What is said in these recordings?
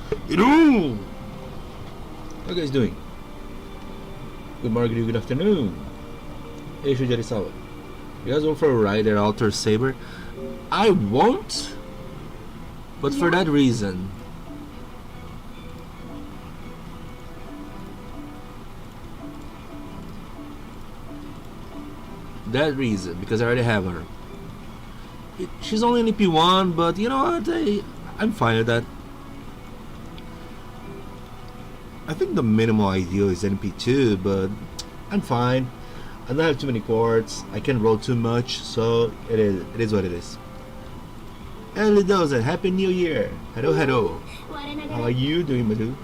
Hello! How you guys doing? Good morning, good afternoon. Hey, Shujarisawa. You guys want for a ride at Alter Saber? I won't, but for that reason. That reason, because I already have her. She's only an EP1, but you know what? I'm fine with that. I think the minimal ideal is NP2, but I'm fine. I don't have too many chords. I can't roll too much, so it is what it is. Hello, Dozen. Happy New Year. Hello, hello. How are you doing, Madu?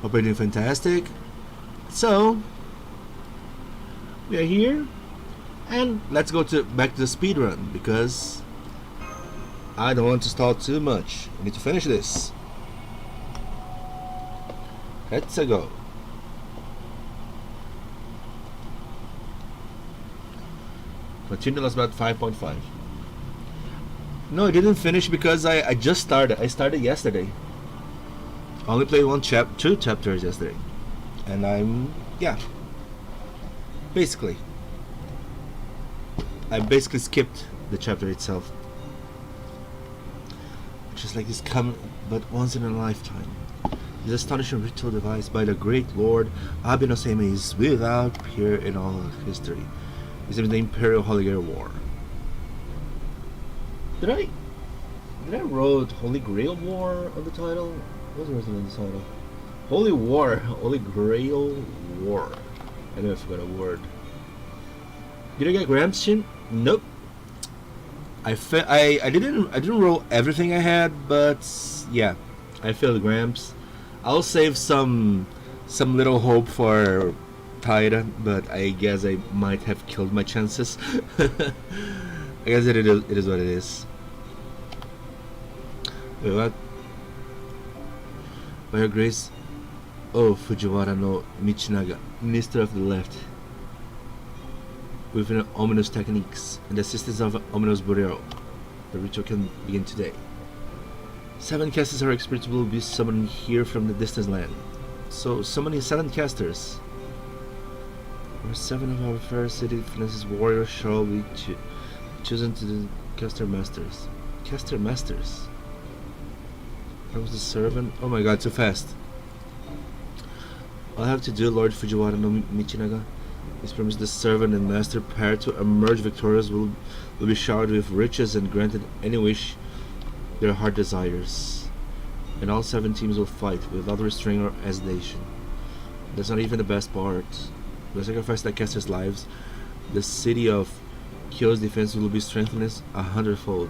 Hope you're doing fantastic. So we are here, and let's go back to the speed run because I don't want to stall too much. I need to finish this. Let's go. Continue Lostbelt 5.5. No, I didn't finish because I just started. I started yesterday. I only played two chapters yesterday. And I basically skipped the chapter itself. Just like this come but once in a lifetime. This astonishing ritual device by the great lord Abinoseme is without peer in all of history. His name is the Imperial Holy Grail War. Did I wrote Holy Grail War on the title? What was written on the title? Holy Grail War. I know I forgot a word. Did I get Gramps Shin? Nope. I didn't roll everything I had, but yeah, I failed Gramps. I'll save some little hope for Taira, but I guess I might have killed my chances. I guess it is what it is. Wait, what? By your grace, oh Fujiwara no Michinaga, Minister of the Left, with ominous techniques and the assistance of an ominous burial, the ritual can begin today. 7 casters or spirits will be summoned here from the distant land. So summoning 7 casters. Or 7 of our fair city finances warriors shall be chosen to the caster masters. Caster masters? Where was the servant? Oh my god, too fast. All I have to do, Lord Fujiwara no Michinaga, is promise the servant and master pair to emerge victorious will be showered with riches and granted any wish their heart desires. And all 7 teams will fight without restraint or hesitation. That's not even the best part. By sacrificing the casters' lives, the city of Kyo's defense will be strengthened 100-fold.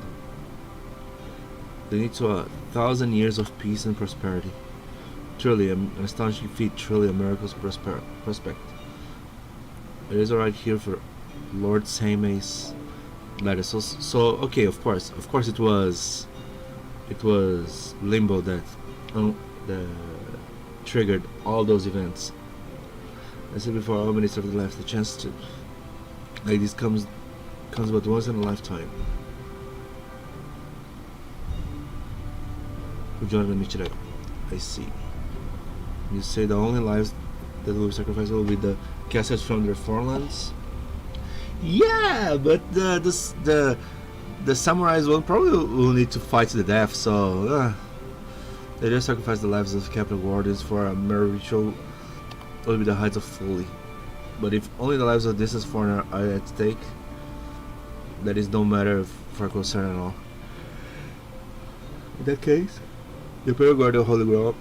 They need to 1,000 years of peace and prosperity. Truly an astonishing feat, truly a miracle's prospect. It is alright here for Lord Seime's letter. So okay, of course it was Limbo that triggered all those events. I said before, all Minister of the Left, the chance to like this comes but once in a lifetime. I see. You say the only lives that will be sacrificed will be the casters from their forelands. Yeah, but the samurais will probably need to fight to the death, so they just sacrifice the lives of capital wardens for a mere ritual. Will be the heights of folly. But if only the lives of distant foreigner are at stake, that is no matter for concern at all. In that case, the Imperial Guard of Holy Grail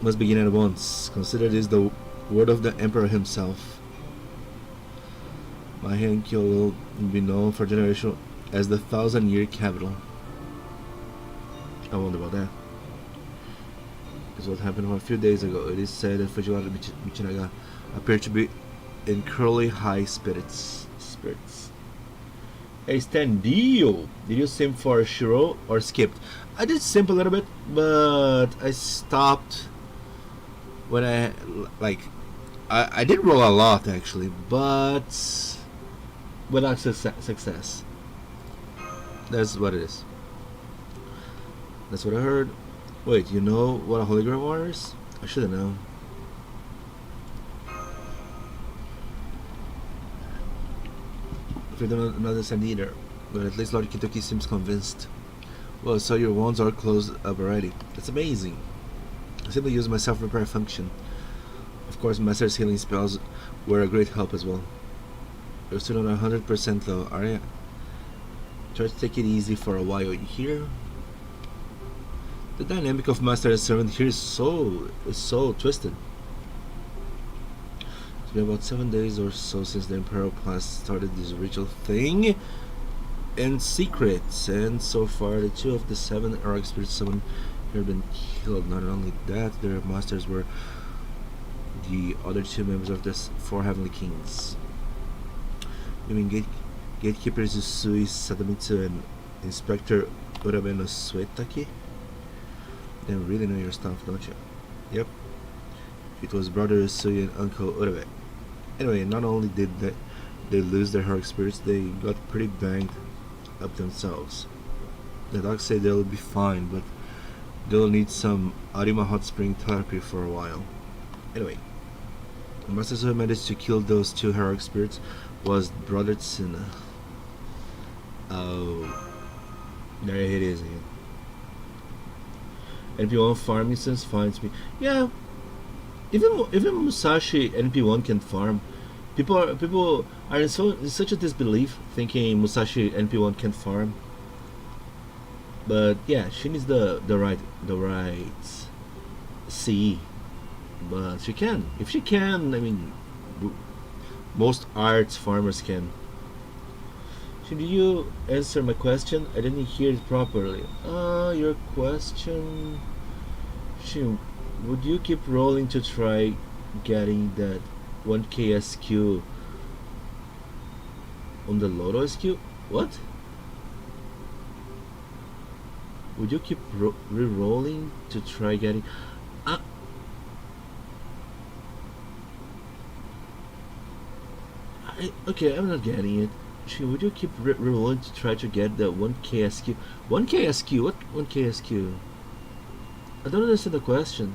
must begin at once. Consider this the word of the Emperor himself. My Henkyo will be known for generations as the 1,000-year capital. I wonder about that. This is what happened a few days ago. It is said that Fujiwara Michinaga appeared to be in curly high spirits. Hey Stan Dio, did you simp for Shiro or skipped? I did simp a little bit, but I stopped when I did roll a lot actually, but without success. That's what it is. That's what I heard. Wait, you know what a Holy Grail War is? I should've known. If you don't understand either, but at least Lord Kitoki seems convinced. Well, so your wounds are closed up already. That's amazing. I simply use my self-repair function. Of course, Master's healing spells were a great help as well. You're still not 100% though, are you? Try to take it easy for a while, you hear? The dynamic of Master and Servant here is so twisted. It's been about 7 days or so since the Imperial class started this ritual thing in secret, and so far the 2 of the 7 heroic spirits summoned here have been killed. Not only that, their masters were the other 2 members of the 4 Heavenly Kings. You mean Gatekeepers Usui Sadamitsu and Inspector Urabe no Suetaki? They really know your stuff, don't you? Yep. It was Brother Usui and Uncle Urabe. Anyway, not only did they lose their heroic spirits, they got pretty banged up themselves. The docs say they'll be fine, but they'll need some Arima hot spring therapy for a while. Anyway, the master who managed to kill those 2 heroic spirits was Brother Tsuna. Oh, there it is again. NP1 farm instance finds me. Yeah, even Musashi NP1 can farm. People are in such a disbelief thinking Musashi NP1 can farm. But yeah, she needs the right CE. But she can. If she can, I mean, most arts farmers can. Should you answer my question? I didn't hear it properly. Your question... would you keep rolling to try getting that 1k SQ on the Lotto SQ? What? Would you keep re-rolling to try getting... okay, I'm not getting it. Would you keep re-rolling to try to get the 1k SQ? 1k SQ? What 1k SQ? I don't understand the question.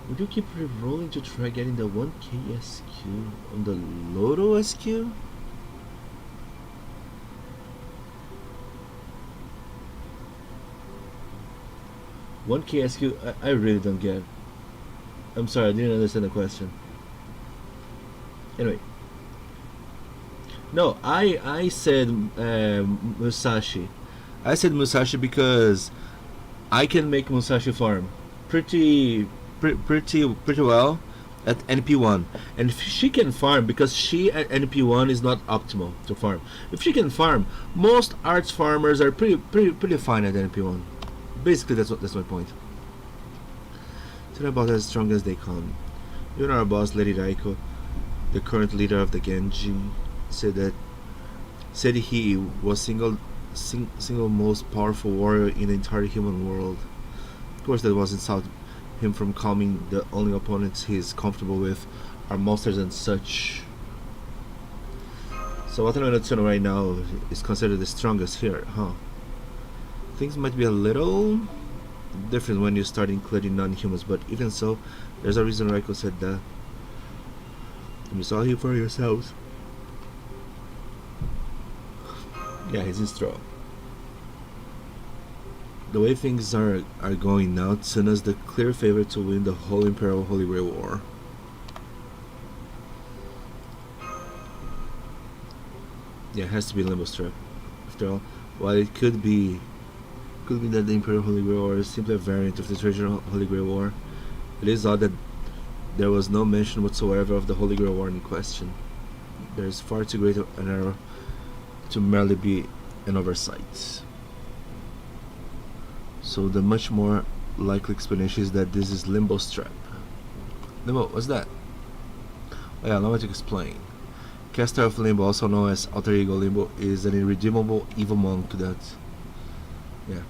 Would you keep re-rolling to try getting the 1k SQ on the Lotto SQ? One KSQ, I really don't get. I'm sorry, I didn't understand the question. Anyway, no, I said Musashi. I said Musashi because I can make Musashi farm pretty well at NP1, and if she can farm, because she at NP1 is not optimal to farm. If she can farm, most arts farmers are pretty fine at NP1. Basically, that's my point. They're about as strong as they come. Even our boss, Lady Raiko, the current leader of the Genji, said he was single most powerful warrior in the entire human world. Of course, that wasn't stop him from calming the only opponents he's comfortable with are monsters and such. So Watanabe no Tsuno right now is considered the strongest here, huh? Things might be a little different when you start including non-humans, but even so, there's a reason Raiko said that. You saw him for yourselves. Yeah, he's strong. The way things are going now, Tsuna's the clear favorite to win the whole Imperial Holy Grail War. Yeah, it has to be Limbo Strap. After all, while it could be that the Imperial Holy Grail War is simply a variant of the traditional Holy Grail War, it is odd that there was no mention whatsoever of the Holy Grail War in question. There is far too great an error to merely be an oversight. So the much more likely explanation is that this is Limbo Strap. Limbo, what's that? Oh yeah, allow me to explain. Caster of Limbo, also known as Alter Ego Limbo, is an irredeemable evil monk that... Yeah.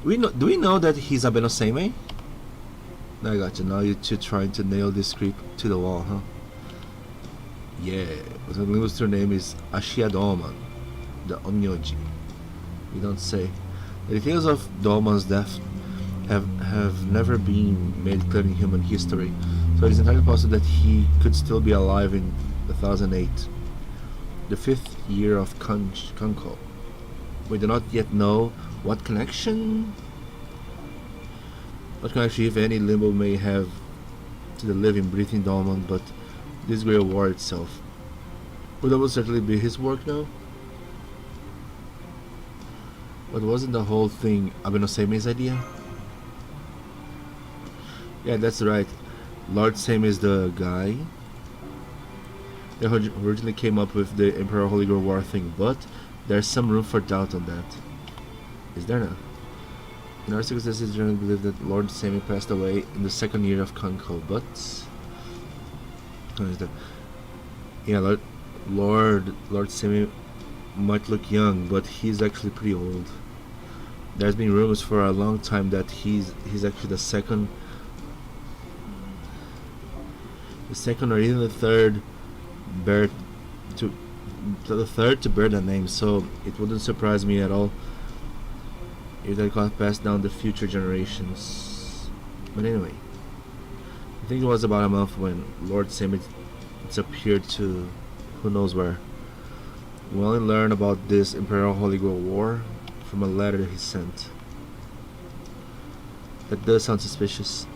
Do we know that he's Abeno Seimei? I gotcha. Now you're two trying to nail this creep to the wall, huh? Yeah. So Limbo's true name is Ashiadoma, the Onmyoji. You don't say. The details of Dolman's death have never been made clear in human history, so it is entirely possible that he could still be alive in 1008, the 5th year of Kanko. We do not yet know what connection, if any, Limbo may have to the living, breathing Dolman, but this Great War itself. Would almost certainly be his work now? But wasn't the whole thing Abenoseime's idea? Yeah, that's right. Lord Seime is the guy that originally came up with the Imperial Holy Grail War thing, but there's some room for doubt on that. Is there now? In our circumstances, it's generally believed that Lord Seime passed away in the 2nd year of Kanko, but... Yeah, Lord Seime might look young, but he's actually pretty old. There's been rumors for a long time that he's actually the second or even the third to bear the name, so it wouldn't surprise me at all if that got passed down to future generations. But anyway, I think it was about a month when Lord Seime disappeared to who knows where. We only learned about this Imperial Holy Grail War from a letter he sent. That does sound suspicious.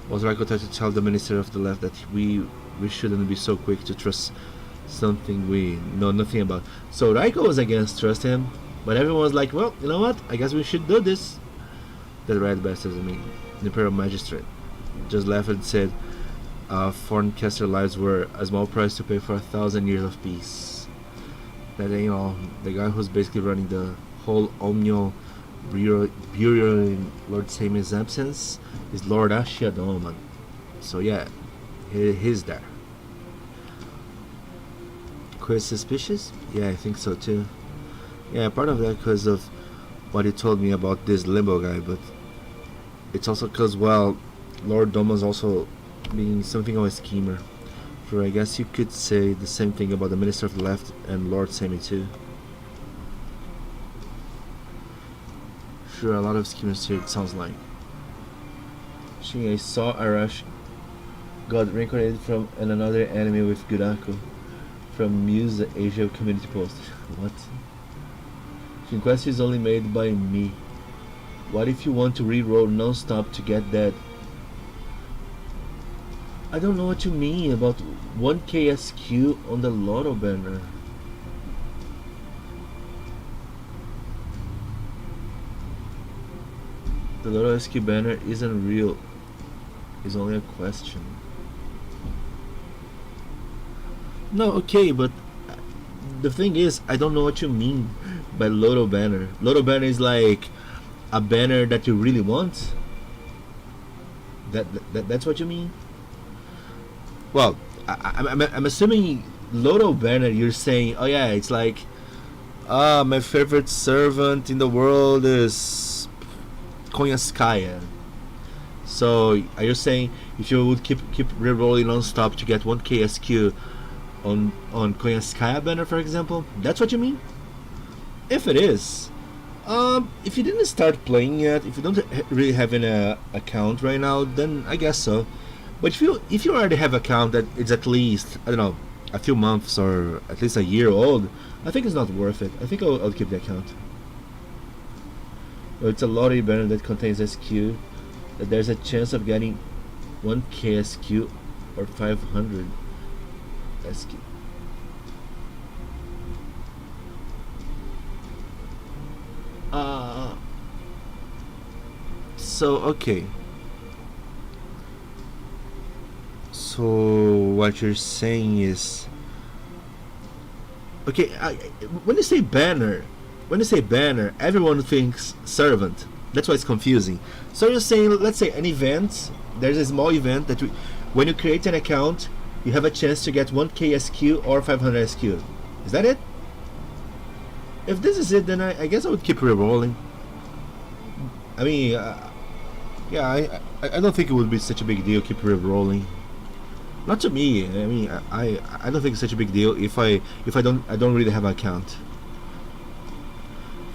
Was Raiko tried to tell the Minister of the Left that we shouldn't be so quick to trust something we know nothing about. So Raiko was against trust him, but everyone was like, well, you know what, I guess we should do this. The red bastards, the Imperial Magistrate, just laughed and said foreign caster lives were a small price to pay for 1,000 years of peace. That, you know, the guy who's basically running the whole Omnial Bureau in Lord Seime's absence is Lord Ashia Dolman. So yeah, he's there. Quite suspicious? Yeah, I think so too. Yeah, part of that because of what he told me about this Limbo guy, but it's also because, well, Lord Dolman's also being something of a schemer. For I guess you could say the same thing about the Minister of the Left and Lord Seime too. Sure, a lot of schemers here, it sounds like. Shin-Iti saw Arash got reincarnated from another enemy with Guraku from Muse Asia community post. What? Request is only made by me. What if you want to reroll non-stop to get that? I don't know what you mean about 1k SQ on the Lotto banner. The Lotto SQ banner isn't real. It's only a question. No, okay, but the thing is, I don't know what you mean by Lotto banner. Lotto banner is like a banner that you really want? That's what you mean? Well, I'm assuming Lotto banner, you're saying, oh yeah, it's like, my favorite servant in the world is Konyaskaya. So are you saying if you would keep rerolling non-stop to get 1k SQ on Konyaskaya banner, for example, that's what you mean? If it is, if you didn't start playing yet, if you don't really have an account right now, then I guess so. But if you already have an account that is at least, I don't know, a few months or at least a year old, I think it's not worth it. I think I'll keep the account. It's a lottery banner that contains SQ, that there's a chance of getting 1k SQ or 500 SQ. So okay. So what you're saying is, okay, when you say banner, everyone thinks servant. That's why it's confusing. So you're saying, let's say an event, there's a small event that when you create an account, you have a chance to get 1k SQ or 500 SQ. Is that it? If this is it, then I guess I would keep rerolling. I mean, yeah, I don't think it would be such a big deal keep rerolling. Not to me. I mean, I don't think it's such a big deal if I don't really have an account.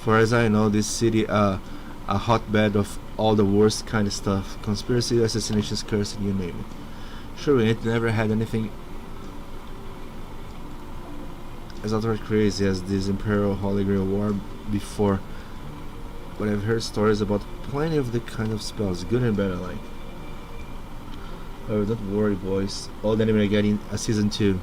For as I know, this city a hotbed of all the worst kind of stuff. Conspiracy, assassinations, cursing, you name it. Sure, it never had anything as outright crazy as this Imperial Holy Grail War before, but I've heard stories about plenty of the kind of spells, good and bad alike. Oh, don't worry, boys. All the anime are getting a season 2.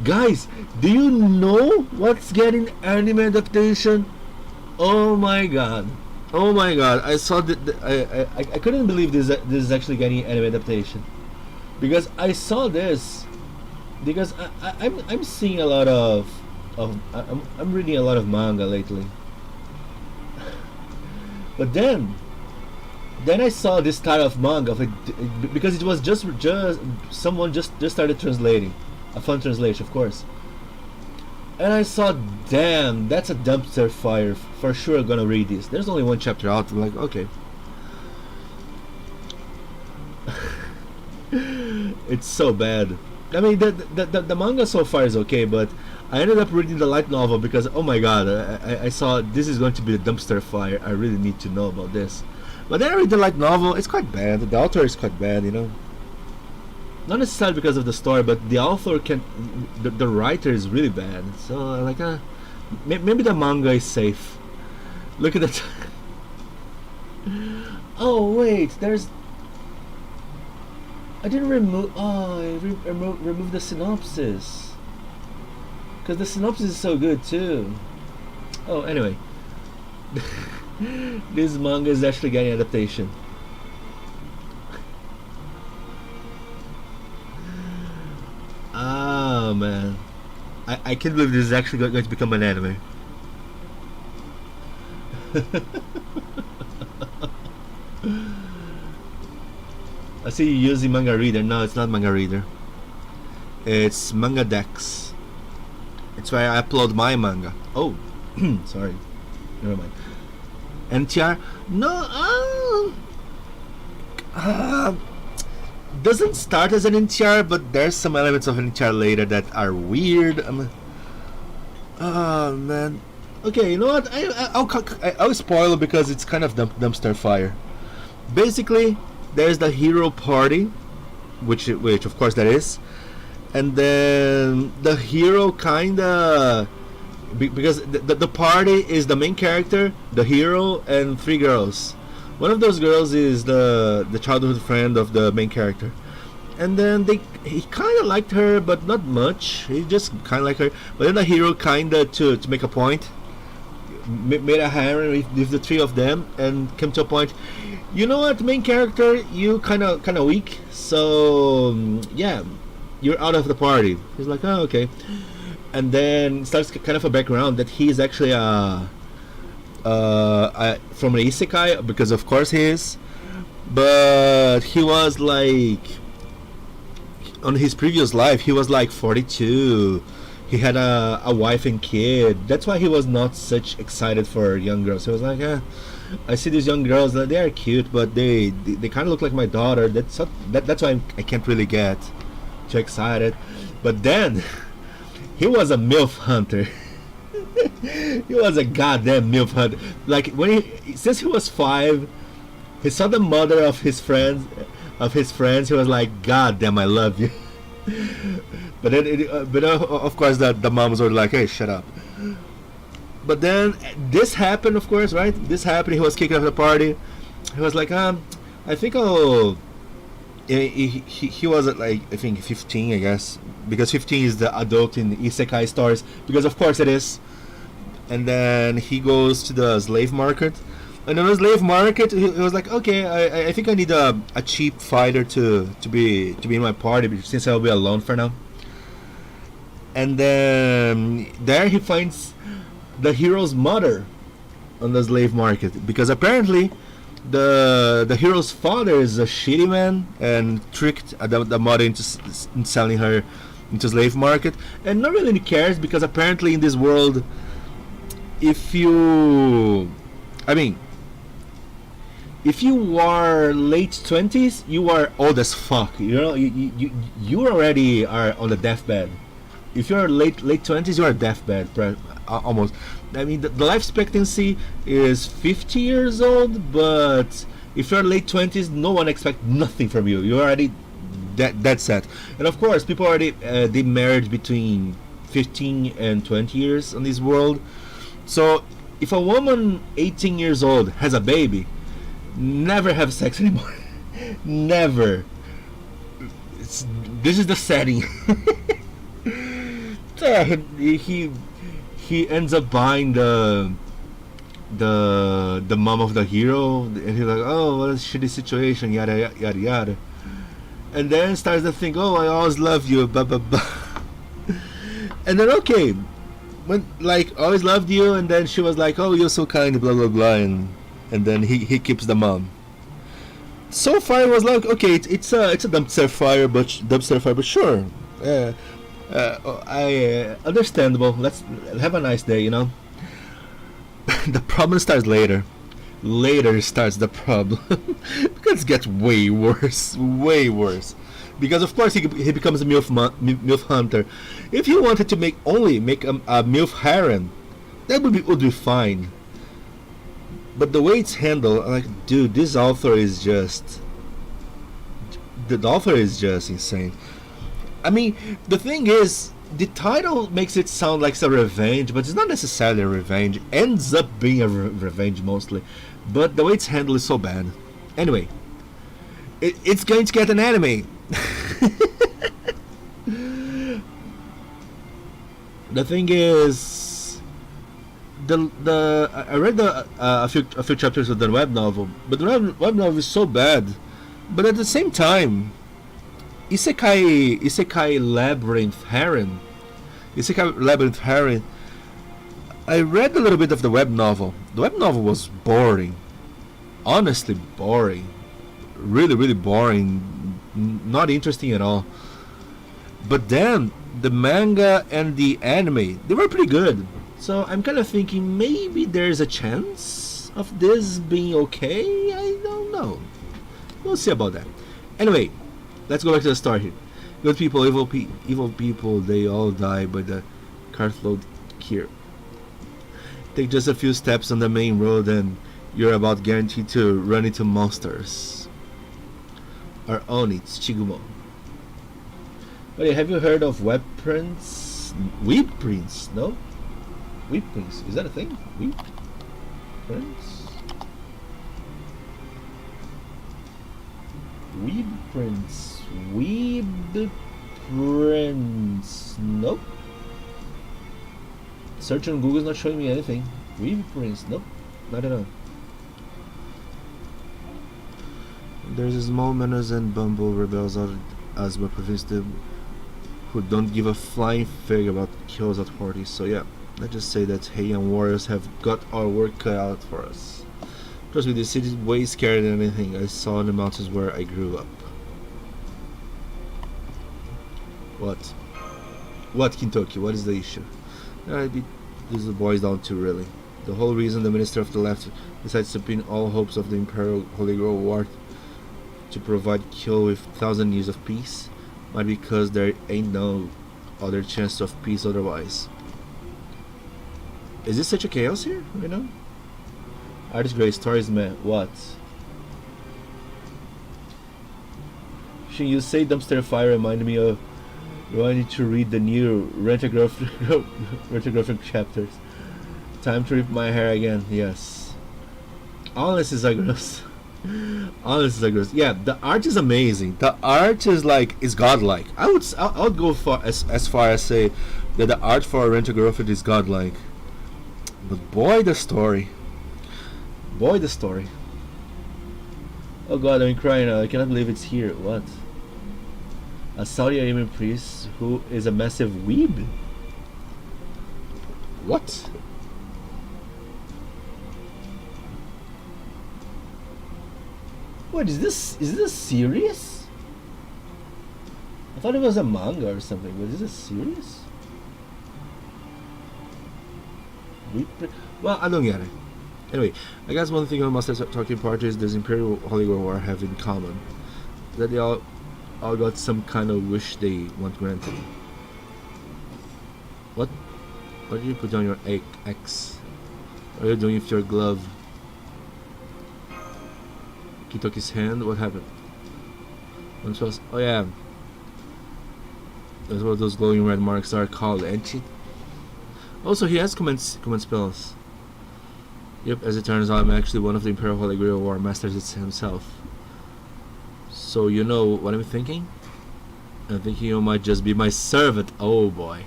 Guys, do you know what's getting anime adaptation? Oh my god! Oh my god! I saw that. I couldn't believe this is actually getting anime adaptation, because I saw this because I'm seeing a lot of I'm reading a lot of manga lately. But then I saw this style of manga because it was just someone just started translating, a fun translation, of course. And I saw, damn, that's a dumpster fire. For sure, I'm gonna read this. There's only one chapter out. I'm like, okay. It's so bad. I mean, the manga so far is okay, but I ended up reading the light novel because, oh my god, I saw this is going to be a dumpster fire. I really need to know about this. But then I read the light novel. It's quite bad. The author is quite bad, you know. Not necessarily because of the story, but the author the writer is really bad. So like, maybe the manga is safe. Look at that. Oh wait, there's. I didn't remove. Oh, I removed the synopsis. Because the synopsis is so good too. Oh, anyway. This manga is actually getting adaptation. Oh man, I can't believe this is actually going to become an anime. I see you using manga reader. No, it's not manga reader. It's manga dex. It's where I upload my manga. Oh, sorry. Never mind. NTR? No. Doesn't start as an NTR, but there's some elements of an NTR later that are weird. Oh man. Okay, you know what? I'll spoil it because it's kind of dumpster fire. Basically, there's the hero party, which of course that is, and then the hero kinda because the party is the main character, the hero, and 3 girls. One of those girls is the childhood friend of the main character, and then he kind of liked her, but not much. He just kind of liked her. But then the hero kind of to make a point, made a harem with the 3 of them, and came to a point. You know what, main character, you kind of weak, so yeah, you're out of the party. He's like, oh okay, and then starts kind of a background that he's actually from an Isekai, because of course he is, but he was like, on his previous life he was like 42. He had a wife and kid. That's why he was not such excited for young girls. He was like, I see these young girls, they are cute, but they kind of look like my daughter. That's why I can't really get too excited. But then he was a MILF hunter. He was a goddamn MILF hunter. Like since he was 5, he saw the mother of his friends. He was like, God damn, I love you. But then, of course, the moms were like, hey, shut up. But then this happened, of course, right? This happened. He was kicked out of the party. He was like, I think I'll. He was at like, I think 15, I guess, because 15 is the adult in Isekai stories, because of course it is. And then he goes to the slave market, and on the slave market he was like, okay, I think I need a cheap fighter to be in my party, since I'll be alone for now. And then there he finds the hero's mother on the slave market, because apparently the hero's father is a shitty man and tricked the mother into selling her into slave market, and not really cares, because apparently in this world, if you are late 20s, you are old as fuck. You know, you already are on the deathbed. If you're late 20s, you are deathbed almost. I mean, the life expectancy is 50 years old, but if you're late 20s, no one expects nothing from you. You're already dead set. And of course, people already they married between 15 and 20 years on this world. So if a woman 18 years old has a baby, never have sex anymore. Never. This is the setting. He ends up buying the mom of the hero, and he's like, oh, what a shitty situation, yada yada yada. And then starts to think, oh, I always love you, blah blah blah. And then okay, when like always loved you, and then she was like, oh, you're so kind, blah blah blah, and then he keeps the mom. So far it was like, okay, it's a dumpster fire, but sure, understandable. Let's have a nice day, you know. The problem starts later. Later starts the problem. Because it gets way worse, because of course he becomes a MILF hunter. If he wanted to make a MILF harem, that would be fine. But the way it's handled, I'm like, dude, this author is just... The author is just insane. I mean, the thing is, the title makes it sound like it's a revenge, but it's not necessarily a revenge. It ends up being a revenge mostly. But the way it's handled is so bad. Anyway, it's going to get an anime. The thing is... I read a few chapters of the web novel, but the web novel is so bad. But at the same time, Isekai Labyrinth Harem. I read a little bit of the web novel. The web novel was boring, honestly boring, really boring, not interesting at all. But then the manga and the anime, they were pretty good. So I'm kind of thinking maybe there's a chance of this being okay. I don't know. We'll see about that. Anyway, let's go back to the start here. Good people, evil people, they all die by the cartload here. Take just a few steps on the main road and you're about guaranteed to run into monsters. Our own, it's Chigumo. Wait, have you heard of web prints? Weeb prints? No? Weeb prints, is that a thing? Weeb prints? Weeb prints. Weeb prints. Nope. Search on Google is not showing me anything. Weeb prints. Nope. Not at all. There's a small menace and Bumble rebels out as well prevents them who don't give a flying fig about kills at parties. So yeah, let's just say that Heian warriors have got our work cut out for us. Trust me, this city is way scarier than anything I saw in the mountains where I grew up. What? What, Kintoki? What is the issue? This boils down to really. The whole reason the Minister of the Left decides to pin all hopes of the Imperial Holy Grail War to provide kill with 1,000 years of peace might be because there ain't no other chance of peace otherwise. Is this such a chaos here right now? Artist great, stories man. What? Should you say dumpster fire reminded me of wanting to read the new Rent-A-Girlfriend chapters. Time to rip my hair again. Yes. All this is gross. All this is gross. Yeah, the art is amazing. The art is godlike. I would go as far as say that the art for Rent-A-Girlfriend is godlike. But boy, the story. Boy, the story. Oh god, I'm crying now. I cannot believe it's here. What? A Saudi Arabian priest who is a massive weeb? What? What is this? Is this serious? I thought it was a manga or something, but is this serious? Well, I don't get it. Anyway, I guess one thing I must start talking parties does Imperial Holy Grail War have in common? That they all got some kind of wish they want granted. What? What did you put on your X? What are you doing with your glove? Kintoki's hand? What happened? Oh yeah. That's what those glowing red marks are called. Also, he has command spells. Yep, as it turns out, I'm actually one of the Imperial Holy Grail War masters himself. So you know what I'm thinking? I'm thinking you might just be my servant. Oh boy.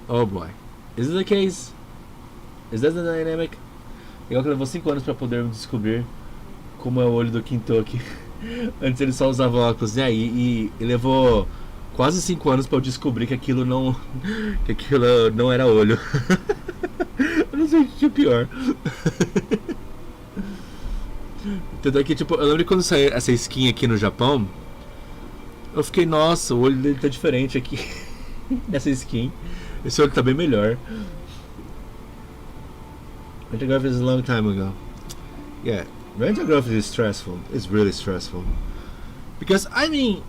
Oh boy. Is it the case? Is that the dynamic? Igual que levou 5 anos pra poder descobrir como é o olho do Kintoki. Antes ele só usava óculos, né? E levou quase 5 anos pra eu descobrir que aquilo não era olho. Eu não sei o que é pior. Tanto é que, tipo, eu lembro que quando saiu essa skin aqui no Japão, eu fiquei, nossa, o olho dele tá diferente aqui. Nessa skin. Esse olho tá been melhor. Rentography is a long time ago. Yeah, rentography is stressful. It's really stressful. Because, I mean,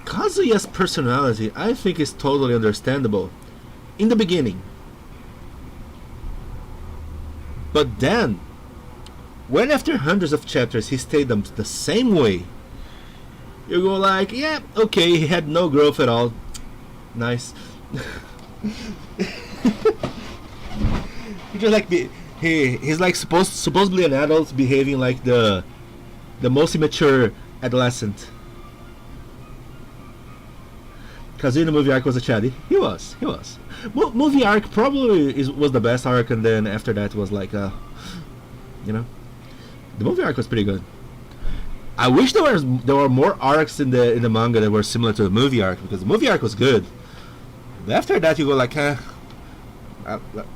Kazuya's personality, I think, is totally understandable in the beginning. But then, when after hundreds of chapters he stayed the same way, you go like, yeah, okay, he had no growth at all. Nice. He just like he's like supposedly an adult behaving like the most immature adolescent. Kazuya in the movie arc was a chatty. He was. Movie arc probably was the best arc, and then after that was like, you know, the movie arc was pretty good. I wish there were more arcs in the manga that were similar to the movie arc, because the movie arc was good. But after that, you go like,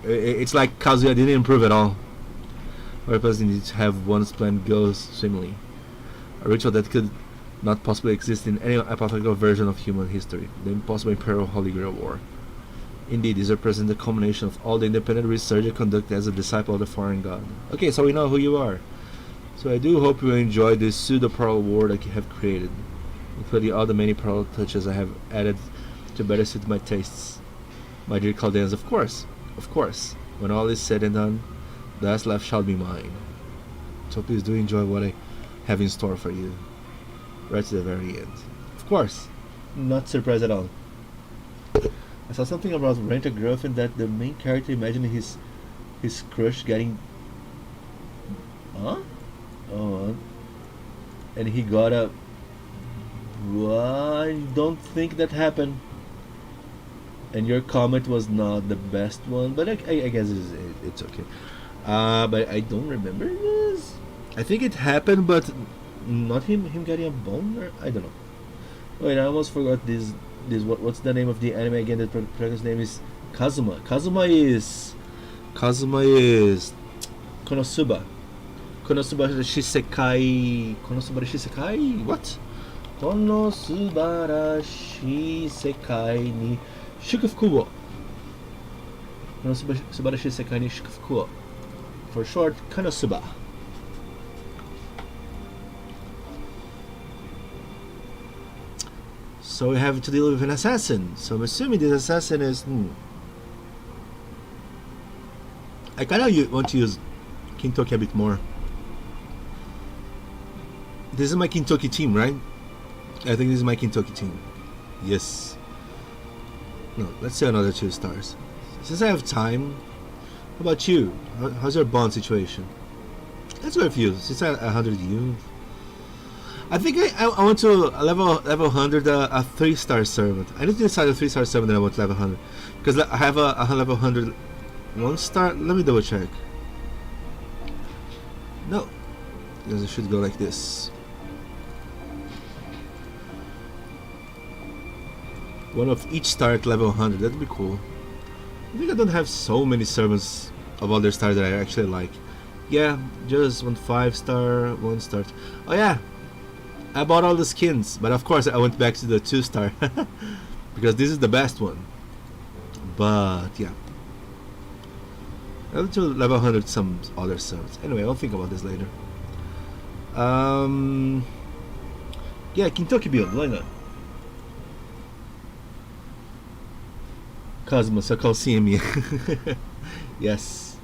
it's like Kazuya didn't improve at all. Or plus you need to have one's plan go swimmingly. A ritual that could not possibly exist in any hypothetical version of human history. The impossible Imperial Holy Grail War. Indeed, these represent the culmination of all the independent research you conducted as a disciple of the foreign god. Okay, so we know who you are. So I do hope you enjoy this pseudo-pearl war that you have created, including all the many pearl touches I have added to better suit my tastes. My dear Caldeans, of course, when all is said and done, the last laugh shall be mine. So please do enjoy what I have in store for you, right to the very end. Of course, not surprised at all. I saw something about Rent a Girlfriend that the main character imagined his crush getting... Huh? Oh, and he got a... Well, I don't think that happened. And your comment was not the best one, but I guess it's okay. But I don't remember this. I think it happened, but not him getting a boner. I don't know. Wait, I almost forgot this. What's the name of the anime again? The protagonist's name is Kazuma. Kazuma is Konosuba. Konosuba Shisekai. Konosuba Shisekai? What? Konosuba Shisekai ni Shukufukuo. Konosuba Shisekai ni Shukufukuo. For short, Konosuba. So we have to deal with an assassin. So I'm assuming this assassin is... I kind of want to use Kintoki a bit more. This is my Kintoki team, right? I think this is my Kintoki team. Yes. No, let's say another 2 stars. Since I have time, how about you? How's your bond situation? Let's go with you. Since I 100 you... I think I want to level 100 a 3-star servant. I need to decide a 3-star servant that I want to level 100. Because I have a level 100 1-star. Let me double check. No. Because it should go like this. One of each star at level 100. That'd be cool. I think I don't have so many servants of other stars that I actually like. Yeah, just 1 5-star, 1 star. Oh yeah. I bought all the skins, but of course I went back to the 2-star because this is the best one. But yeah, I want to level 100 some other servers. Anyway, I'll think about this later. Yeah, Kintoki build, why not? Cosmos, sua calcinha minha. Yes.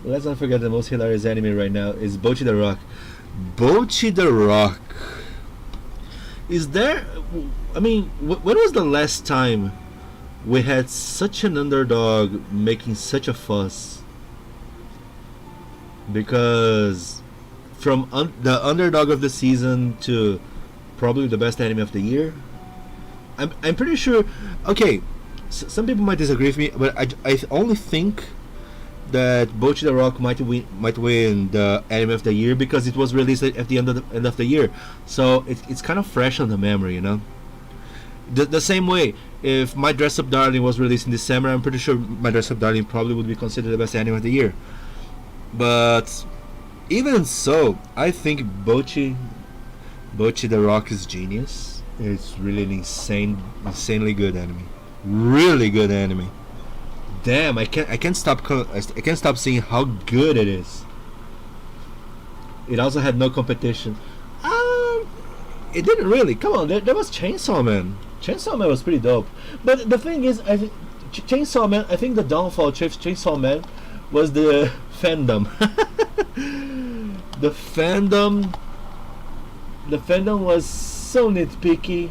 Let's not forget the most hilarious anime right now is Bocchi the Rock. Bocchi the Rock. Is there... I mean, when was the last time we had such an underdog making such a fuss? Because from the underdog of the season to probably the best anime of the year, I'm pretty sure... Okay, some people might disagree with me, but I only think that Bocchi the Rock might win the anime of the year because it was released at the end of the year, so it's kind of fresh on the memory, you know. The same way, if My Dress Up Darling was released in December, I'm pretty sure My Dress Up Darling probably would be considered the best anime of the year. But even so, I think Bocchi the Rock is genius. It's really an insanely good anime. Really good anime. Damn, I can't stop seeing how good it is. It also had no competition. It didn't really. Come on, there was Chainsaw Man. Chainsaw Man was pretty dope. But the thing is, I think Chainsaw Man. I think the downfall of Chainsaw Man was the fandom. The fandom was so nitpicky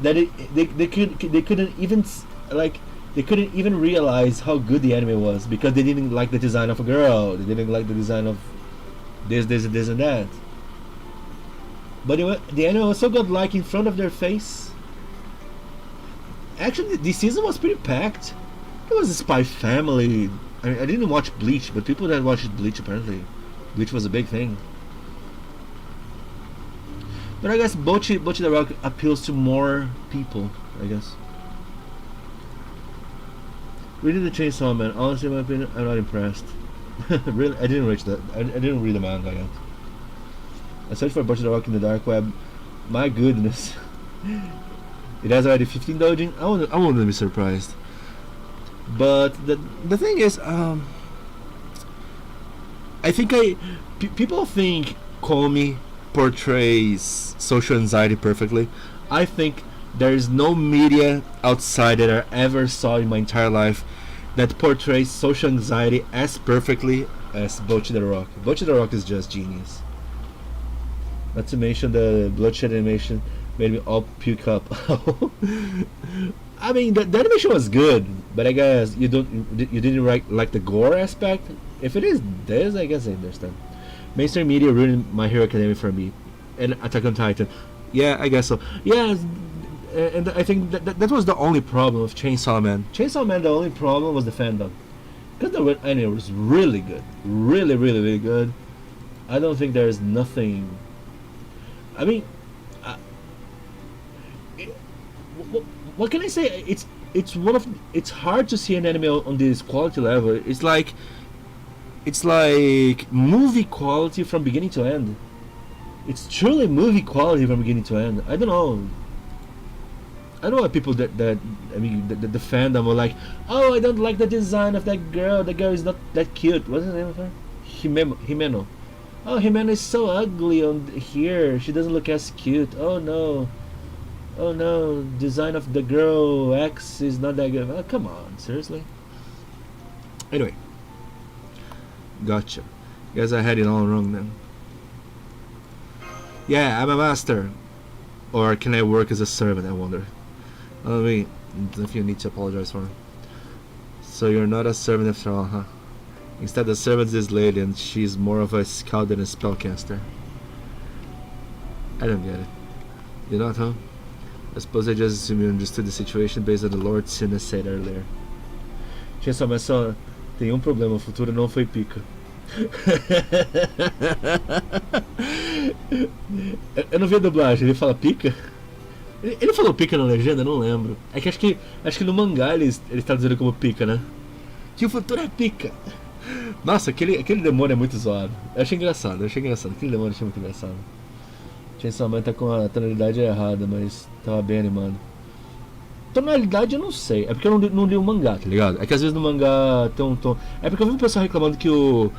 that they couldn't even like. They couldn't even realize how good the anime was because they didn't like the design of a girl. They didn't like the design of this and that. But the anime was so godlike in front of their face. Actually, this season was pretty packed. It was a Spy Family. I mean, I didn't watch Bleach, but people that watched Bleach, apparently Bleach was a big thing. But I guess Bocchi the Rock appeals to more people, I guess. Reading the Chainsaw Man, honestly, in my opinion, I'm not impressed. Really, I didn't reach that. I didn't read the manga yet. I searched for Bocchi the Rock in the dark web. My goodness, it has already 15 doujin. I wouldn't be surprised. But the thing is, I think people think Komi portrays social anxiety perfectly. I think there is no media outside that I ever saw in my entire life that portrays social anxiety as perfectly as Bocchi the Rock. Bocchi the Rock is just genius. Not to mention the bloodshed animation made me all puke up. I mean, the animation was good, but I guess you didn't like the gore aspect. If it is this, I guess I understand. Mainstream media ruined My Hero Academia for me, and Attack on Titan. Yeah, I guess so. Yeah. And I think that was the only problem of Chainsaw Man. Chainsaw Man, the only problem was the fandom. Because the anime was really good. Really, really, really good. I don't think there is nothing... I mean... what can I say? It's hard to see an anime on this quality level. It's like movie quality from beginning to end. It's truly movie quality from beginning to end. I don't know why people the fandom were like, oh, I don't like the design of that girl. The girl is not that cute. What's the name of her? Himeno. Oh, Himeno is so ugly on here. She doesn't look as cute. Oh no. Design of the girl X is not that good. Oh, come on, seriously. Anyway, gotcha. Guess I had it all wrong then. Yeah, I'm a master. Or can I work as a servant, I wonder. I mean, if you need to apologize for it. So you're not a servant after all, huh? Instead, the servant is this lady and she's more of a scout than a spellcaster. I don't get it. You not, huh? I suppose I just assume you understood the situation based on the Lord Sinna said earlier. Chainsaw Man só tem problema, o futuro não foi pica. Eu não vi a dublagem, ele fala pica? Ele falou pica na legenda? Não lembro. É que acho que no mangá eles traduziram como pica, né? Que o futuro é pica. Nossa, aquele demônio é muito zoado. Eu achei engraçado. Aquele demônio eu achei muito engraçado. Chainsaw Man tá com a tonalidade errada, mas tava bem animado. Tonalidade eu não sei, é porque eu não li o mangá, tá ligado? É que às vezes no mangá tem um tom... É porque eu vi um pessoal reclamando que o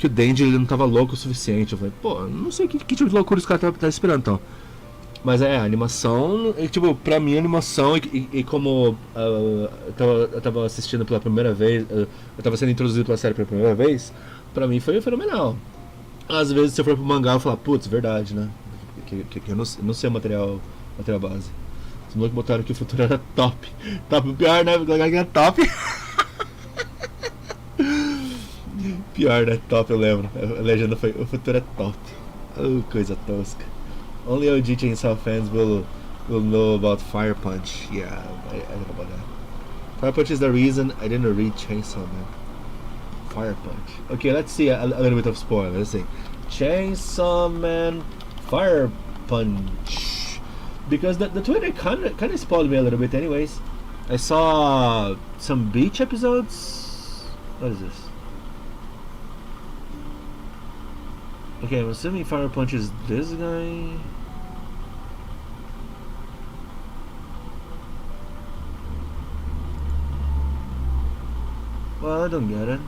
Denji ele não tava louco o suficiente. Eu falei, pô, não sei que tipo de loucura os caras tá esperando então. Mas a animação, tipo, pra mim a animação, e como eu tava assistindo pela primeira vez, eu tava sendo introduzido pela série pela primeira vez, pra mim foi fenomenal. Às vezes se eu for pro mangá eu falo, putz, verdade, né? Que eu não sei o material base. Os moleques botaram que o futuro era top. Top, pior, né? É top. Pior, né? Top, eu lembro. A legenda foi, o futuro é top. Oh, coisa tosca. Only OG Chainsaw fans will know about Fire Punch. Yeah, I know about that. Fire Punch is the reason I didn't read Chainsaw Man. Fire Punch. Okay, let's see a little bit of spoiler. Let's see. Chainsaw Man, Fire Punch. Because the Twitter kind of spoiled me a little bit. Anyways, I saw some beach episodes. What is this? Okay, I'm assuming Fire Punch is this guy. Well, I don't get it.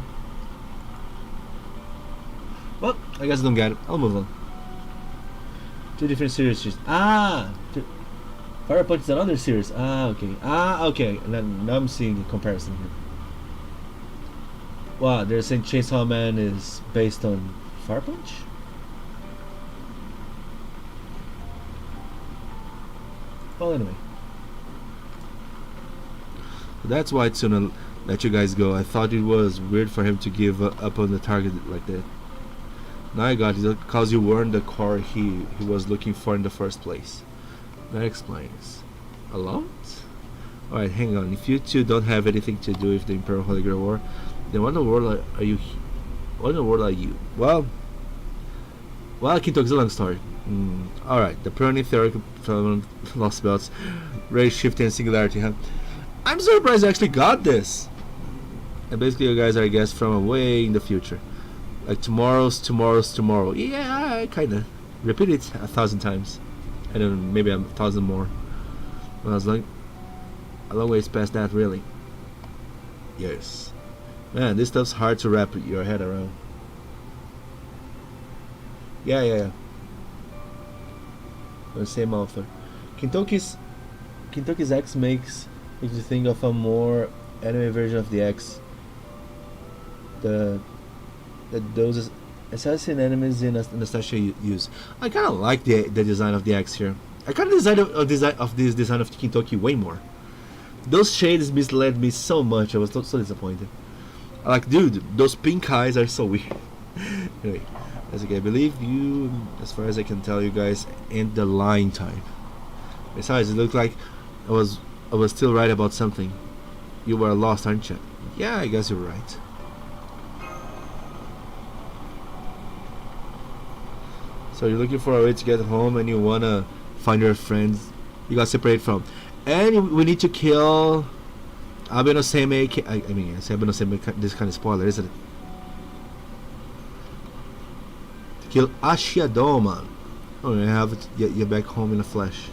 Well, I guess I don't get it. I'll move on. Two different series. Fire Punch is another series. Okay. Okay. And now I'm seeing the comparison here. Wow, they're saying Chainsaw Man is based on Fire Punch? Well, anyway. That's why Tsuna let you guys go. I thought it was weird for him to give up on the target like that. Now I got it, because you weren't the core he was looking for in the first place. That explains a lot. Alright, hang on. If you two don't have anything to do with the Imperial Holy Grail War, then what in the world are you? What in the world are you? Well, Kintoki's a long story. Alright, the purely theoretical phenomenon Lostbelt's ray shifting and singularity. Huh? I'm surprised I actually got this. And basically, you guys are, I guess, from way in the future. Like tomorrow's tomorrow. Yeah, I kinda repeat it 1,000 times. And then maybe 1,000 more. Well, I was like, a long ways past that, really. Yes. Man, this stuff's hard to wrap your head around. Yeah. The same author. Kintoki's X makes you think of a more anime version of the X. Those assassin enemies in Anastasia use. I kind of like the design of the X here. I kind of of this design of Kintoki way more. Those shades misled me so much. I was so disappointed. Like, dude, those pink eyes are so weird. Anyway, that's okay. I believe you, as far as I can tell, you guys end the line time. Besides, it looked like I was still right about something. You were lost, aren't you? Yeah, I guess you're right. So you're looking for a way to get home, and you wanna find your friends you got separated from, and we need to kill Abe no Seimei. I mean, I say Abe no Seimei. This kind of spoiler, isn't it? To kill Ashiadoma. Oh, you have to get you back home in the flesh.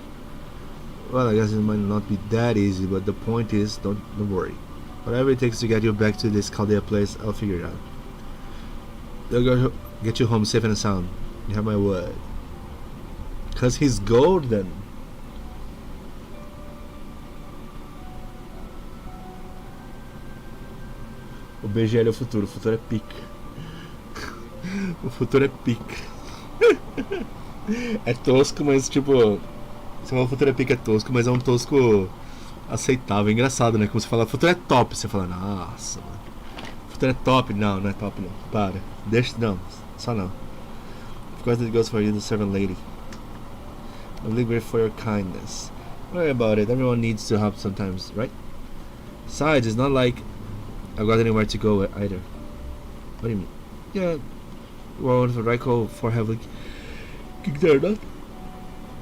Well, I guess it might not be that easy, but the point is, don't worry. Whatever it takes to get you back to this Caldea place, I'll figure it out. They'll get you home safe and sound. You have my word. Cause he's golden. O BGL é o futuro é pica. O futuro é pica. É tosco, mas tipo... Se falar o futuro é pica é tosco, mas é um tosco aceitável, engraçado, né? Como você fala, o futuro é top, você fala, nossa, mano. O futuro é top, não é top não. Para. Deixa, não, só não. Of course it goes for you, the servant lady. I'm really grateful for your kindness. Don't worry about it, everyone needs to help sometimes, right? Besides, it's not like I've got anywhere to go either. What do you mean? Yeah, well, with Raiko for heavily kicked there, not?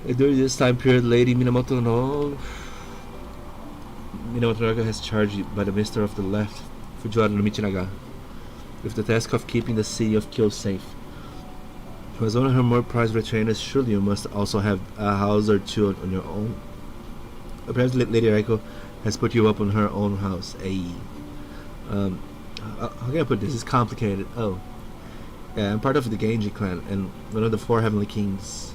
During this time period, Lady Minamoto no has charged by the Minister of the Left, Fujiwara no Michinaga, with the task of keeping the city of Kyo safe. As one of her more prized retainers, surely you must also have a house or two on your own. Apparently, Lady Raiko has put you up on her own house. How can I put this? It's complicated. Oh, yeah, I'm part of the Genji clan and one of the 4 heavenly kings.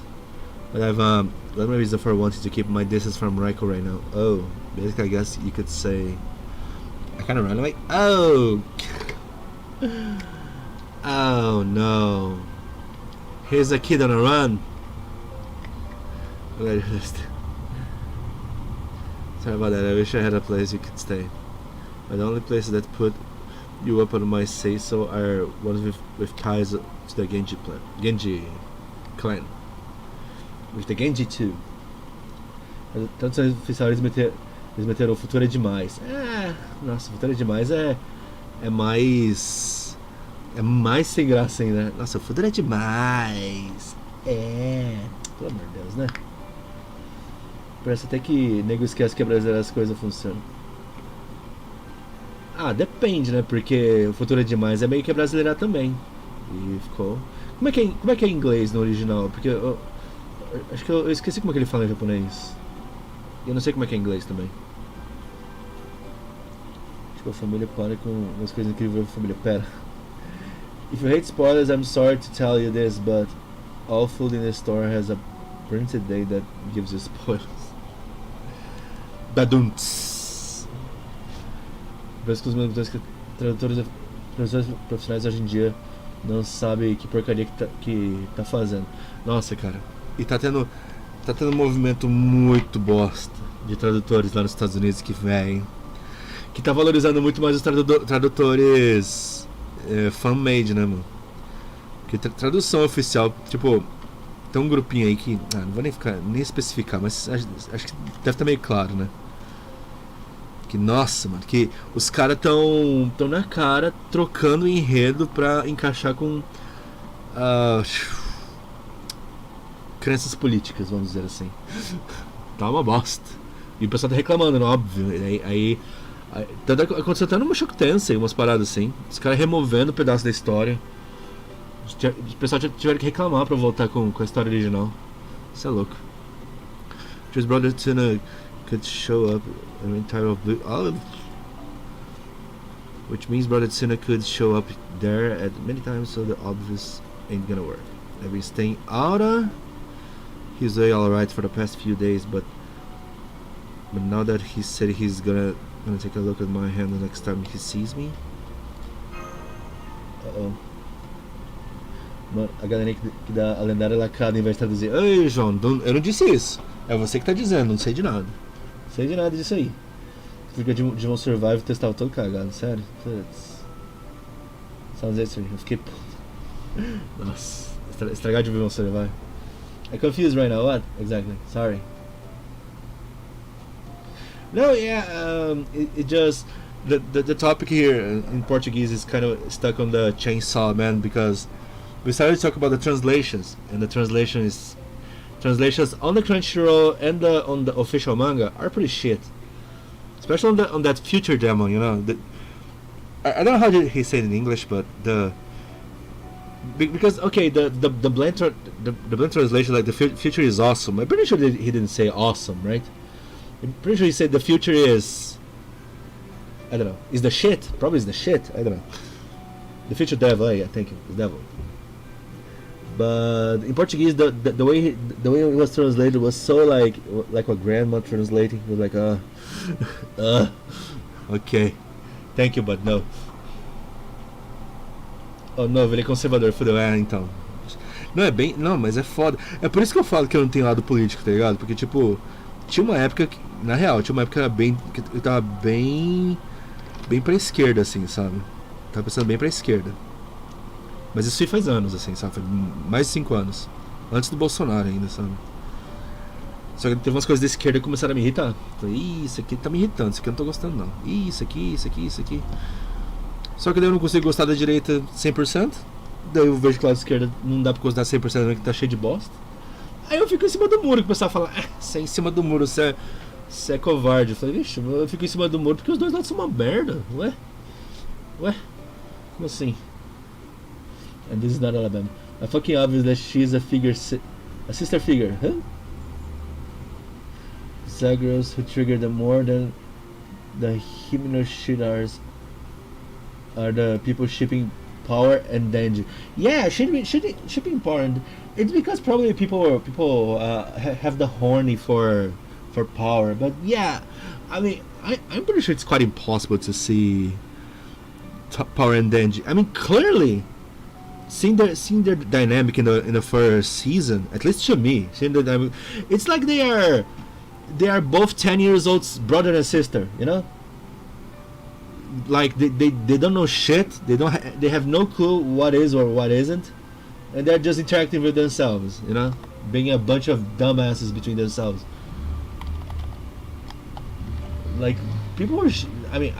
But I've that's my reason for wanting to keep my distance from Raiko right now. Oh, basically I guess you could say I kind of ran away. Oh, oh no! Here's a kid on a run. Sorry about that. I wish I had a place you could stay. But the only places that put you up on my say-so are ones with ties to the Genji clan. With the Genji too. Tanto oficial eles meteram o futuro é demais. Nossa, o futuro é demais é mais sem graça ainda. Nossa, o futuro é demais. Pelo amor de Deus, né? Parece até que nego esquece que a brasileira as coisas funcionam. Depende, né? Porque o futuro é demais é meio que brasileira também. E ficou. Como é que é em inglês no original? Porque acho que eu esqueci como é que ele fala em japonês. E eu não sei como é que é em inglês também. Tipo, a família para com umas coisas incríveis da família. Pera. If you hate spoilers, I'm sorry to tell you this, but all food in the store has a printed date that gives you spoilers. Badunts. Parece que os tradutores profissionais hoje em dia não sabem que porcaria que tá fazendo. Nossa, cara. E tá tendo um movimento muito bosta de tradutores lá nos Estados Unidos que vem, que tá valorizando muito mais os tradutores fan-made, né, mano? Porque tradução oficial, tipo, tem um grupinho aí que, não vou nem especificar, mas acho que deve estar meio claro, né? Que, nossa, mano, que os caras tão na cara trocando enredo pra encaixar com crenças políticas, vamos dizer assim. Tá uma bosta. E o pessoal tá reclamando, óbvio. Aí aconteceu até no Mushoku Tensei, umas paradas assim. Os caras removendo um pedaço da história. O pessoal tiveram que reclamar pra voltar com a história original. Isso é louco. His brother Tuna could show up in title of which means Brother Tsuna could show up there at many times, so the obvious ain't gonna work. I've been staying out of his way alright for the past few days, but now that he said he's gonna take a look at my hand the next time he sees me. Mano, a galera que dá a lendária lacrada em vez de traduzir. Ei, João, eu não disse isso. É você que tá dizendo, não sei de nada. Não sei de nada disso aí. Porque Digimon Survive testava todo cagado, sério. Putz. Sounds assim, eu fiquei puto. Nossa, estragar Digimon Survive. I'm confused right now, what? Exactly, sorry. No, yeah, it just... The topic here in Portuguese is kind of stuck on the Chainsaw Man because we started to talk about the translations, and the translations on the Crunchyroll and on the official manga are pretty shit. Especially on that future demo, you know. I don't know how he said it in English, but because okay, the blend translation, like the future is awesome. I'm pretty sure that he didn't say awesome, right? I'm pretty sure he said the future is, I don't know, is the shit. Probably is the shit. I don't know. The future devil, I think is devil. But in Portuguese, the way it was translated was so like a grandma translating. It was like okay, thank you, but no. Oh, não, ele é conservador, fudeu, então. Não, é bem. Não, mas é foda. É por isso que eu falo que eu não tenho lado político, tá ligado? Porque, tipo, tinha uma época que, na real, tinha uma época que era bem. Que eu tava bem pra esquerda, assim, sabe? Tava pensando bem pra esquerda. Mas isso faz anos, assim, sabe? Foi mais de 5 anos. Antes do Bolsonaro ainda, sabe? Só que teve umas coisas da esquerda que começaram a me irritar. Falei, isso aqui tá me irritando, isso aqui eu não tô gostando, não. Isso aqui. Só que daí eu não consigo gostar da direita 100%. Daí eu vejo que lá da esquerda não dá pra gostar 100%, que tá cheio de bosta. Aí eu fico em cima do muro, que o pessoal fala, você é em cima do muro, você é covarde. Eu falei, vixe, eu fico em cima do muro porque os dois lados são uma merda. Ué? Como assim? And this is not Alabama. I fucking obvious that she's a sister figure, huh? Zagros who trigger them more than the Himnoshiddars are the people shipping power and danger. Yeah, shipping power and It's because probably people have the horny for power, but yeah, I mean, I'm pretty sure it's quite impossible to see power and Denji. I mean, clearly, seeing their dynamic in the first season, at least to me, seeing the dynamic, it's like they are both 10 years old, brother and sister, you know. Like they don't know shit. They have no clue what is or what isn't, and they're just interacting with themselves, you know, being a bunch of dumbasses between themselves. Like people are, I mean,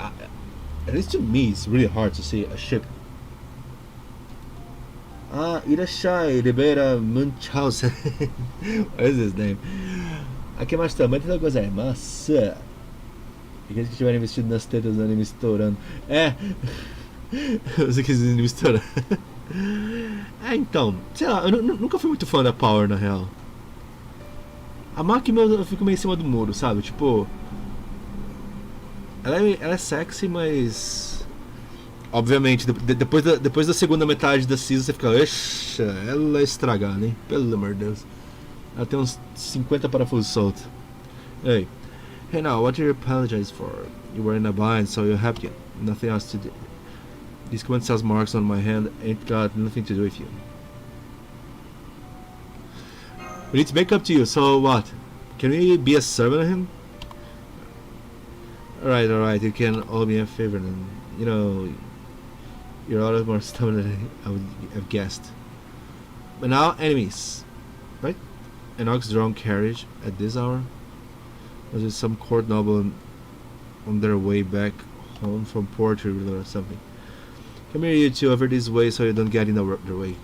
at least to me, it's really hard to see a ship. Irashai Ribera Munchausen. What is his name? Akemashita, muito gozaimasu. Aqueles que estiverem investidos nas tetas do anime estourando. Você quis dizer anime estourando. Então, sei lá, eu nunca fui muito fã da Power, na real. A Maki eu fico meio em cima do muro, sabe? Tipo, ela é sexy, mas obviamente, depois da segunda metade da season você fica, ixi, ela é estragada, hein? Pelo amor de Deus. Ela tem uns 50 parafusos soltos. Ei. Hey now, what do you apologize for? You were in a bind, so you have nothing else to do. These command cells marks on my hand ain't got nothing to do with you. We need to make up to you, so what? Can we be a servant of him? Alright, you can owe me a favor then. You know, you're a lot more stubborn than I would have guessed. But now, enemies. Right? An ox-drawn carriage at this hour? Was it some court noble on their way back home from Portugal or something? Come here, you two, over this way so you don't get in their way.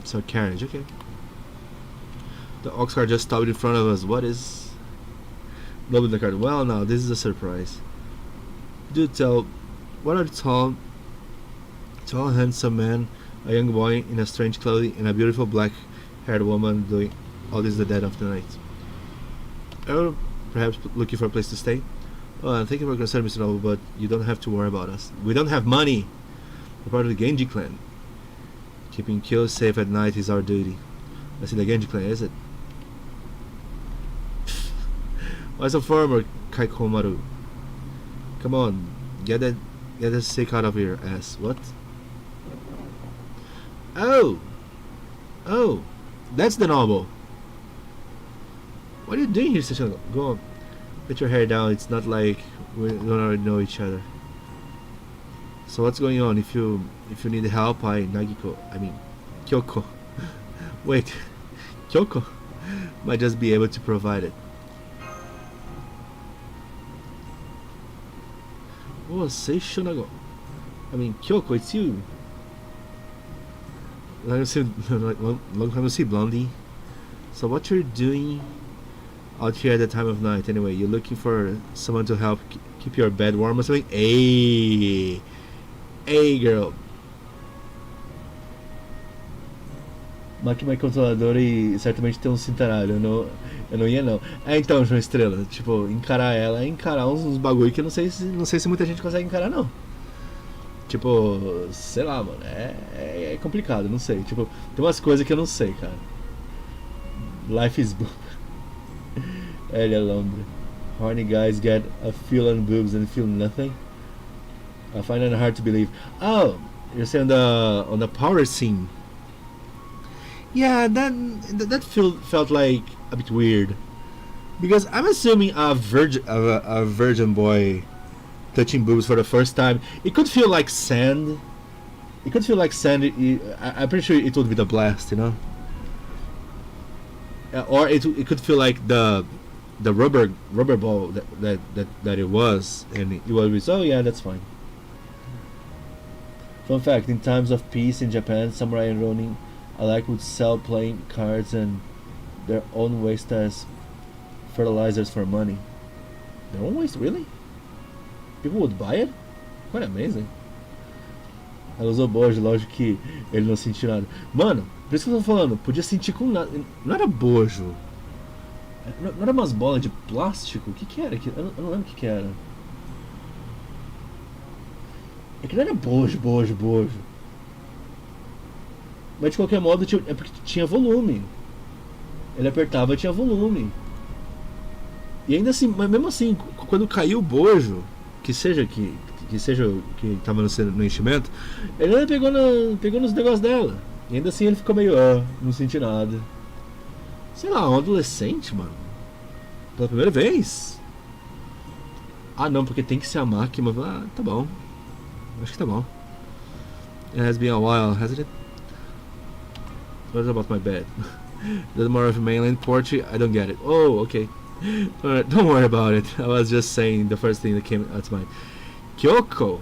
So carriage, okay. The ox cart just stopped in front of us. What is? Double the cart. Well, now this is a surprise. Do tell. What are the tall, handsome man, a young boy in a strange clothing, and a beautiful black-haired woman doing all this in the dead of the night? Or perhaps looking for a place to stay? Oh, thank you for concern, Mr. Noble, but you don't have to worry about us. We don't have money. We're part of the Genji clan. Keeping kills safe at night is our duty. I see the Genji clan, is it? What's a farmer, Kaikomaru? Come on, get that sick out of your ass. What? Oh, that's the noble. What are you doing here, Sachiko? Go on. Put your hair down. It's not like we don't already know each other. So what's going on? If you need help, Kyoko. Wait, Kyoko might just be able to provide it. Oh, Seishonago. Kyoko, it's you. Long time no see, Blondie. So what you're doing out here at the time of night? Anyway, you're looking for someone to help keep your bed warm or something? Hey, girl. Máquina controladora e certamente tem um cintaralho. Eu não ia não. Então, João Estrela, tipo, encarar uns bagulho que eu não sei se muita gente consegue encarar não. Tipo, sei lá, mano, é complicado, não sei. Tipo, tem umas coisas que eu não sei, cara. Life is book. Elia Londra. Horny guys get a feel on boobs and feel nothing. I find it hard to believe. Oh, you're saying on the power scene. Yeah, that felt like a bit weird, because I'm assuming a virgin boy touching boobs for the first time, it could feel like sand. I'm pretty sure it would be the blast, you know. Or it could feel like the rubber ball that it was, and it would be, oh yeah, that's fine. Fun fact: in times of peace in Japan, samurai and ronin alike would sell playing cards and their own waste as fertilizers for money. Their own waste, really? People would buy it? Quite amazing. Ela usou bojo, lógico que ele não sentiu nada. Mano, por isso que eu tô falando, podia sentir com nada. Não era bojo. Não era umas bolas de plástico? O que era aquilo? Eu não lembro o que era. É que não era bojo. Mas de qualquer modo é porque tinha volume. Ele apertava e tinha volume. E ainda assim, mas mesmo assim, quando caiu o bojo, que seja que tava no enchimento, ele ainda pegou nos negócios dela. E ainda assim ele ficou meio, não senti nada. Sei lá, um adolescente, mano. Pela primeira vez. Ah não, porque tem que ser a máquina. Tá bom. Acho que tá bom. It has been a while, hasn't it? What about my bed? There's more of mainland Portuguese. I don't get it. Oh, okay. Alright, don't worry about it. I was just saying the first thing that came out to mind. Kyoko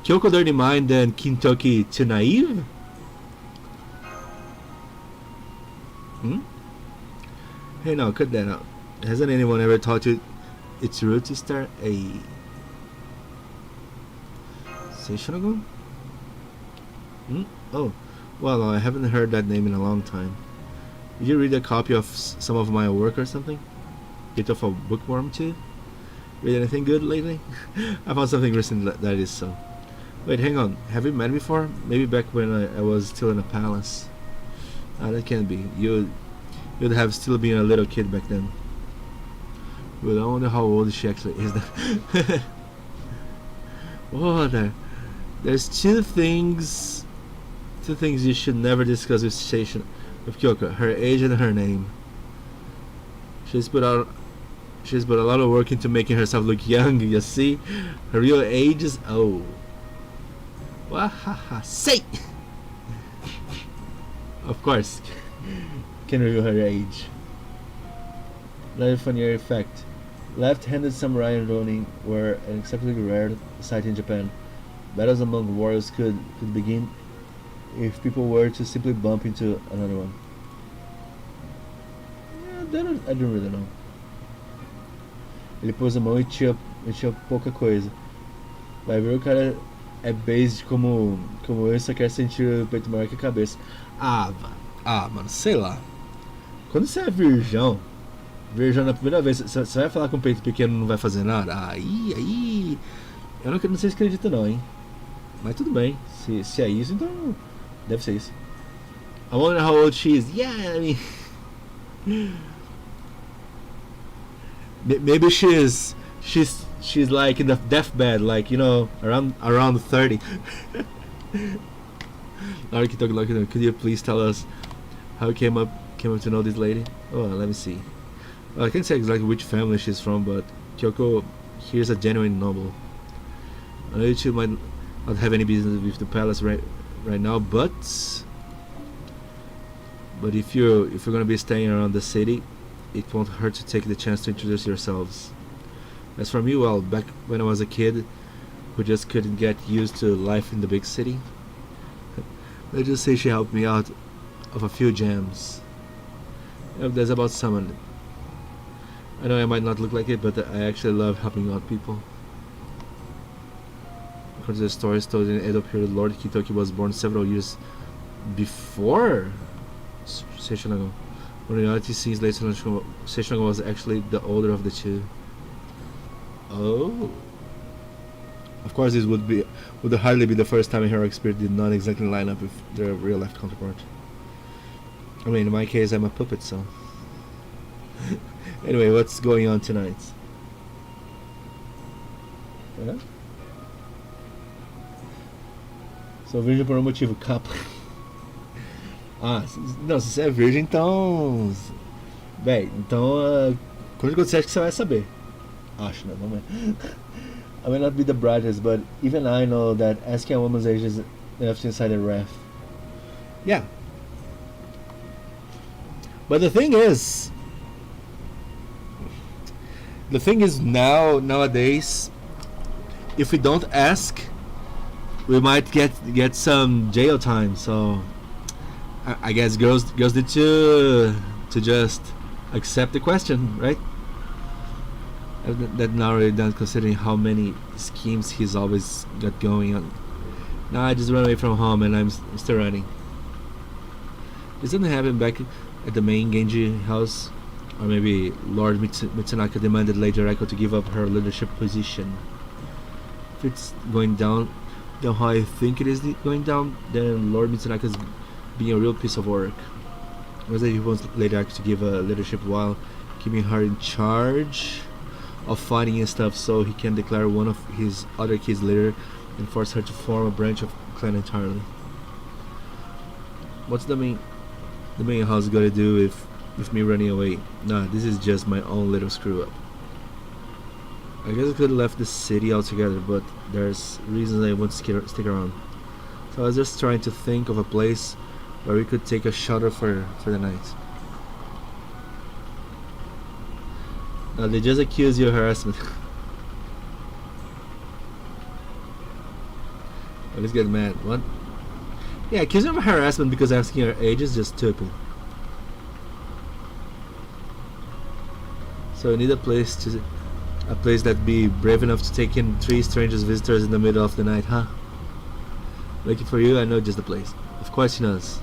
dirty mind and Kintoki too naive? Hey now, cut that out. Hasn't anyone ever taught you it's rude to stare a Seishonagon? Oh, well, I haven't heard that name in a long time. Did you read a copy of some of my work or something? Get off a bookworm too? Read anything good lately? I found something recent that is so. Wait, hang on. Have we met before? Maybe back when I was still in a palace. That can't be. You'd have still been a little kid back then. But I wonder how old she actually is now. Oh, there's two things you should never discuss with Kyoko: her age and her name. She's put a lot of work into making herself look young. You see, her real age is Wahaha, say. Of course, can reveal her age. Another funnier fact: left-handed samurai Ronin were an exceptionally rare sight in Japan. Battles among warriors could begin if people were to simply bump into another one. Yeah, I don't really know. Ele pôs a mão e tinha pouca coisa. Vai ver, o cara é based como eu, só quer sentir o peito maior que a cabeça. Mano, sei lá. Quando você é virgão na primeira vez, você vai falar com o peito pequeno e não vai fazer nada? Aí. Eu não sei se acredito não, hein. Mas tudo bem. Se é isso, então deve ser isso. I wonder how old she is. Yeah, I mean, maybe she's like in the deathbed, like, you know, around 30. Could you please tell us how you came up to know this lady? Oh, let me see. Well, I can't say exactly which family she's from, but Kyoko here's a genuine noble. I know you two might not have any business with the palace right now, but if you're gonna be staying around the city, it won't hurt to take the chance to introduce yourselves. As for me, well, back when I was a kid who just couldn't get used to life in the big city, let's just say she helped me out of a few jams. That's about someone. I know I might not look like it, but I actually love helping out people. According to the stories told in Edo period, Lord Kitoki was born several years before Seishonagon. When in reality, scenes later, Seishonagon was actually the older of the two. Oh. Of course, this would hardly be the first time a heroic spirit did not exactly line up with their real life counterpart. I mean, in my case, I'm a puppet, so. Anyway, what's going on tonight? É? Sou virgem por um motivo, capa. Não, se você é virgem, então. Bem, então. Quando você acha que você vai saber? Acho, né? Não é. I may not be the brightest, but even I know that asking a woman's age is enough to incite a wrath. Yeah. But the thing is nowadays, if we don't ask, we might get some jail time. So I guess girls need to just accept the question, right? That not really done, considering how many schemes he's always got going on. Now I just run away from home and I'm still running. This didn't happen back at the main Genji house, or maybe Lord Mitsunaka demanded Lady Raiko to give up her leadership position. If it's going down than how I think it is going down, then Lord Mitsunaka is being a real piece of work. Was that he wants Lady Aki to give a leadership while keeping her in charge of fighting and stuff, so he can declare one of his other kids leader and force her to form a branch of clan entirely. What's the main house gonna do with me running away? Nah, this is just my own little screw up. I guess I could have left the city altogether, but there's reasons I want to stick around. So I was just trying to think of a place where we could take a shelter for the night. They just accuse you of harassment. I just get mad. What? Yeah, accusing of harassment because asking her age is just stupid. So I need a place that'd be brave enough to take in 3 strangers visitors in the middle of the night, huh? Lucky for you, I know just the place. Of course she knows.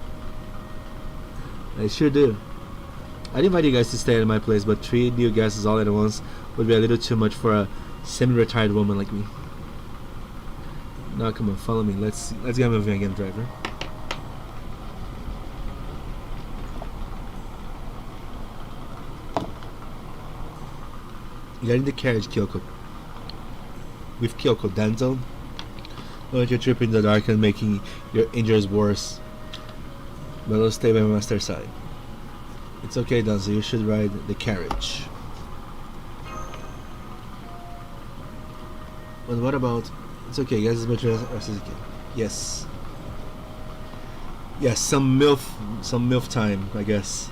I sure do. I'd invite you guys to stay at my place, but 3 new guests all at once would be a little too much for a semi-retired woman like me. Now come on, follow me. Let's get moving again, driver. Get in the carriage, Kyoko. With Kyoko, Denzel. Don't you trip in the dark and making your injuries worse. But I'll stay by my master's side. It's okay, Denzel. You should ride the carriage. But what about? It's okay, guys. As much as you can. Yes. Yes, some MILF time, I guess.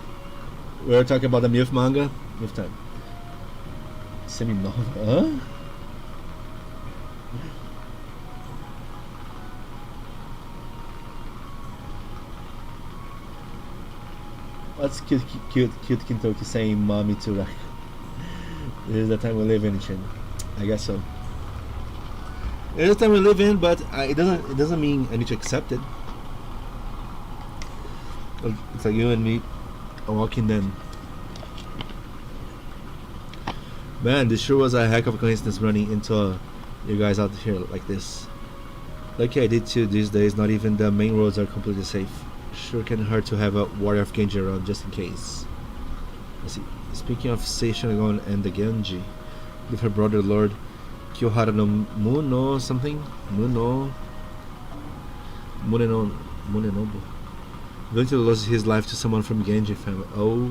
We're talking about the MILF manga. MILF time. Semi-nova, huh? What's cute Kintoki saying mommy to like? This is the time we live in, Shin. I guess so. It is the time we live in, but it doesn't mean I need to accept it. It's like you and me are walking then. Man, this sure was a heck of a coincidence running into you guys out here like this. Lucky I did too. These days, not even the main roads are completely safe. Sure can hurt to have a warrior of Genji around just in case. I see. Speaking of Seishonagon and the Genji, with her brother Lord Kiyohara no Muno something? Munenobu. Going to lose his life to someone from Genji family. Oh,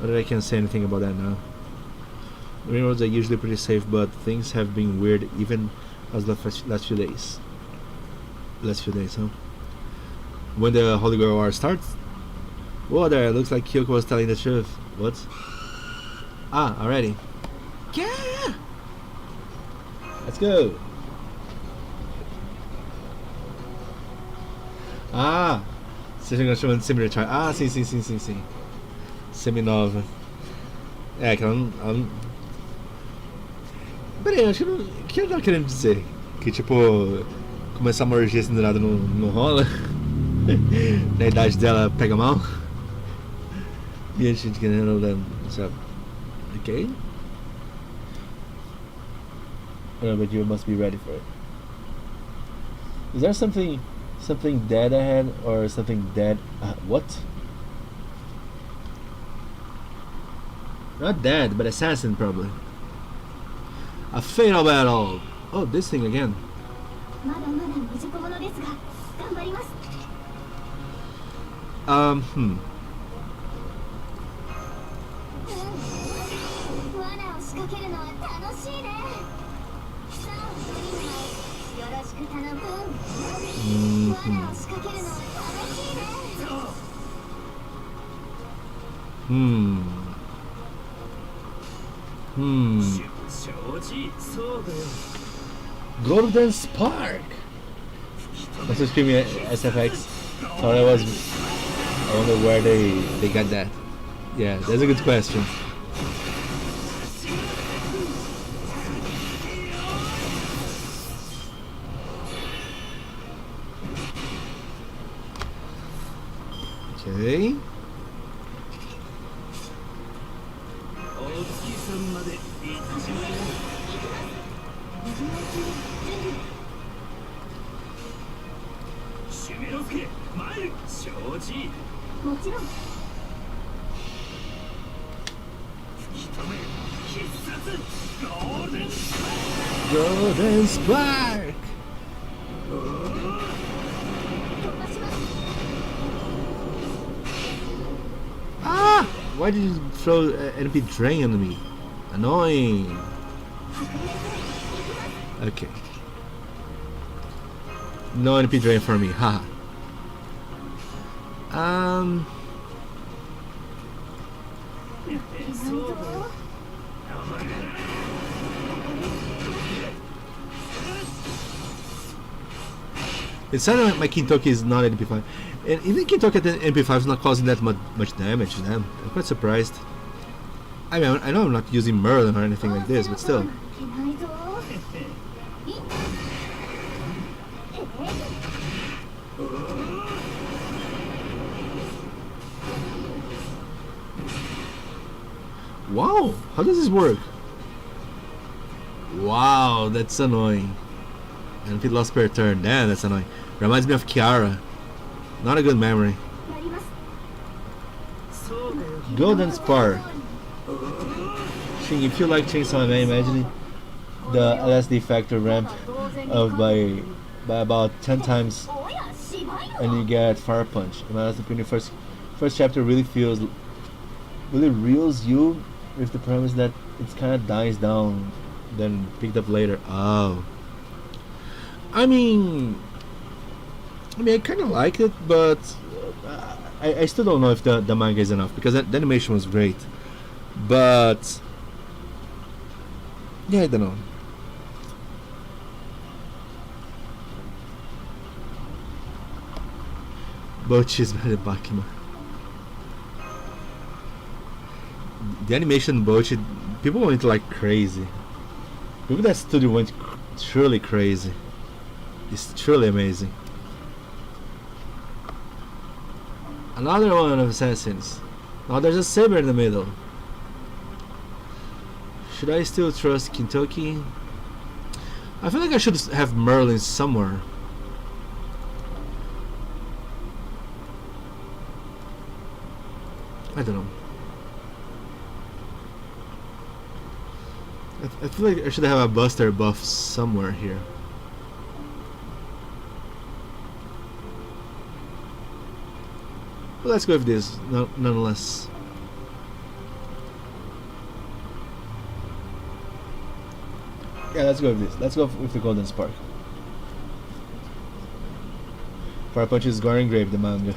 I can't say anything about that now. The main roads are usually pretty safe, but things have been weird even as the last few days. Last few days, huh? When the Holy Grail War starts? Whoa there, it looks like Kyoko was telling the truth. What? Ah, already. Yeah! Let's go! Ah! Semi-retire. Ah, sim. Semi-nova. É, que ela não... Peraí, acho que não... O que ela tá querendo dizer? Que tipo... Começar uma orgia assim do nada não rola? Na idade dela pega mal? E a gente querendo... Sabe? Okay? But you must be ready for it. Is there something dead ahead or something dead? What? Not dead, but assassin probably. A fatal battle. Oh, this thing again. Golden Spark. Let's just screaming at SFX. Thought I wonder where they got that. Yeah, that's a good question. Okay. Golden Spark! Ah! Why did you throw NP Drain on me? Annoying! Okay. No NP Drain for me, haha. It sounded like my Kintoki is not NP5. And even Kintoki at the NP5 is not causing that much damage to them. I'm quite surprised. I mean, I know I'm not using Merlin or anything like this, but still. Wow, how does this work? Wow, that's annoying. And if it lost per turn, damn, that's annoying. Reminds me of Kiara. Not a good memory. Golden Spark. If you like Chainsaw Man, imagine the LSD factor ramped up by about 10 times, and you get Fire Punch. And that's the first chapter really reels you with the premise that it kind of dies down, then picked up later. Oh. I mean, I kind of like it, but I still don't know if the manga is enough, because the animation was great, but yeah, I don't know. Bocchi is better than Bakima. The animation Bocchi, people went like crazy. People that studio went truly crazy. It's truly amazing. Another one of assassins. Now there's a saber in the middle. Should I still trust Kintoki? I feel like I should have Merlin somewhere. I don't know. I feel like I should have a Buster buff somewhere here. But let's go with this, nonetheless. Yeah, let's go with this. Let's go with the Golden Spark. Fire Punch is Goring Grave, the manga.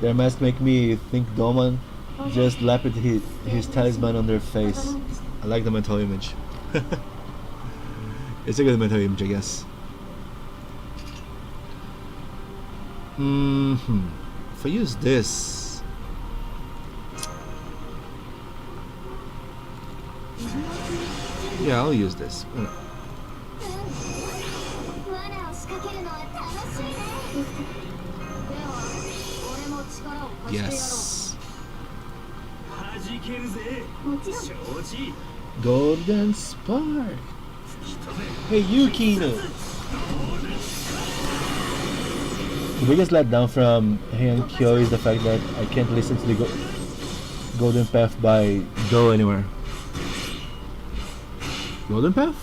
Their mask make me think Doman just lapped his talisman on their face. I like the mental image. It's a good mental image, I guess. If I use this, yeah, I'll use this. Yes. Golden Spark. Hey, Yukino. The biggest letdown from Heian Kyo is the fact that I can't listen to the Golden Path by Do anywhere. Golden Path?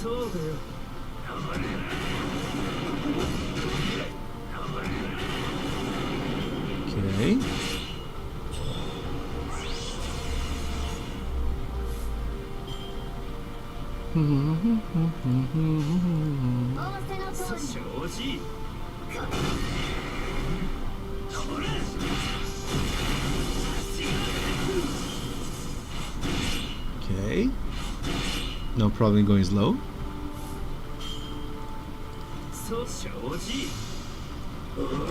Okay. Okay. No problem going slow.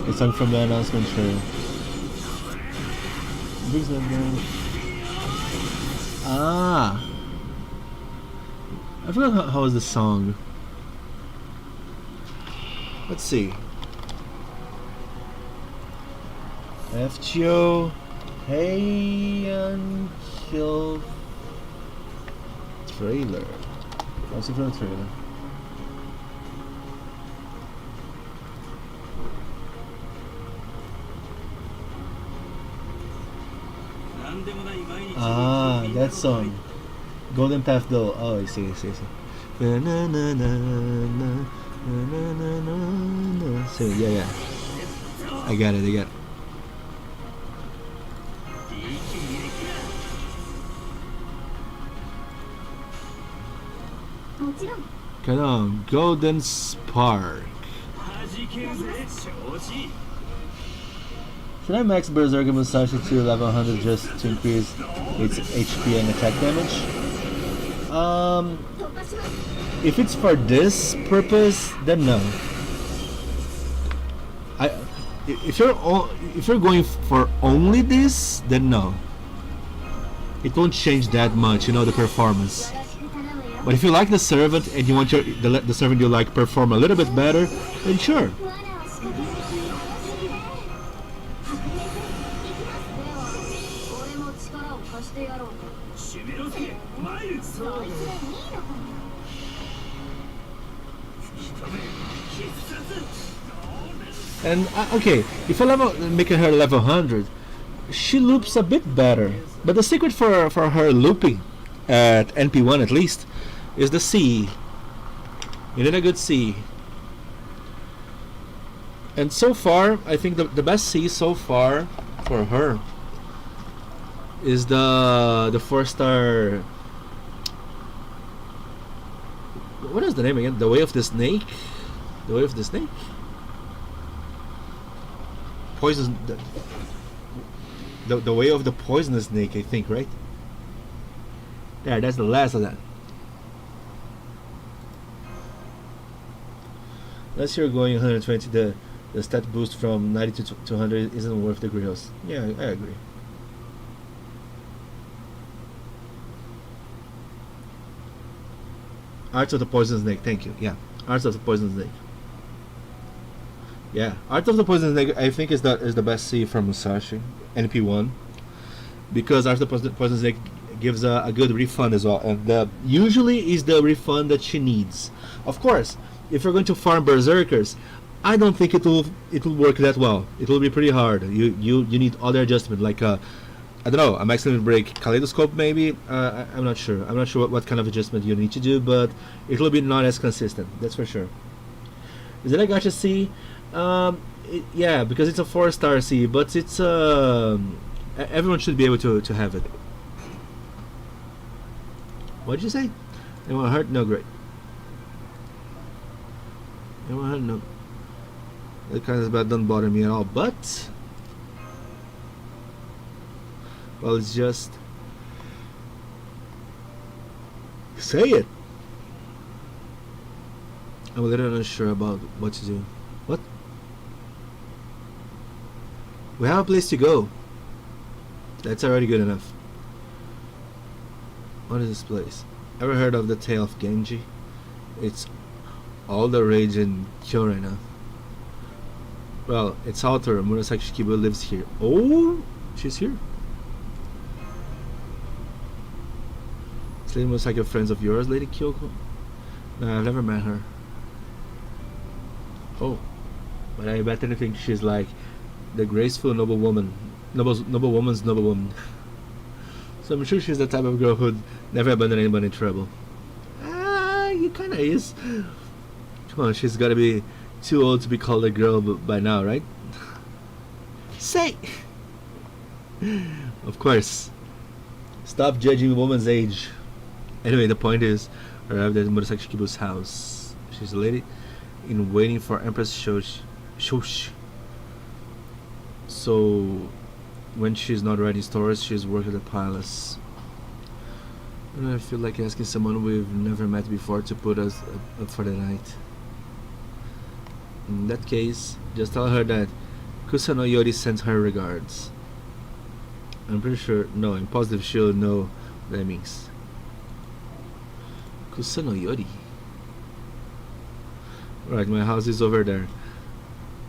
It's sung from the announcement trailer. Ah, I forgot how was the song. Let's see. FGO. Hey, kill trailer. I'll see from the trailer. Ah, that song. Golden Path though. Oh, I see. Na, na, na, na, na, na, na, na, na. So, yeah. I got it. Come on, Golden Spark. Should I max Berserker Musashi to level 100 just to increase its HP and attack damage? If it's for this purpose, then no. If you're going for only this, then no. It won't change that much, the performance. But if you like the servant and you want the servant you like perform a little bit better, then sure. And okay, if I make her level 100, she loops a bit better. But the secret for her looping at NP1 at least is the C. You need a good C. And so far, I think the best C so far for her is the 4-star. What is the name again? The Way of the Snake. The Way of the Snake. Poison. The Way of the Poisonous Snake, I think, right? There, that's the last of that. Unless you're going 120, the stat boost from 90 to 200 isn't worth the grails. Yeah, I agree. Arts of the Poison Snake, thank you. Yeah, Arts of the Poison Snake. Yeah, Art of the Poison Snake I think is the best C from Musashi, NP1, because Art of the Poison Snake gives a good refund as well, and usually is the refund that she needs. Of course, if you're going to farm Berserkers, I don't think it will work that well. It will be pretty hard. You need other adjustment, like I don't know, a maximum break kaleidoscope maybe. I'm not sure. I'm not sure what kind of adjustment you need to do, but it will be not as consistent. That's for sure. Is it a gacha C? Yeah, because it's a 4-star C, but it's everyone should be able to have it. What did you say? Anyone hurt? No, great. Anyone hurt? No. That kind of bad doesn't bother me at all, but well, it's just say it. I'm a little unsure about what to do. What? We have a place to go. That's already good enough. What is this place? Ever heard of the Tale of Genji? It's all the rage in Kyo right now. Well, its author, Murasaki Shikibu, lives here. Oh, she's here. Is Lady Murasaki friends of yours, Lady Kyoko? No, I've never met her. Oh, but I better think she's like the graceful noble woman, noble woman's noble woman. So I'm sure she's the type of girl who'd never abandon anybody in trouble. Ah, you kinda is. Come on, she's gotta be too old to be called a girl by now, right? Say! Of course. Stop judging a woman's age. Anyway, the point is, arrived at Murasaki Shikibu's house. She's a lady in waiting for Empress Shoshi. So, when she's not writing stories, she's working at the palace. And I feel like asking someone we've never met before to put us up for the night. In that case, just tell her that Kusano Yori sends her regards. I'm pretty sure, no, I'm positive she'll know what that means. Kusano Yori. Right, my house is over there.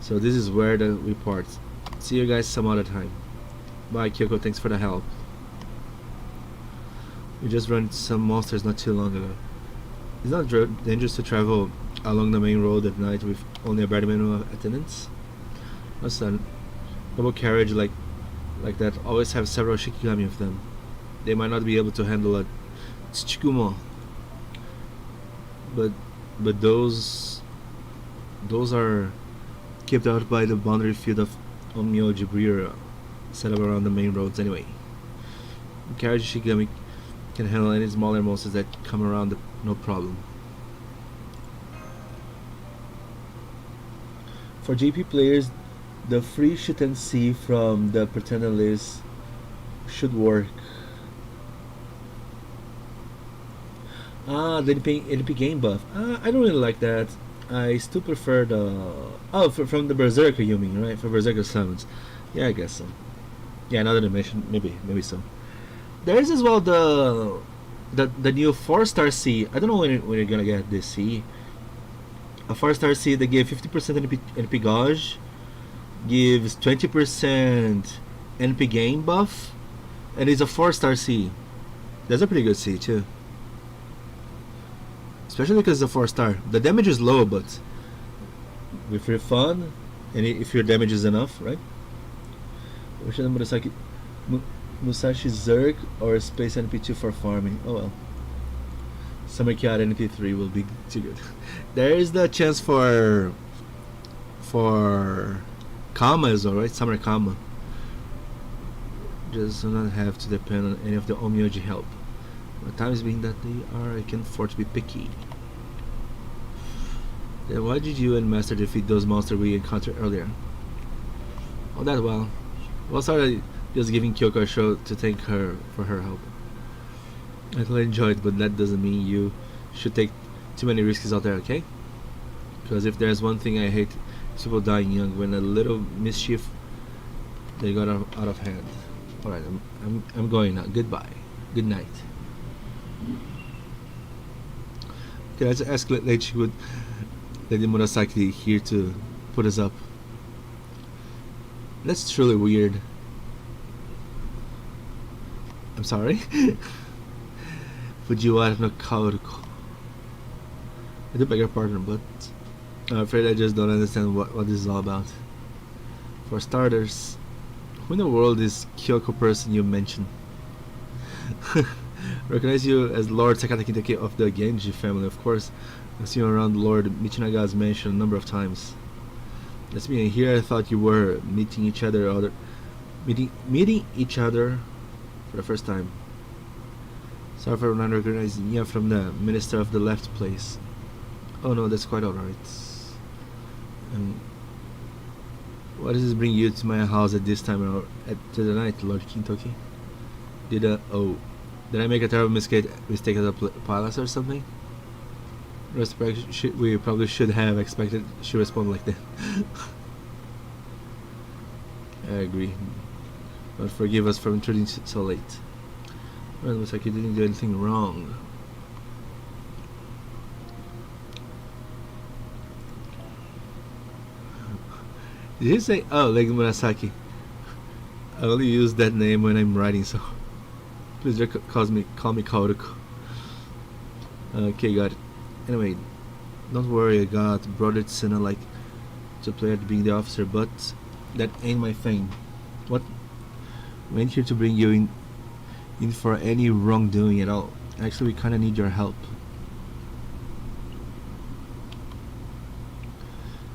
So this is where we part. See you guys some other time. Bye, Kyoko. Thanks for the help. We just ran into some monsters not too long ago. It's not dangerous to travel along the main road at night with only a bare minimum of attendants. No, son. Double carriage like that always have several shikigami with them. They might not be able to handle a tsuchikumo, but those are kept out by the boundary field of Onmyoji Brewer set up around the main roads anyway. Carriage shikigami can handle any smaller monsters that come around, no problem. For JP players, the free shoot and see from the pretender list should work. The NP game buff. I don't really like that. I still prefer the from the Berserker, you mean, right? For Berserker summons. Yeah, I guess so. Yeah, another dimension, maybe so. There is as well the new 4-star C. I don't know when you're gonna get this C. A 4-star C that gave 50% NP gauge, gives 20% NP game buff, and it's a 4-star C. That's a pretty good C too. Especially because it's a 4-star. The damage is low, but with your fun, and if your damage is enough, right? Murasaki, Musashi Zerg or Space NP2 for farming. Oh well. Summer Kiara NP3 will be too good. There is the chance for Kama as well, right? Summer Kama. Just do not have to depend on any of the Onmyoji help. The times being that I can afford to be picky. Then why did you and Master defeat those monsters we encountered earlier? Oh, that well. Well, sorry, just giving Kyoko a show to thank her for her help. I totally enjoyed, but that doesn't mean you should take too many risks out there, okay? Because if there's one thing I hate, it's people dying young when a little mischief they got out of hand. All right, I'm going now. Goodbye. Good night. Okay, let's ask Lady Murasaki here to put us up. That's truly weird. I'm sorry. Fujiwara no Kaoruko. I do beg your pardon, but I'm afraid I just don't understand what this is all about. For starters, who in the world is Kyoko person you mentioned? Recognize you as Lord Sakata Kitake of the Genji family, of course. I've seen you around Lord Michinaga's mansion a number of times. That's me, and here I thought you were meeting each other for the first time. Sorry for not recognizing you from the Minister of the Left place. Oh no, that's quite alright. Why does this bring you to my house at this time or to the night, Lord Kintoki? Did I make a terrible mistake at the palace or something? We probably should have expected she respond like that. I agree. But forgive us for intruding so late. Well, it looks like you didn't do anything wrong. Did you say, oh, like Murasaki? I only use that name when I'm writing, so please just call me Kaoruko. Okay, got it. Anyway, don't worry, I got brother Tsuna like to play at being the officer, but that ain't my thing. What? We ain't here to bring you in for any wrongdoing at all. Actually, we kinda need your help.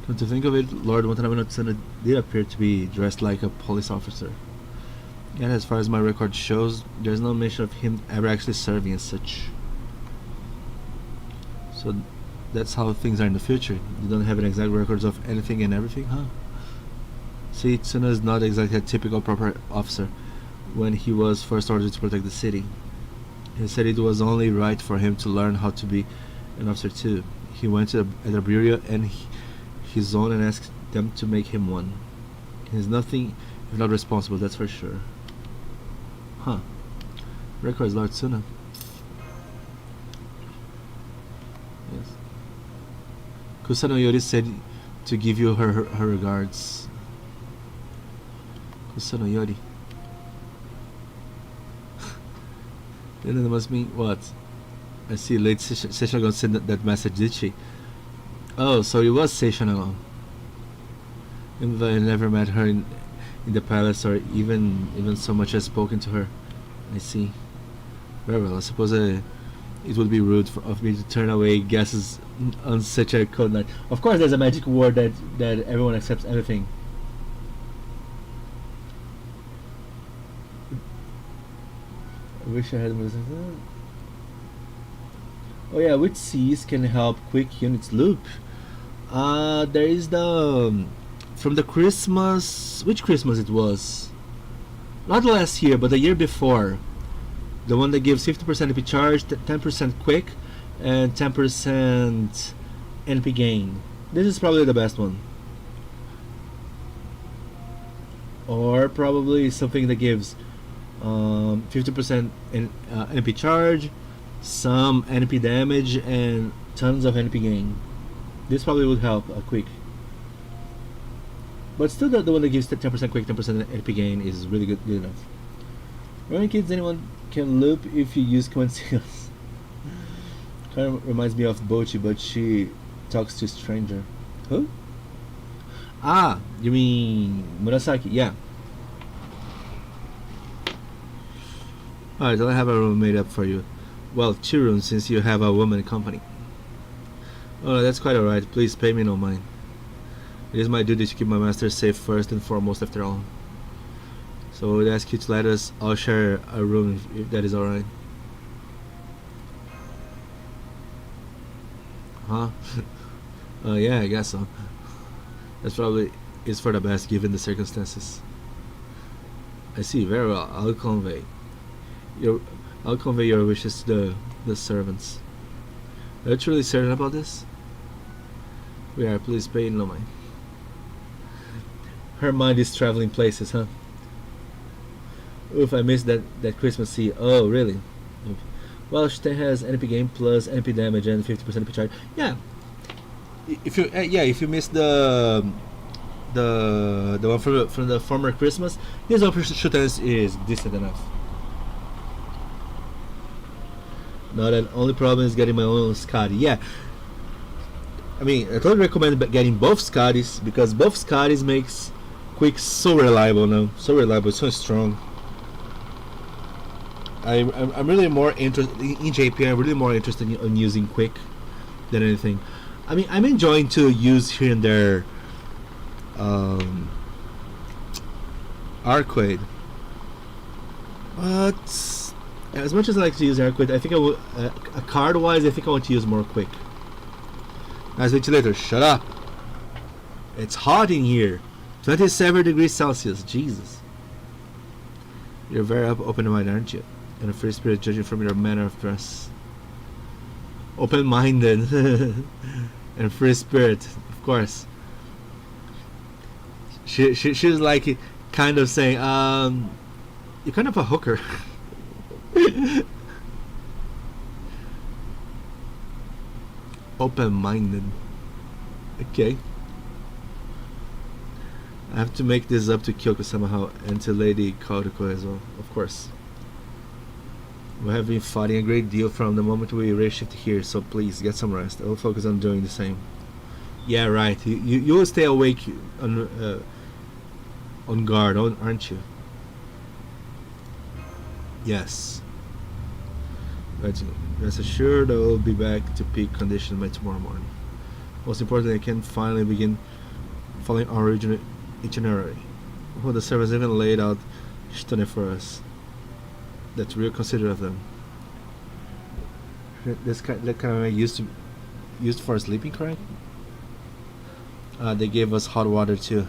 Come to think of it, Lord Watanabe no Tsuna did appear to be dressed like a police officer. And as far as my record shows, there's no mention of him ever actually serving as such. So that's how things are in the future. You don't have an exact records of anything and everything, huh? See, Tsuna is not exactly a typical proper officer when he was first ordered to protect the city. He said it was only right for him to learn how to be an officer too. He went to the bureau and his own and asked them to make him one. He's nothing if not responsible, that's for sure. Huh. Records Lord Tsuna. Yes. Kusano Yori said to give you her regards. Uso no yori. Then it must mean what? I see. Late Seishonagon sent that message, did she? Oh, so it was Seishonagon. Even though I never met her in the palace or even so much as spoken to her. I see. Very well. I suppose it would be rude of me to turn away guesses on such a cold night. Of course, there's a magic word that everyone accepts everything. I wish I had more. Oh yeah, which C's can help quick units loop? There is the from the Christmas. Which Christmas it was? Not last year, but the year before. The one that gives 50% NP charge, 10% quick, and 10% NP gain. This is probably the best one. Or probably something that gives 50% NP charge, some NP damage, and tons of NP gain. This probably would help quick. But still, the one that gives 10% quick, 10% NP gain is really good enough. Running kids, anyone can loop if you use command seals. Kind of reminds me of Bocchi, but she talks to stranger. Who? Ah, you mean Murasaki? Yeah. Alright, I'll have a room made up for you. Well, 2 rooms since you have a woman company. Oh, that's quite alright. Please pay me no mind. It is my duty to keep my master safe first and foremost, after all. So I would ask you to let us all share a room if that is alright. Huh? Yeah, I guess so. That's probably is for the best given the circumstances. I see, very well. I'll convey your wishes to the servants. Are you truly certain about this? We are. Please pay no mind. Her mind is traveling places, huh? Oof, I missed that Christmas Eve. Oh, really? Oof. Well, she has NP gain plus NP damage and 50% NP charge. Yeah. If you missed the one from the former Christmas, this one shoot is decent enough. Now the only problem is getting my own Scotty. Yeah. I mean, I totally recommend getting both Scotties because both Scotties makes Quick so reliable now. So reliable, so strong. I'm really more interested in JP. I'm really more interested in using Quick than anything. I mean, I'm enjoying to use here and there Arcade, but as much as I like to use Arcade, I think I will card wise I think I want to use more Quick. Nice ventilator, shut up. It's hot in here. 27 degrees Celsius, Jesus. You're very open-minded, aren't you? And a free spirit, judging from your manner of dress. Open-minded and free spirit, of course. She's like kind of saying, you're kind of a hooker. Open-minded. Okay. I have to make this up to Kyoko somehow and to Lady Kaoruko as well, of course. We have been fighting a great deal from the moment we reshifted here, so please get some rest. I will focus on doing the same. Yeah, right. You will stay awake on guard, aren't you? Yes. Rest assured, I will be back to peak condition by tomorrow morning. Most importantly, I can finally begin following our original itinerary. Oh, the servants even laid out shitone for us. That's real considerate of them. That kind of used for sleeping, correct? They gave us hot water too.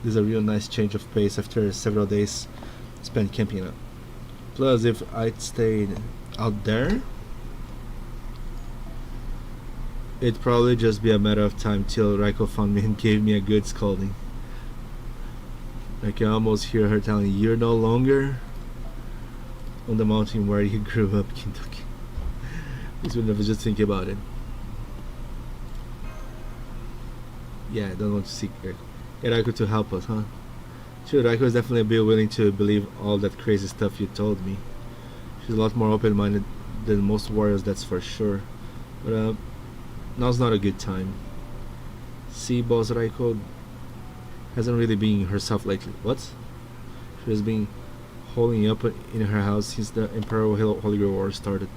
This is a real nice change of pace after several days spent camping out. Plus, if I'd stayed out there, it'd probably just be a matter of time till Raiko found me and gave me a good scolding. I can almost hear her telling, "You're no longer on the mountain where you grew up, Kentucky." This would never just think about it. Yeah, I don't want to seek Raiko to help us, huh? Sure, Raiko is definitely a bit willing to believe all that crazy stuff you told me. She's a lot more open-minded than most warriors, that's for sure. But now's not a good time. See, boss, Raiko hasn't really been herself lately. What? She has been holding up in her house since the Imperial Holy Grail War started.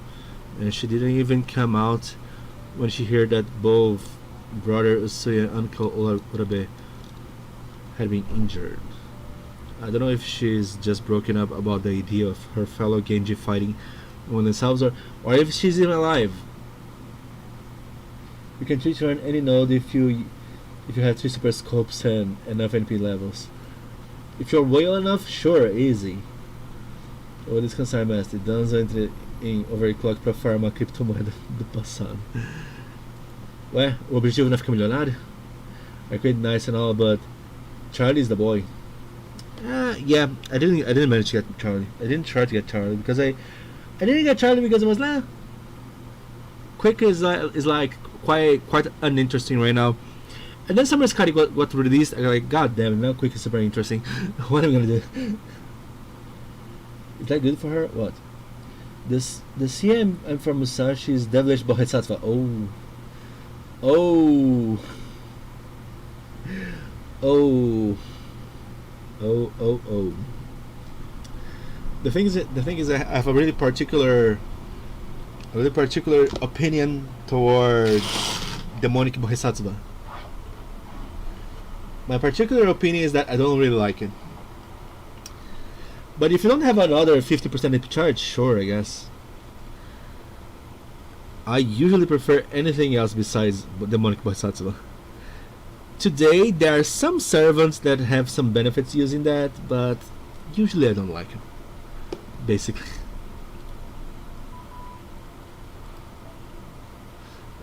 And she didn't even come out when she heard that both brother Usuya and uncle Urabe had been injured. I don't know if she's just broken up about the idea of her fellow Genji fighting among themselves, or if she's even alive. You can treat her on any node if you have 3 super scopes and enough NP levels. If you're well enough, sure, easy. Vou descansar, mestre. Danos entre em overclock pra farmar a criptomoeda do passado. Ué, o objetivo não é ficar milionário? I quite nice and all, but Charlie's the boy. Yeah, I didn't manage to get Charlie. I didn't try to get Charlie because I didn't get Charlie because it was Quick is like quite uninteresting right now. And then Summer Scotty got released. I got like, god damn it, now Quick is super interesting. What am I gonna do? Is that good for her? What? The CM I'm from Musashi's Devilish Bodhisattva. Oh. The thing is I have a really particular opinion towards demonic Bodhisattva. My particular opinion is that I don't really like it. But if you don't have another 50% AP charge, sure, I guess. I usually prefer anything else besides demonic Bodhisattva. Today, there are some servants that have some benefits using that, but usually I don't like them. Basically.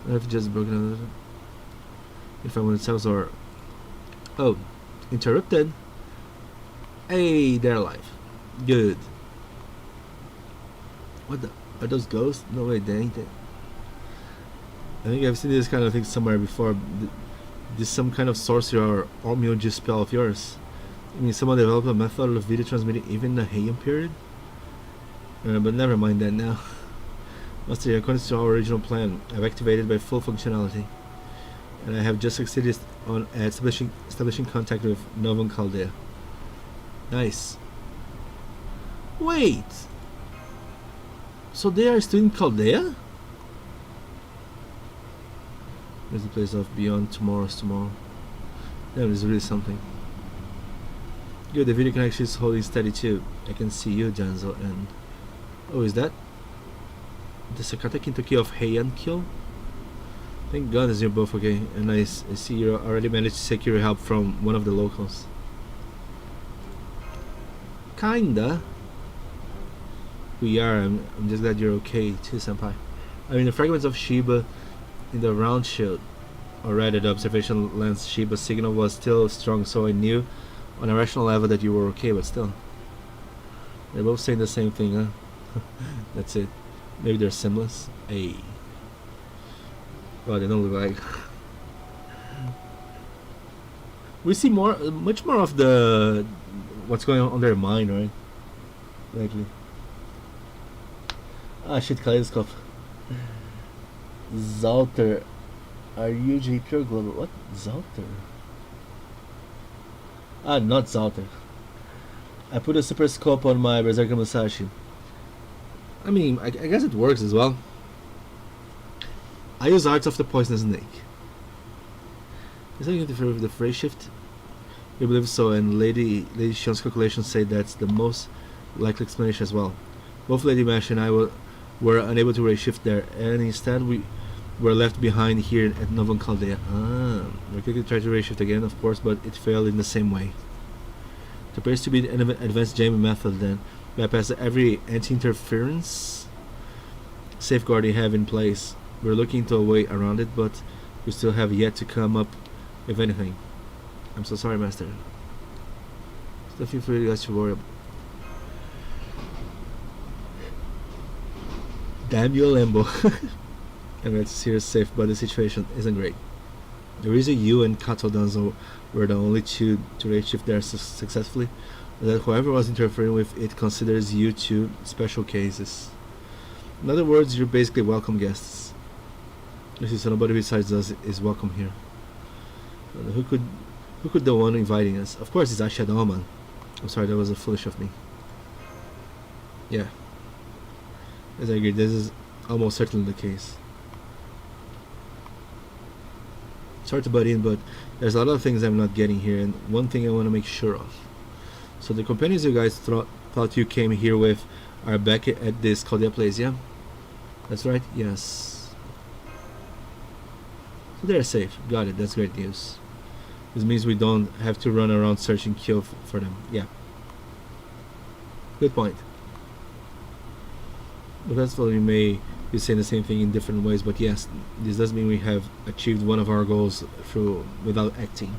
I've just broken another. If I want to tell or. Oh, interrupted. Hey, they're alive. Good. What the? Are those ghosts? No way, they ain't. I think I've seen this kind of thing somewhere before. This some kind of sorcery or Omyoji spell of yours. I mean, someone developed a method of video transmitting even the Heian period? But never mind that now. Master, according to our original plan, I've activated my full functionality. And I have just succeeded on establishing contact with Novan Caldea. Nice. Wait! So they are still in Caldea? There's the place of Beyond Tomorrow's Tomorrow. That is really something. Good, the video connection is holding steady too. I can see you, Janzo, and... Oh, is that the Sakata Kintoki of Heian kill? Thank God you're both okay, and I see you already managed to secure help from one of the locals. Kinda. We are, I'm just glad you're okay too, senpai. I mean, the fragments of Shiba in the round shield, or rather the observation lens Shiba signal was still strong, so I knew on a rational level that you were okay, but still. They're both saying the same thing, huh? That's it. Maybe they're seamless. Hey. Well, they don't look like. We see much more of the what's going on their mind, right? Lately. Ah, shit, kaleidoscope. Zalter. Are usually pure global. What? Zalter? Ah, not Zalter. I put a super scope on my Berserker Musashi. I mean, I guess it works as well. I use Arts of the Poisonous Snake. Is that going to interfere with the phrase shift? We believe so, and Lady Shion's calculations say that's the most likely explanation as well. Both Lady Mash and I were unable to raise shift there, and instead we were left behind here at Novan Caldea. We quickly tried to raise shift again, of course, but it failed in the same way. It appears to be an advanced jamming method then. Bypass every anti-interference safeguard you have in place. We're looking into a way around it, but we still have yet to come up with anything. I'm so sorry, Master. Still feel free guys to worry about. Damn you, Lambo. I'm glad to see you're safe, but the situation isn't great. The reason you and Kato Danzo were the only two to rage shift there successfully is that whoever was interfering with it considers you two special cases. In other words, you're basically welcome guests. You see, so nobody besides us is welcome here. Who could the one inviting us? Of course, it's Ashadoma. I'm sorry, that was foolish of me. Yeah. As I agree, this is almost certainly the case. Sorry to butt in, but there's a lot of things I'm not getting here, and one thing I want to make sure of. So the companions you guys thought you came here with are back at this Caldea place, yeah? That's right? Yes. So they're safe. Got it. That's great news. This means we don't have to run around searching kill for them. Yeah. Good point. But that's what we may be saying the same thing in different ways, but yes, this does mean we have achieved one of our goals without acting.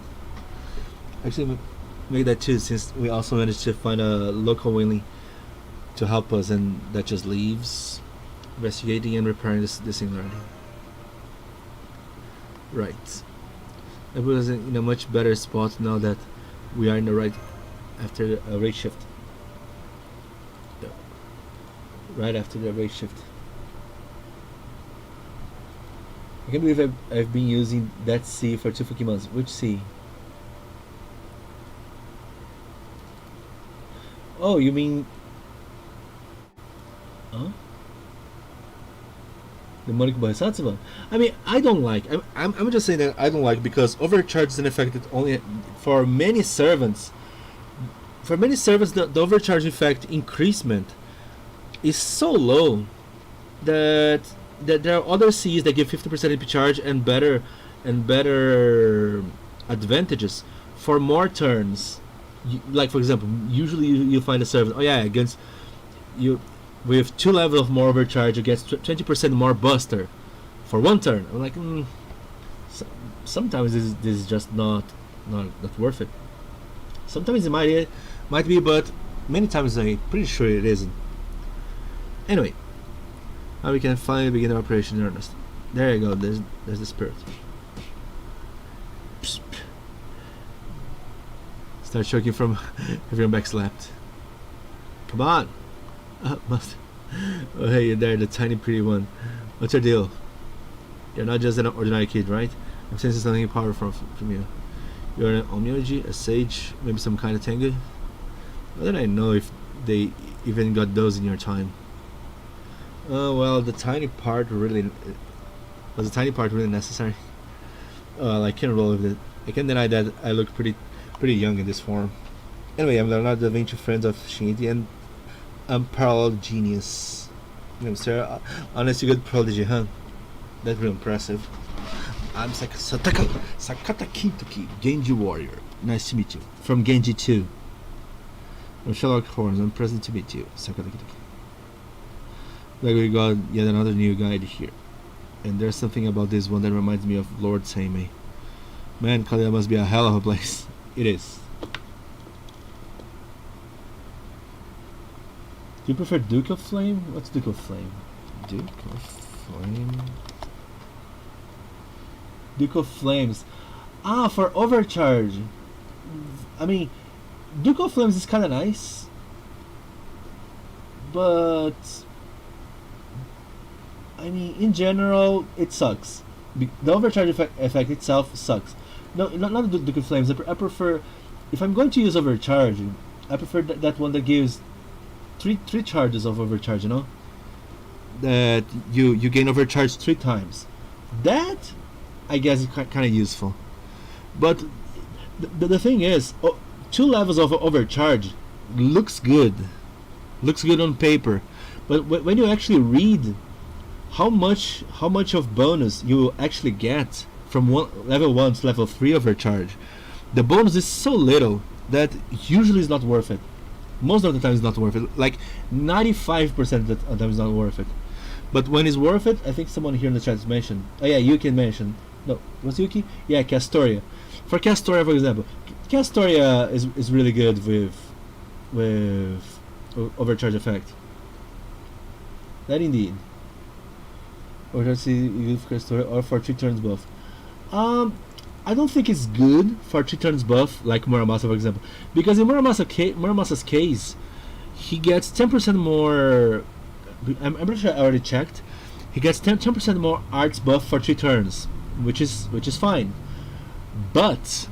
Actually, make that too, since we also managed to find a local willing to help us, and that just leaves investigating and repairing this singularity. Right. That puts us in a much better spot now that we are in the right after a raid shift. Yeah. Right after the raid shift. I can't believe I've been using that C for 2 fucking months. Which C? Oh, you mean... Huh? The Monika Bohisatsuba? I mean, I don't like... I'm just saying that I don't like, because overcharge is an effect that only... For many servants... For many servants, the overcharge effect increasement is so low that there are other Cs that give 50% AP charge and better advantages for more turns. Like, for example, usually you find a servant, oh yeah, against you with 2 levels of more overcharge, you get 20% more buster for 1 turn. I'm like, sometimes this is just not worth it. Sometimes it might be, but many times I'm pretty sure it isn't. Anyway, now we can finally begin our operation in earnest. There you go. There's the spirit. Psst. Start choking from having back slapped. Come on. Must. Oh hey, you're there, the tiny pretty one. What's your deal? You're not just an ordinary kid, right? I'm sensing something powerful from you. You're an omyoji, a sage, maybe some kind of tengu. I don't know if they even got those in your time. Oh well, the tiny part really was necessary. Well, I can't roll with it. I can't deny that I look pretty young in this form. Anyway, I'm Leonardo da Vinci, friend of Shin-Iti, and I'm parallel genius. You know, sir, honestly good prodigy, huh? That's real impressive. I'm Sakata Kintoki, Genji warrior. Nice to meet you. From Genji 2. I'm Sherlock Holmes. I'm present to meet you, Sakata Kintoki. Like we got yet another new guide here, and there's something about this one that reminds me of Lord Seimei. Man, Caldea must be a hell of a place. It is. Do you prefer Duke of Flame? What's Duke of Flame? Duke of Flame. Duke of Flames. Ah, for overcharge. I mean, Duke of Flames is kind of nice, but I mean, in general, it sucks. The overcharge effect itself sucks. No, not the Duke of Flames. I prefer, if I'm going to use overcharge, I prefer that one that gives three charges of overcharge. You know, that you gain overcharge 3 times. That, I guess, is kind of useful. But the thing is, 2 levels of overcharge looks good on paper, but when you actually read how much of bonus you actually get from level 1 to level 3 overcharge, the bonus is so little that usually is not worth it. Most of the time it's not worth it. Like 95% of the time it's not worth it. But when it's worth it, I think someone here in the chat mentioned. Oh yeah, Yuki mentioned. No, was Yuki? Yeah, Castoria. For Castoria, for example, Castoria is really good with overcharge effect. That indeed. Or just see Castoria, or for 3 turns both. I don't think it's good for 3 turns buff like Muramasa, for example, because in Muramasa's case, he gets 10% more. I'm pretty sure I already checked. He gets 10% more arts buff for 3 turns, which is fine. But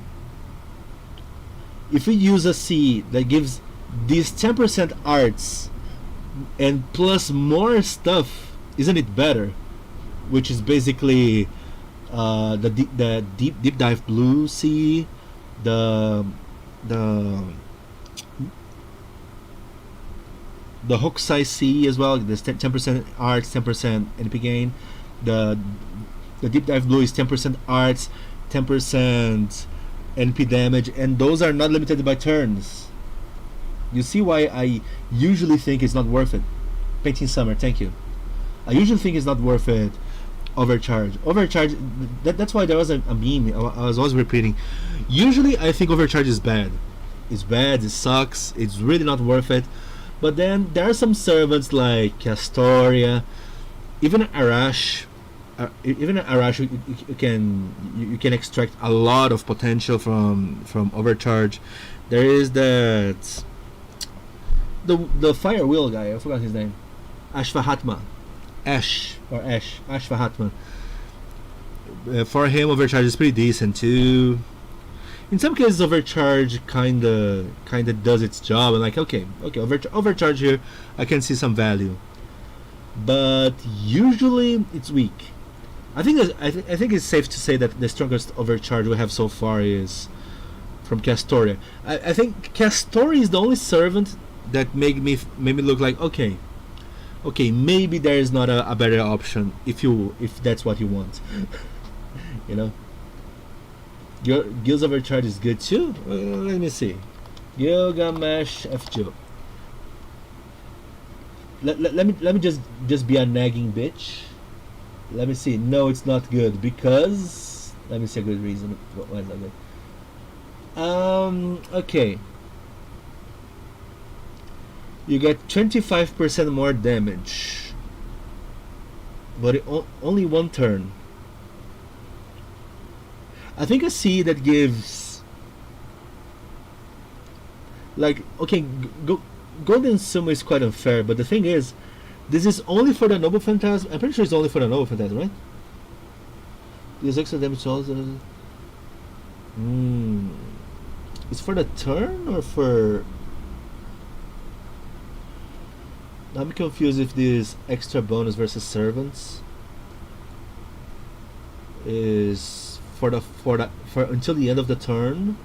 if we use a C that gives these 10% arts and plus more stuff, isn't it better? Which is basically the deep dive blue C, the Hokusai C as well. There's 10% arts, 10% NP gain. The deep dive blue is 10% arts, 10% NP damage, and those are not limited by turns. You see why I usually think it's not worth it. Painting Summer, thank you. I usually think it's not worth it. Overcharge. That's why there was a meme I was always repeating. Usually I think overcharge is bad. It's bad, it sucks, it's really not worth it. But then there are some servants like Castoria, even Arash. You can extract a lot of potential from overcharge. There is that the fire wheel guy, I forgot his name. Ashvahatma. Ashvahatma. For him, overcharge is pretty decent too. In some cases, overcharge kinda does its job, and like okay, overcharge here, I can see some value. But usually it's weak. I think it's safe to say that the strongest overcharge we have so far is from Castoria. I think Castoria is the only servant that made me look like okay, maybe there is not a better option if that's what you want. You know, your Guild's overcharge is good too. Let me see, Gilgamesh FGO. Let me just be a nagging bitch. Let me see. No, it's not good because let me see a good reason why it's not good. Okay. You get 25% more damage, but only 1 turn. I think I see that gives like okay, Golden Sumo is quite unfair, but the thing is, this is only for the Noble Phantasm. I'm pretty sure it's only for the Noble Phantasm, right? Use extra damage also. It's for the turn or for? I'm confused if this extra bonus versus servants is for until the end of the turn,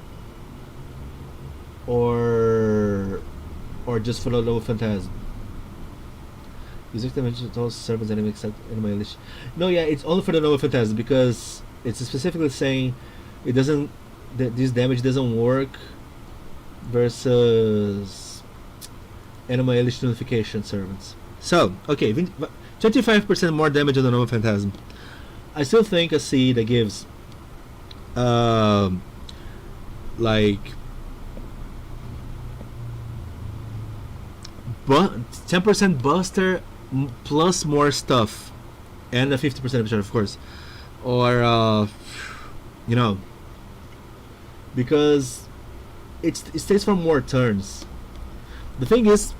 or just for the Noble Phantasm. Use extra damage to all servants enemy except enemy elish. No, yeah, it's only for the Noble Phantasm because it's specifically saying it doesn't. This damage doesn't work versus enemy elish nullification servants. So okay, 25% more damage on the Noble Phantasm. I still think a C that gives like 10% buster plus more stuff and a 50% return, of course, or you know, because it stays for more turns. The thing is,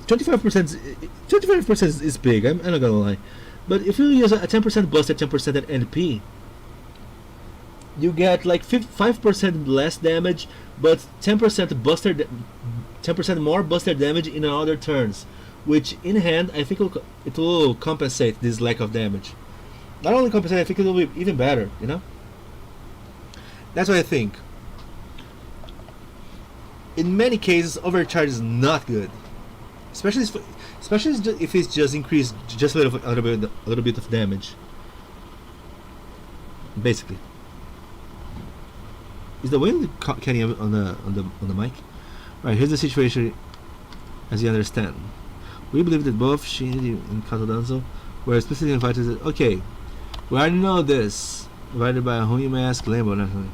25% is big. I'm not gonna lie, but if you use a 10% buster, 10% at NP, you get like 5% less damage, but 10% buster, 10% more buster damage in other turns, which in hand I think it will compensate this lack of damage. Not only compensate, I think it will be even better. You know, that's what I think. In many cases, overcharge is not good, especially if it's just increased just a little bit of damage. Basically, is the wind Kenny on the mic? Right, here's the situation as you understand. We believe that both Shin-Iti and Caldea were explicitly invited. Okay, we already know this. Invited by whom you may ask, Lambo.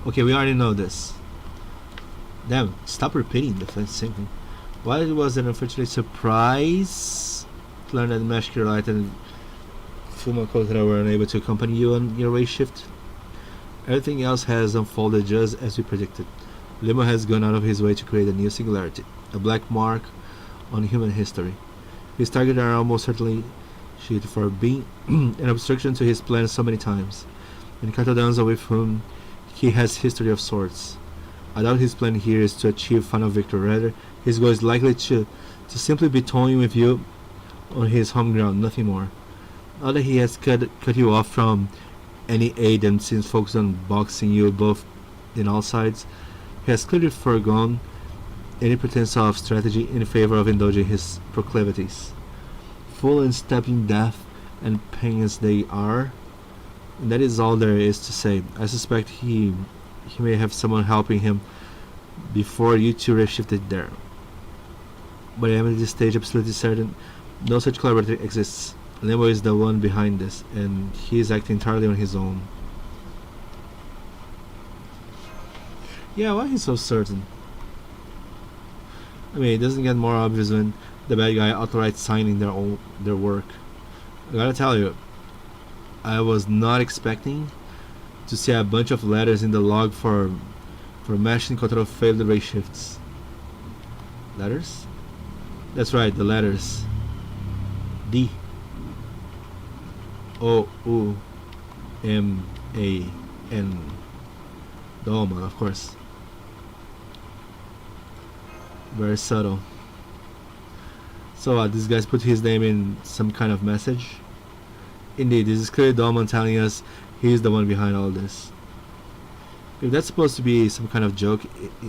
Okay, we already know this. Damn, stop repeating the same thing. Why was an unfortunate surprise to learn that Masculine Light and Fuma Kotra were unable to accompany you on your race shift? Everything else has unfolded just as we predicted. Limbo has gone out of his way to create a new singularity, a black mark on human history. His targets are almost certainly Shin-Iti for being an obstruction to his plans so many times, and Cartodanza with whom he has history of sorts. I doubt his plan here is to achieve final victory. Rather, his goal is likely to simply be toying with you on his home ground, nothing more. Now that he has cut you off from any aid and since focused on boxing you both in all sides, he has clearly foregone any pretense of strategy in favor of indulging his proclivities. Full and stepping death and pain as they are, and that is all there is to say. I suspect he may have someone helping him before you two shifted there. But I am at this stage absolutely certain no such collaborator exists. Limbo is the one behind this, and he is acting entirely on his own. Yeah, why he's so certain? I mean, it doesn't get more obvious when the bad guy outright signing their work. I gotta tell you, I was not expecting to see a bunch of letters in the log for machine control failed ray shifts. Letters? That's right, the letters. D O U M A N. Doma, of course. Very subtle. So these guys put his name in some kind of message. Indeed, this is clearly Dolman telling us he's the one behind all this. If that's supposed to be some kind of joke,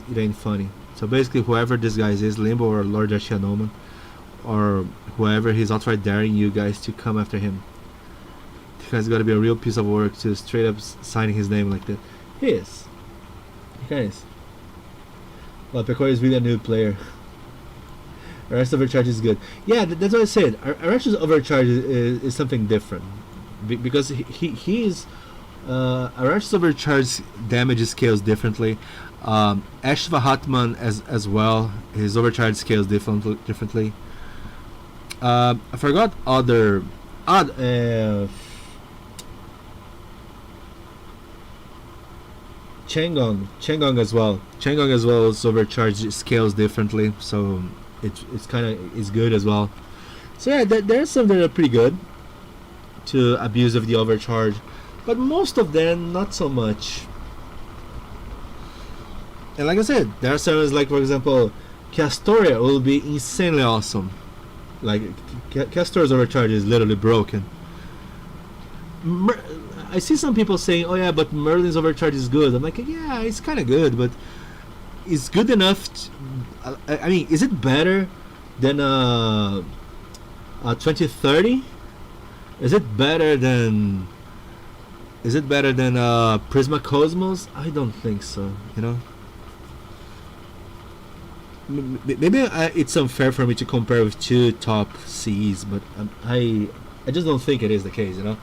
it ain't funny. So basically, whoever this guy is, Limbo or Lord Ashianoman, or whoever, he's outright daring you guys to come after him. This guy's got to be a real piece of work to straight up signing his name like that. He is. He is. Well, Pecor is really a new player. Arrest Overcharge is good. Yeah, that's what I said. Arrest Overcharge is something different. Because he's... Arrest Overcharge damage scales differently. Ashva Hatman as well. His overcharge scales differently. I forgot other... Changong as well. Changong as well is overcharge scales differently, so it's kind of is good as well. So yeah, there's some that are pretty good to abuse of the overcharge, but most of them not so much. And like I said, there are servers like, for example, Castoria will be insanely awesome. Like Castor's overcharge is literally broken. I see some people saying, "Oh yeah, but Merlin's overcharge is good." I'm like, yeah, it's kind of good, but it's good enough. I mean, is it better than 2030? Is it better than Prisma Cosmos? I don't think so. You know, maybe it's unfair for me to compare with two top Cs, but I just don't think it is the case. You know.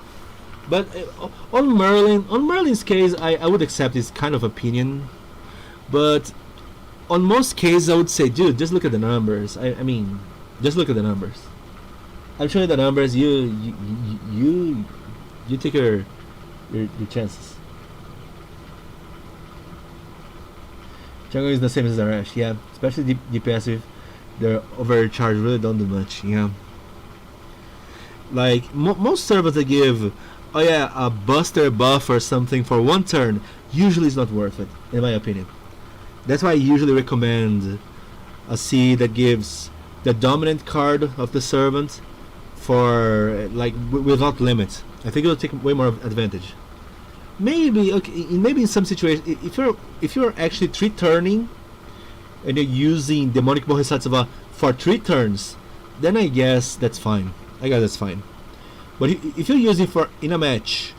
But on Merlin's case, I would accept his kind of opinion. But on most cases, I would say, dude, just look at the numbers. I mean, just look at the numbers. I'm showing the numbers. You take your chances. Jungle is the same as Arash, yeah. Especially DPS, if they're overcharged, really don't do much, yeah. Like most servers that give, oh yeah, a buster buff or something for one turn, usually is not worth it, in my opinion. That's why I usually recommend a C that gives the dominant card of the servant for like without limit. I think it'll take way more advantage. Maybe in some situations, if you're actually 3 turning and you're using Demonic Bodhisattva for 3 turns, then I guess that's fine. But if you're using for in a match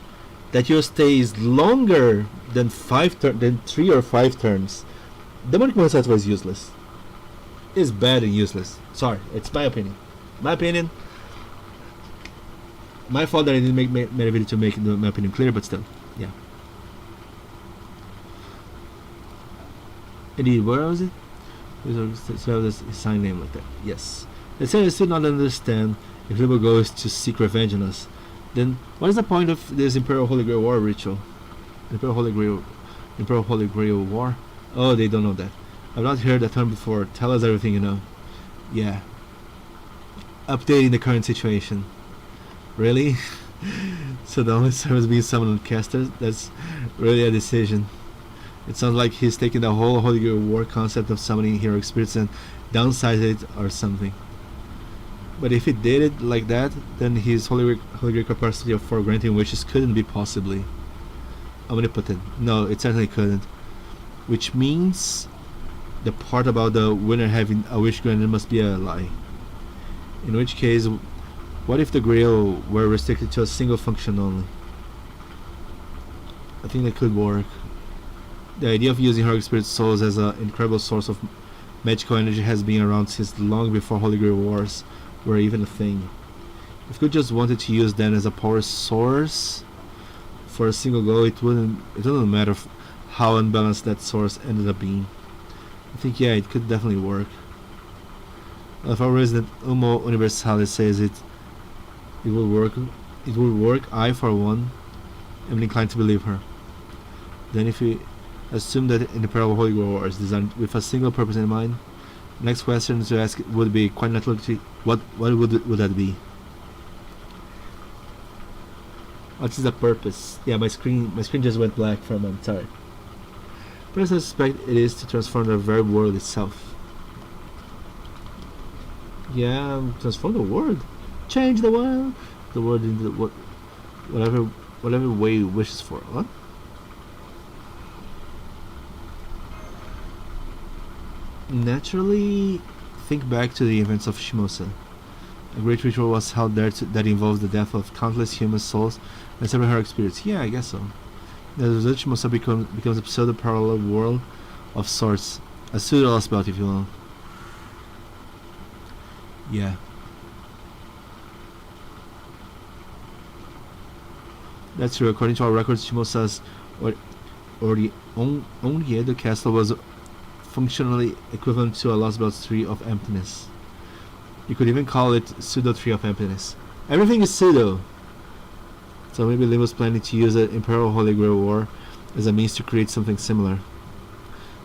that your stays longer than 3 or 5 turns, Demonic Bodhisattva is useless. It's bad and useless. Sorry, it's my opinion. My fault that I didn't make a video to make my opinion clear, but still, yeah. Indeed, where was it? So this sign name like that. Yes. They say I still not understand if Limbo goes to seek revenge on us. Then what is the point of this Imperial Holy Grail War ritual? Imperial Holy Grail War. Oh, they don't know that. I've not heard that term before. Tell us everything you know. Yeah. Updating the current situation. Really? So the only service being summoned on casters? That's really a decision. It sounds like he's taking the whole Holy Grail War concept of summoning hero spirits and downsized it or something. But if he did it like that, then his Holy Grail capacity for granting wishes couldn't be possibly omnipotent. No, it certainly couldn't. Which means the part about the winner having a wish granted must be a lie. In which case, what if the Grail were restricted to a single function only? I think that could work. The idea of using heroic spirit souls as an incredible source of magical energy has been around since long before Holy Grail Wars were even a thing. If you just wanted to use them as a power source for a single goal, it wouldn't matter how unbalanced that source ended up being. I think yeah, it could definitely work. If our resident Umo Universalis says it will work, I for one am inclined to believe her. Then if we assume that the Imperial Holy Grail War is designed with a single purpose in mind, next question to ask would be quite naturally what would that be? What is the purpose? Yeah, my screen just went black for a moment, sorry. Perhaps I suspect it is to transform the very world itself. Yeah, transform the world. Change the world. The world into whatever way it wishes for. What? Naturally, think back to the events of Shimosa. A great ritual was held there that involves the death of countless human souls and several heroic spirits. Yeah, I guess so. As a result, Shimosa becomes a pseudo-parallel world of sorts. A pseudo-Lostbelt, if you will. Yeah. That's true. According to our records, Shimosa's or the Onriedo castle was functionally equivalent to a Lostbelt tree of emptiness. You could even call it pseudo tree of emptiness. Everything is pseudo. So maybe Lin was planning to use the Imperial Holy Grail War as a means to create something similar.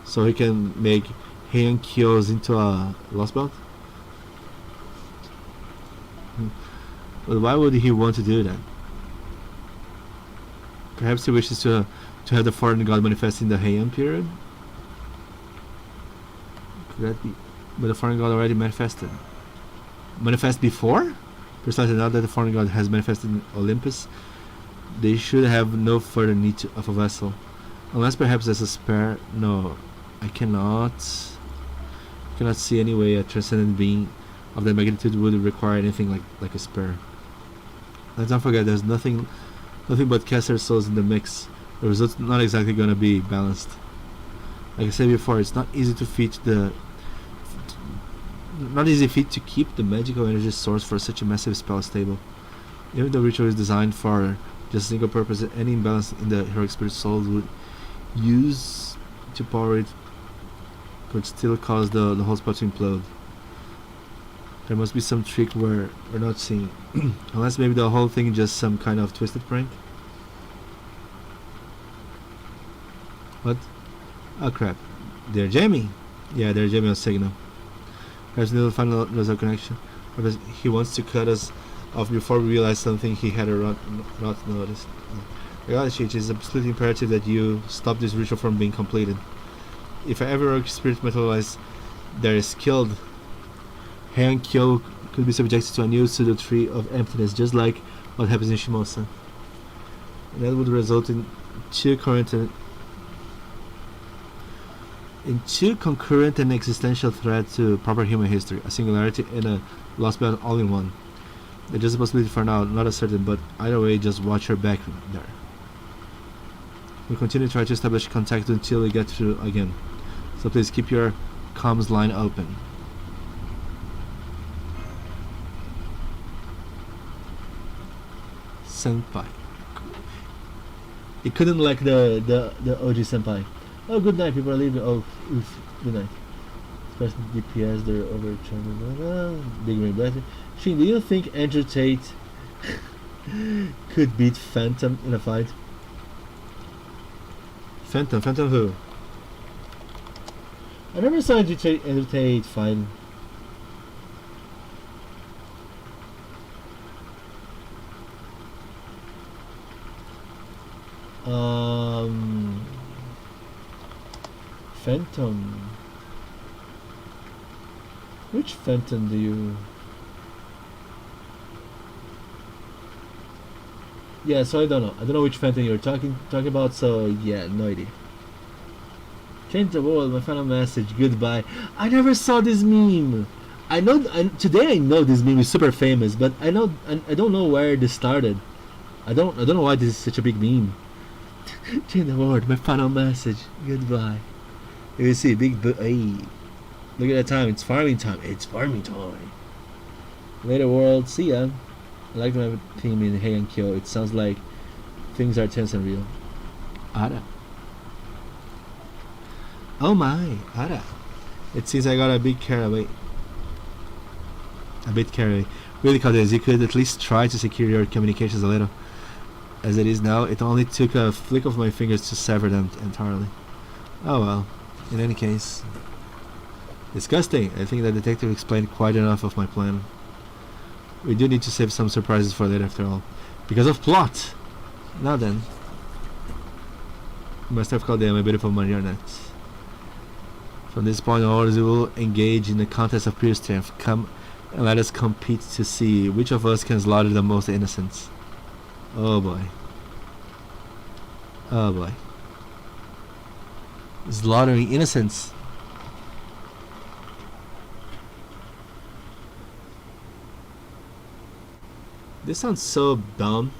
So he can make Heian Kyos into a Lostbelt? But why would he want to do that? Perhaps he wishes to have the foreign god manifest in the Heian period? Could that be? But the foreign god already manifested. Manifest before? Precisely now that the foreign god has manifested in Olympus, they should have no further need of a vessel. Unless perhaps as a spare. No, I cannot see any way a transcendent being of that magnitude would require anything like a spare. Let's not forget there's nothing but caster souls in the mix. The result's not exactly gonna be balanced. Like I said before, it's not easy to keep the magical energy source for such a massive spell stable. Even if the ritual is designed for just a single purpose, any imbalance in the heroic spirit souls would use to power it could still cause the whole spell to implode. There must be some trick we're not seeing. Unless maybe the whole thing is just some kind of twisted prank. What? Oh crap. They're Jamie! Yeah, they're Jamie on Signal. Perhaps we'll find a result connection. Perhaps he wants to cut us off before we realize something he had not noticed. Regardless, it is absolutely imperative that you stop this ritual from being completed. If ever a spirit materialized that is killed, Heian Kyo could be subjected to a new pseudo tree of emptiness, just like what happens in Shimosa. And that would result in two concurrent and existential threats to proper human history, a singularity and a Lostbelt all in one. There's just a possibility for now, not a certain, but either way, just watch her back there. We'll continue to try to establish contact until we get through again. So please keep your comms line open. Senpai. It couldn't like the OG senpai. Oh, good night, people are leaving. Oh, oof, good night. Especially DPS, they're overturned. Big ring blessing. Shin, do you think Andrew Tate could beat Phantom in a fight? Phantom. Phantom who? I never saw Infiltrate fight. Phantom. Which Phantom do you... Yeah, so I don't know. I don't know which Phantom you're talking about, so yeah, no idea. Change the world, my final message, goodbye. I never saw this meme. Today I know this meme is super famous, but I don't know where this started. I don't know why this is such a big meme. Change the world, my final message, goodbye. You see, hey, look at that time, it's farming time. It's farming time. Later world, see ya. I like my team in Hey and Kyo. It sounds like things are tense and real. Ara. Oh my, Ara. It seems I got a bit carried away. Really, Caldea, you could at least try to secure your communications a little. As it is now, it only took a flick of my fingers to sever them entirely. Oh well. In any case. Disgusting. I think the detective explained quite enough of my plan. We do need to save some surprises for later after all. Because of plot! Now then. Master of Caldea, my beautiful marionette. From this point onwards, we will engage in a contest of pure strength. Come and let us compete to see which of us can slaughter the most innocents. Oh boy. Oh boy. Slaughtering innocents. This sounds so dumb.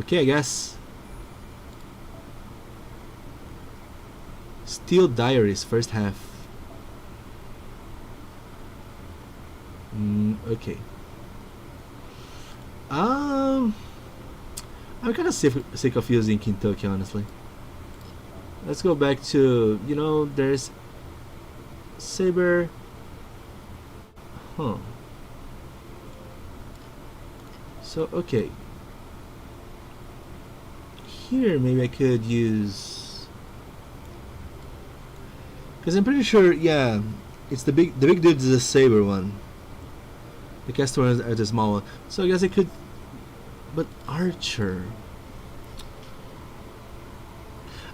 Okay, I guess. Steel Diaries, first half. Okay. I'm kind of sick of using Kintoki, honestly. Let's go back to, there's Saber. Huh. So, okay. Here, maybe I could use... Because I'm pretty sure, yeah, it's the big dude is the Saber one. The Castor is the small one. So I guess I could... But Archer...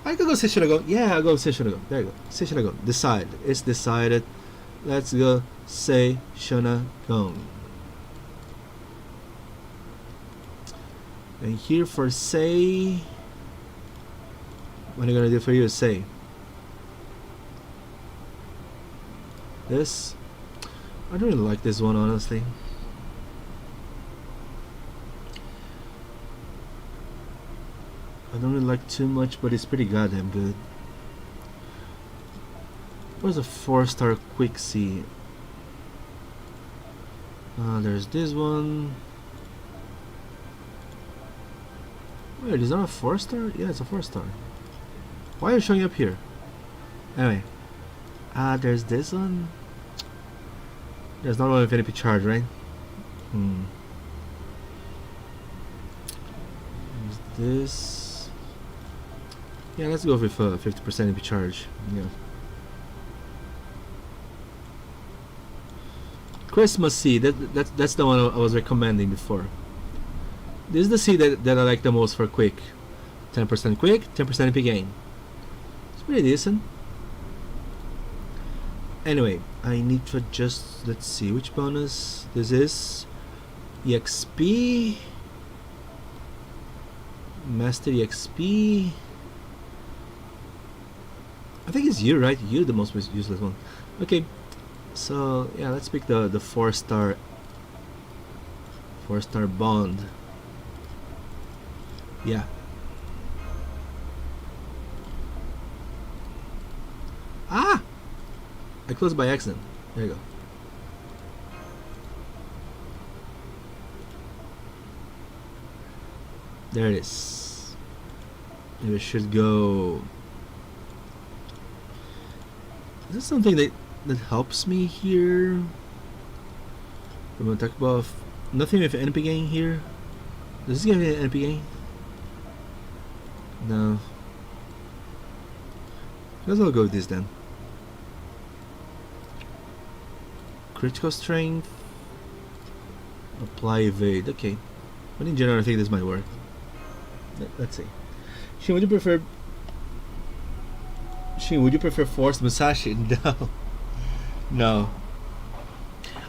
I could go Seishinagon. Yeah, I'll go Seishinagon. There you go. Seishinagon. Decide. It's decided. Let's go Seishinagon. And here for Sei... What am I gonna do for you, Sei? This... I don't really like this one, honestly. I don't really like too much, but it's pretty goddamn good. Where's a 4-star Quixie? There's this one. Wait, is that a 4-star? Yeah, it's a 4-star. Why are you showing up here? Anyway. There's this one. There's not one with any charge, right? There's this. Yeah, let's go with 50% MP charge. Yeah. Christmas seed. That's the one I was recommending before. This is the seed that I like the most for quick. 10% quick, 10% MP gain. It's pretty decent. Anyway, I need to adjust. Let's see which bonus this is. EXP. Master EXP. I think it's you, right? You're the most useless one. Okay, so yeah, let's pick the 4-star bond. Yeah. Ah! I closed by accident. There you go. There it is. Maybe I should go. Is this something that helps me here? I'm gonna talk about nothing with NP gain here. Does this give me an NPA? No. Let's all go with this then. Critical strength. Apply evade. Okay. But in general, I think this might work. Let's see. Shin, would you prefer forced Musashi? No. No.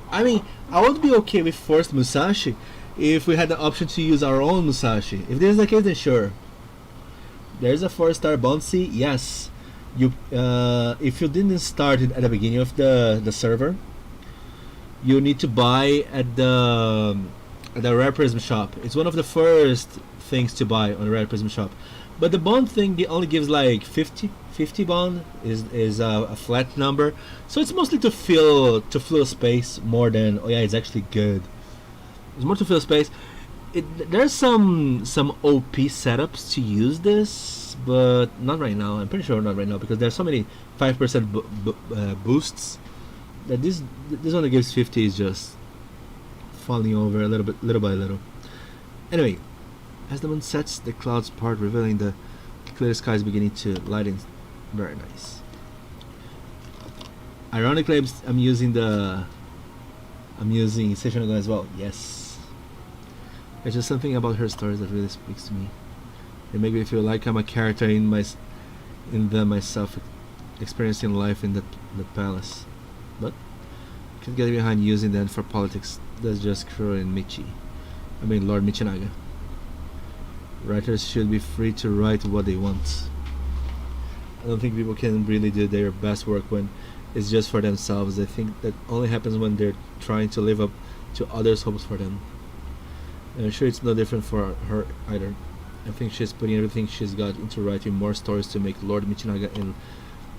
I mean, I would be okay with forced Musashi if we had the option to use our own Musashi. If this is the case, then sure. There's a 4-star bouncy. Yes. You, if you didn't start it at the beginning of the server, you need to buy at the Rare Prism shop. It's one of the first things to buy on the Rare Prism shop. But the bond thing only gives like 50 bond is a flat number, so it's mostly to fill space more than, oh yeah, it's actually good. It's more to fill space. There's some OP setups to use this, but not right now. I'm pretty sure not right now because there's so many 5% boosts that this one that gives 50 is just falling over a little by little. Anyway, as the moon sets, the clouds part, revealing the clear skies beginning to lighten. Very nice. Ironically, I'm using Session as well. Yes. There's just something about her stories that really speaks to me. It makes me feel like I'm a character in myself experiencing life in the palace. But I can't get behind using them for politics. That's just Kuro and Lord Michinaga. Writers should be free to write what they want. I don't think people can really do their best work when it's just for themselves. I think that only happens when they're trying to live up to others' hopes for them. And I'm sure it's no different for her either. I think she's putting everything she's got into writing more stories to make Lord Michinaga and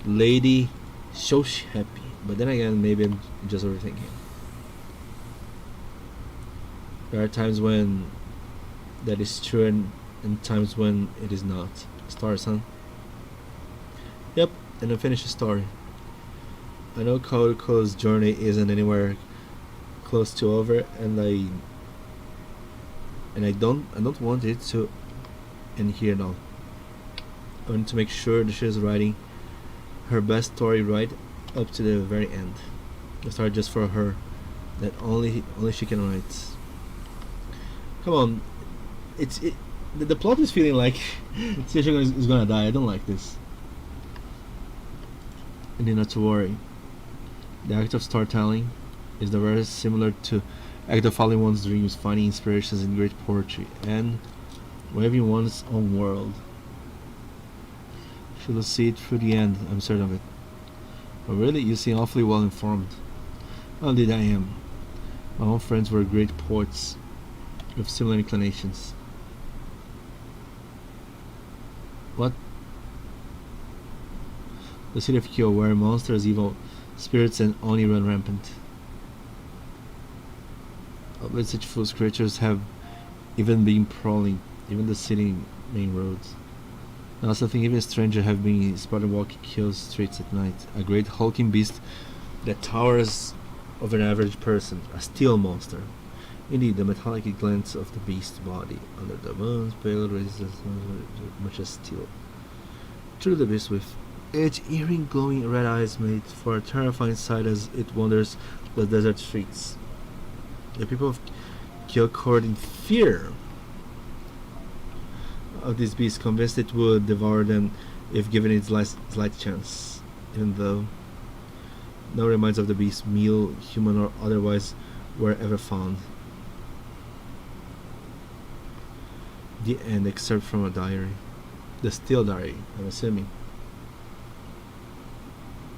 Lady Shoshi happy. But then again, maybe I'm just overthinking. There are times when that is true and times when it is not. Stars, huh? Yep, and I finished the story. I know Koko's journey isn't anywhere close to over, and I don't want it to end here at all. I want to make sure that she's writing her best story right up to the very end. A story just for her that only she can write. Come on, the plot is feeling like Session is gonna die. I don't like this. And then not to worry. The act of storytelling is the very similar to act of following one's dreams, finding inspirations in great poetry, and waving one's own world. She will see it through the end, I'm certain of it. But really, you seem awfully well informed. Well, indeed I am. My own friends were great poets with similar inclinations. What? The city of Kyo, where monsters, evil spirits, and Oni run rampant. But such foolish creatures have even been prowling even the city main roads. I also think even strangers have been spotted walking Kyo's streets at night. A great hulking beast that towers over an average person, a steel monster. Indeed, the metallic glance of the beast's body under the moon's pale rays as much as steel. Through the beast with its earring glowing red eyes made for a terrifying sight as it wanders the desert streets. The people of Kyo cowered in fear of this beast, convinced it would devour them if given its slight chance, even though no remains of the beast, meal, human or otherwise, were ever found. The end, excerpt from a diary. The steel diary, I'm assuming.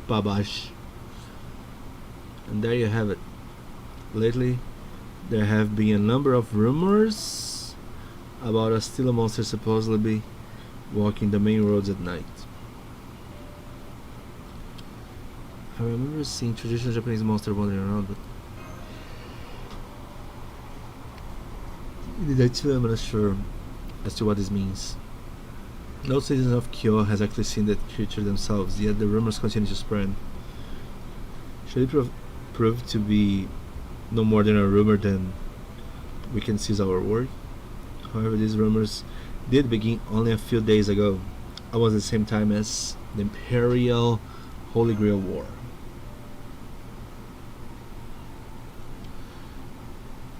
Babash. And there you have it. Lately, there have been a number of rumors about a steel monster supposedly walking the main roads at night. I remember seeing traditional Japanese monster wandering around, but I'm not sure as to what this means. No citizen of Kyo has actually seen that creature themselves, yet the rumors continue to spread. Should it prove to be no more than a rumor, then we can cease our work. However, these rumors did begin only a few days ago, almost the same time as the Imperial Holy Grail War.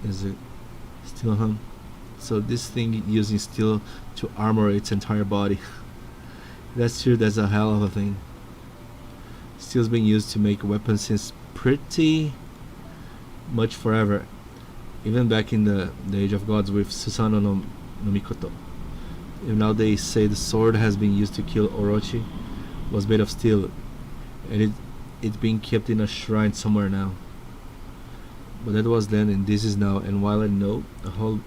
Is it steel, huh? So this thing using steel to armor its entire body. That's true, that's a hell of a thing. Steel's been used to make weapons since pretty much forever. Even back in the Age of Gods with Susanoo no Mikoto. Even now they say the sword has been used to kill Orochi was made of steel, and it's being kept in a shrine somewhere now. But that was then and this is now, and while I know a whole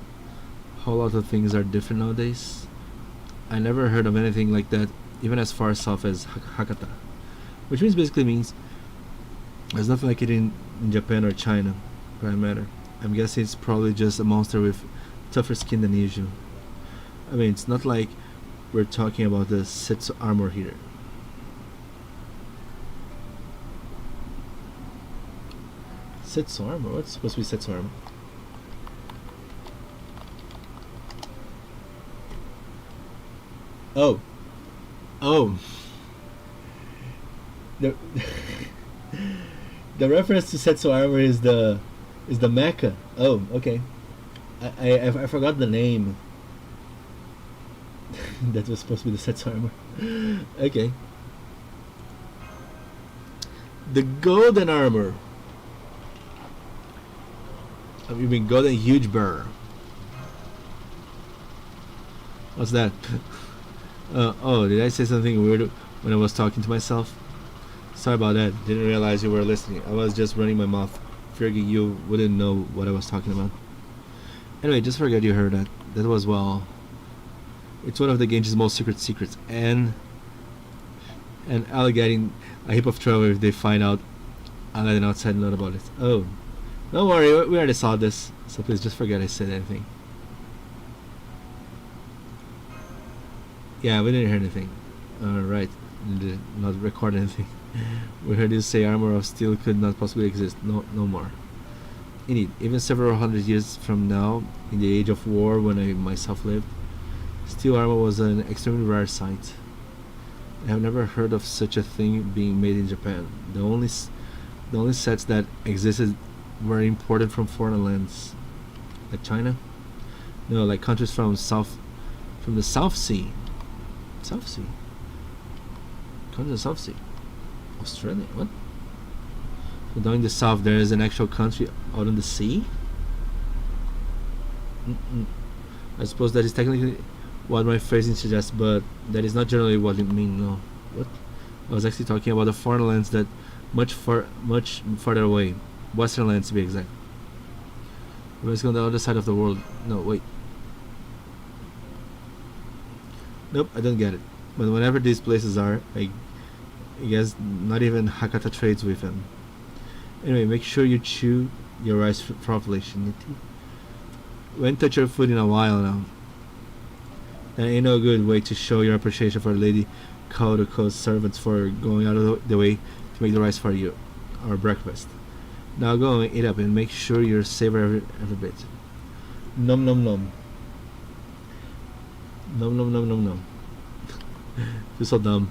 lot of things are different nowadays, I never heard of anything like that, even as far south as Hakata. Which basically means there's nothing like it in Japan or China, for that matter. I'm guessing it's probably just a monster with tougher skin than usual. I mean, it's not like we're talking about the Setsu armor here. Setsu armor? What's supposed to be Setsu armor? Oh. Oh. The the reference to Setsu armor is the mecha. Oh, okay. I forgot the name. That was supposed to be the Setsu armor. Okay. The golden armor. You mean golden huge bear? What's that? Oh, did I say something weird when I was talking to myself? Sorry about that. Didn't realize you were listening. I was just running my mouth, figuring you wouldn't know what I was talking about. Anyway, just forget you heard that. That was, well, it's one of the game's most secrets, and alligating a heap of trouble if they find out I'll let an outside note about it. Oh, don't worry, we already saw this, so please just forget I said anything. Yeah, we didn't hear anything. Alright, did not record anything. We heard you say armor of steel could not possibly exist. No more. Indeed, even several hundred years from now, in the age of war when I myself lived, steel armor was an extremely rare sight. I have never heard of such a thing being made in Japan. The only sets that existed were imported from foreign lands, like China. No, like countries from the South Sea. South Sea. Countries of the South Sea. Australia. What? So down in the south, there is an actual country out on the sea. I suppose that is technically what my phrasing suggests, but that is not generally what it means. No. What? I was actually talking about the foreign lands that much further away, Western lands to be exact. Basically on the other side of the world. No, wait. Nope, I don't get it. But whenever these places are, I guess not even Hakata trades with them. Anyway, make sure you chew your rice properly, Shin-Iti. We ain't touched your food in a while now. That ain't no good way to show your appreciation for Lady Caudaco's servants for going out of the way to make the rice for you, our breakfast. Now go and eat up and make sure you savor every bit. Nom nom nom. Nom nom nom nom nom. You're so dumb.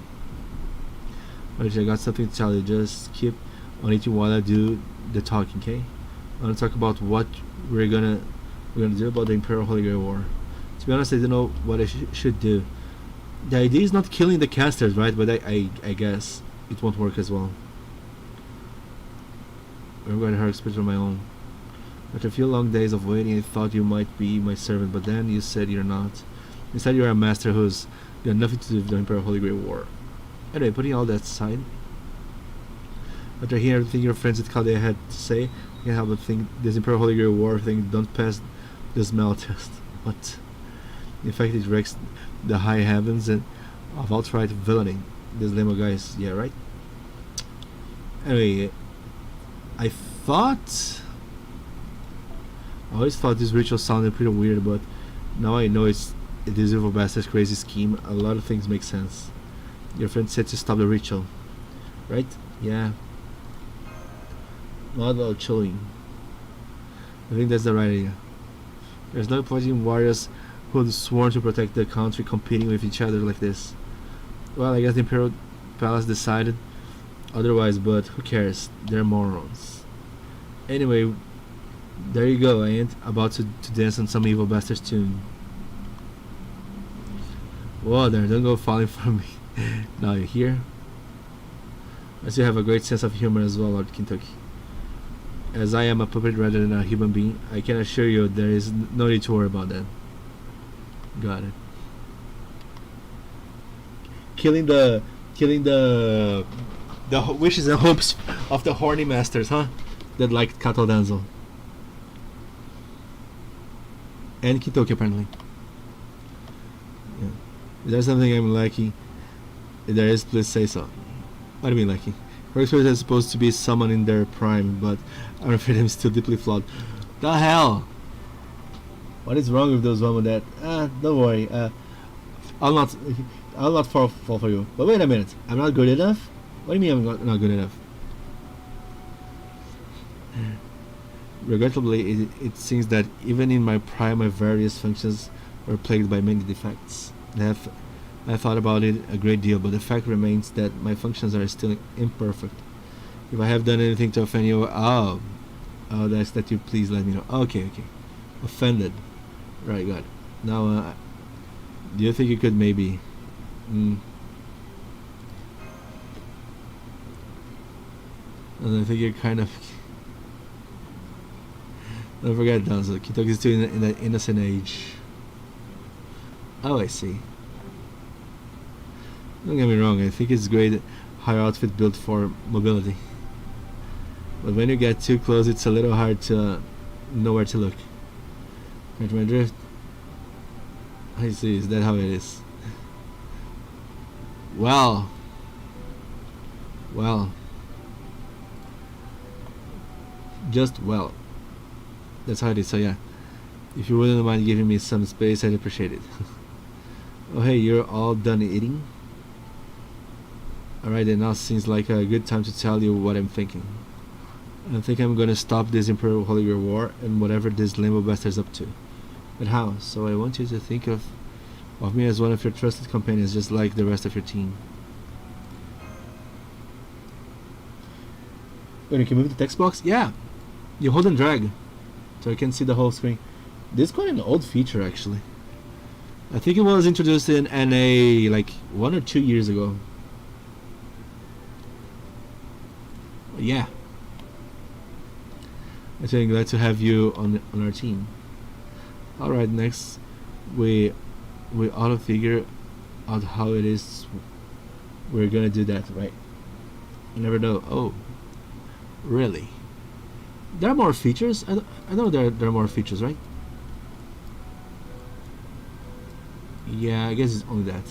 Alright, I got something to tell you. Just keep on eating while I do the talking, okay? I want to talk about what we're gonna do about the Imperial Holy Grail War. To be honest, I don't know what I should do. The idea is not killing the casters, right? But I guess it won't work as well. I'm going to her experience on my own. After a few long days of waiting, I thought you might be my servant, but then you said you're not. Instead, you're a master who's got nothing to do with the Imperial Holy Grail War. Anyway, putting all that aside, after hearing everything your friends at Caldea had to say, I can't help but think this Imperial Holy Grail War thing don't pass the smell test. What? In fact, it wrecks the high heavens and of outright villainy. This limo guys, yeah, right? Anyway, I always thought this ritual sounded pretty weird, but now I know it's this evil bastard's crazy scheme. A lot of things make sense. Your friend said to stop the ritual, right? Yeah. Not about chilling. I think that's the right idea. There's no point in warriors who had sworn to protect the country competing with each other like this. Well, I guess the Imperial Palace decided otherwise, but who cares? They're morons. Anyway, there you go. I ain't about to dance on some evil bastard's tune. Whoa there, don't go falling for me. Now you hear? I still have a great sense of humor as well, Lord Kentucky. As I am a puppet rather than a human being, I can assure you there is no need to worry about that. Got it. Killing the wishes and hopes of the horny masters, huh? That liked Kato Danzo. And Kitoki apparently. Yeah. Is there something I'm lacking? If there is, please say so. What do you mean lacking? Workspace is supposed to be someone in their prime, but I'm afraid I'm still deeply flawed. The hell? What is wrong with those women that... don't worry. I'll not fall for you. But wait a minute. I'm not good enough? What do you mean I'm not good enough? Regrettably, it seems that even in my prime, my various functions were plagued by many defects. I thought about it a great deal, but the fact remains that my functions are still imperfect. If I have done anything to offend you, that's that you please let me know. Okay. Offended. Right, got it. Now, do you think you could maybe... And I think you're kind of... Don't forget, Danzo, Kitoki is still in that innocent age. Oh, I see. Don't get me wrong, I think it's great how your outfit built for mobility. But when you get too close, it's a little hard to know where to look. Catch my drift? I see, is that how it is? Well. Just well. That's how it is, so yeah. If you wouldn't mind giving me some space, I'd appreciate it. Oh hey, you're all done eating? Alright then, now seems like a good time to tell you what I'm thinking. I think I'm gonna stop this Imperial Holy Grail War and whatever this limbo bastard's up to. But how? So I want you to think of me as one of your trusted companions, just like the rest of your team. When you can move the text box? Yeah! You hold and drag, so you can see the whole screen. This is quite an old feature actually. I think it was introduced in NA like 1 or 2 years ago. But yeah. I'm really glad to have you on our team. Alright, next we ought to figure out how it is we're gonna do that, right? You never know. Oh, really? There are more features? I know there are more features, right? Yeah, I guess it's only that.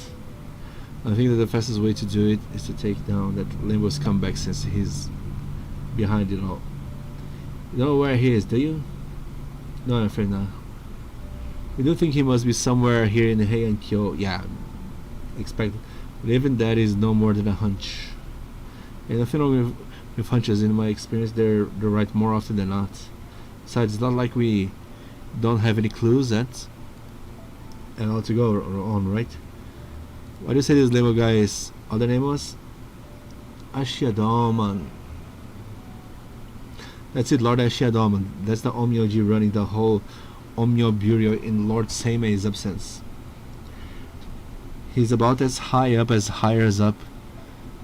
I think that the fastest way to do it is to take down that Limbo's comeback since he's behind it all. You don't know where he is, do you? No, I'm afraid not. We do think he must be somewhere here in the Heian Kyo. Yeah, expected. But even that is no more than a hunch. And nothing wrong with hunches. In my experience, they're right more often than not. Besides, it's not like we don't have any clues yet. And all to go on, right? Why do you say this Limbo guy is... other name was? Ashiadoman. That's it, Lord Ashiadoman. That's the Omyoji running the whole Omyo Bureau in Lord Seimei's absence. He's about as high up as hires up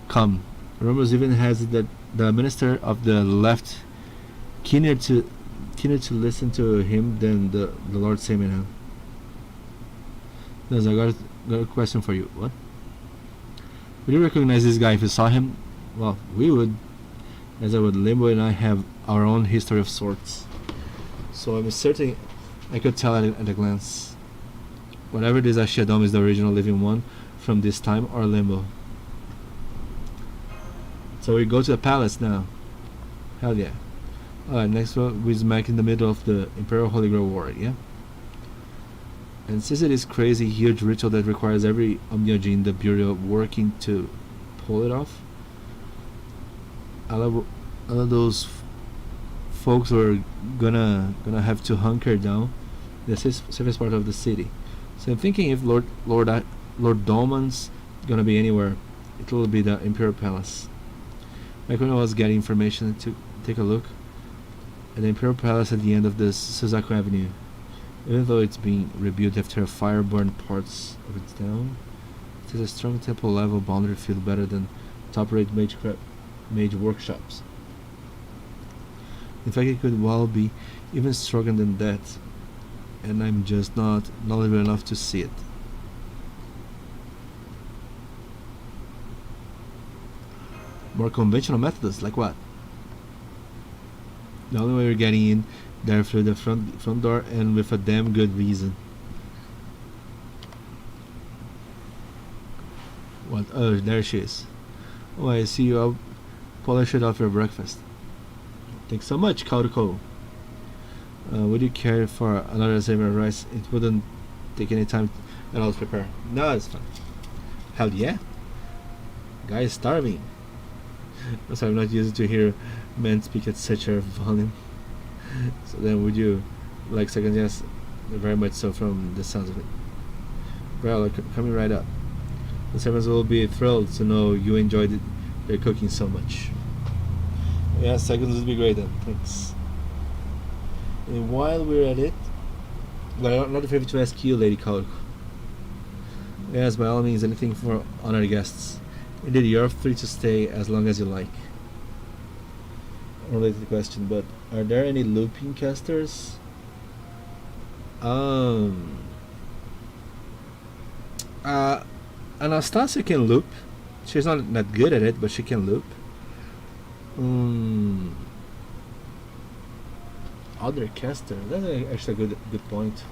come. Rumors even has it that the Minister of the Left keener to listen to him than the Lord Seimei now. I got a question for you. What? Would you recognize this guy if you saw him? Well, we would, as I would. Limbo and I have our own history of sorts, so I'm certain I could tell at a glance. Whatever it is, Ashiadom is the original living one from this time, or Limbo. So we go to the palace now. Hell yeah. Alright, next one, we're smack in the middle of the Imperial Holy Grail War, yeah? And since it is crazy huge ritual that requires every Omyoji in the Bureau working to pull it off, all of those folks are gonna have to hunker down in the safest part of the city, So I'm thinking if Lord Dolman's gonna be anywhere, it will be the Imperial Palace. Like when I was getting information to take a look at the Imperial Palace at the end of this Suzaku Avenue. Even though it's being rebuilt after a fire burned parts of it down, it has a strong temple level boundary field better than top-rate mage workshops. In fact, it could well be even stronger than that, and I'm just not knowledgeable enough to see it. More conventional methods, like what? The only way we're getting in there through the front door, and with a damn good reason. What? Oh, there she is. Oh, I see you all polish it off your breakfast. Thanks so much, Kaoruko. Would you care for another samurai rice? It wouldn't take any time at all to prepare. No, it's fine. Hell yeah. Guy is starving. So I'm not used to hear men speak at such a volume. So then would you like second guess? Very much so from the sounds of it. Well, coming right up. The servants will be thrilled to know you enjoyed their cooking so much. Yeah, seconds would be great then. Thanks. And while we're at it, well, not a favor to ask you, Lady Kaoruko. Yes, by all means, anything for honored guests. Indeed, you're free to stay as long as you like. Unrelated question, but are there any looping casters? Anastasia can loop. She's not that good at it, but she can loop. Other caster. That's actually a good point.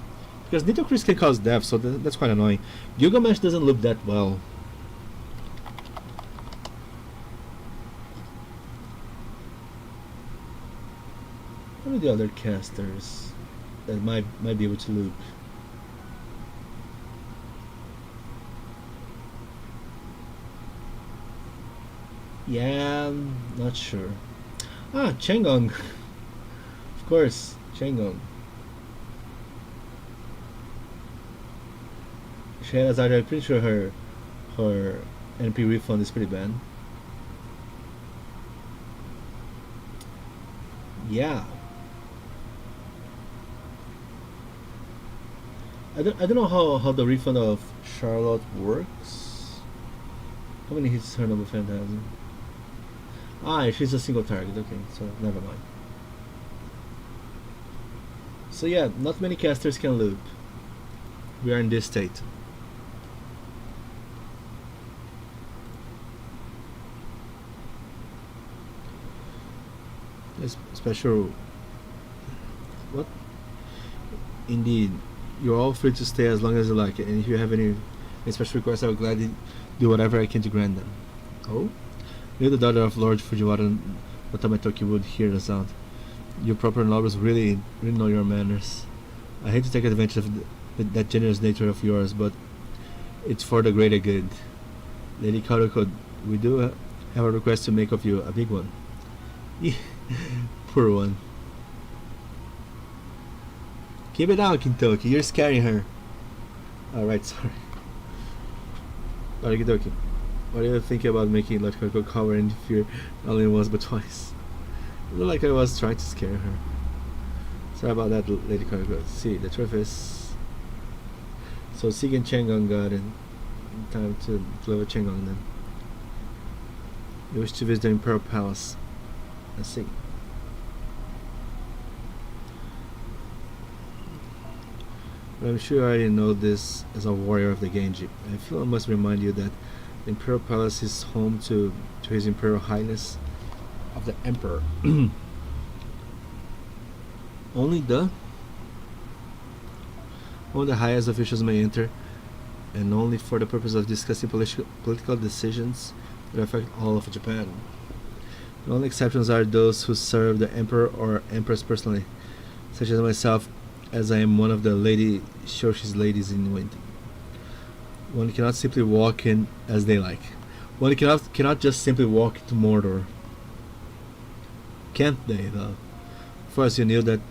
Because Nito Chris can cause death, so that's quite annoying. Gilgamesh doesn't loop that well. What are the other casters that might be able to loop? Yeah, I'm not sure. Ah, Changong. Of course, Changong. Sherazade, I'm pretty sure her NP refund is pretty bad. Yeah. I don't know how the refund of Charlotte works. How many hits her number Phantasm? Ah, she's a single target. Okay, so never mind. So yeah, not many casters can loop. We are in this state. Special. What? Indeed, you're all free to stay as long as you like it, and if you have any special requests, I will gladly do whatever I can to grant them. Oh? You're the daughter of Lord Fujiwara Watametoki would hear the sound. You proper nobles really know your manners. I hate to take advantage of that generous nature of yours, but it's for the greater good. Lady Kaoruko, we do have a request to make of you, a big one. Poor one. Keep it down, Kintoki. You're scaring her. Alright, sorry. Arigadoki. What do you think about making Lord Kaoruko cover in fear not only once but twice? It looked like I was trying to scare her. Sorry about that, Lady Kaoruko. See, the truth is... So Sig and Changong got in time to deliver Changong then. You wish to visit the Imperial Palace. Let's see. But I'm sure you already know this as a warrior of the Genji. I feel I must remind you that the Imperial Palace is home to His Imperial Highness of the Emperor. Only the highest officials may enter, and only for the purpose of discussing political decisions that affect all of Japan. The only exceptions are those who serve the Emperor or Empress personally, such as myself, as I am one of the Lady Shoshi's ladies in waiting. One cannot simply walk in as they like. One cannot just simply walk into Mordor. Can't they, though? Of course, you knew that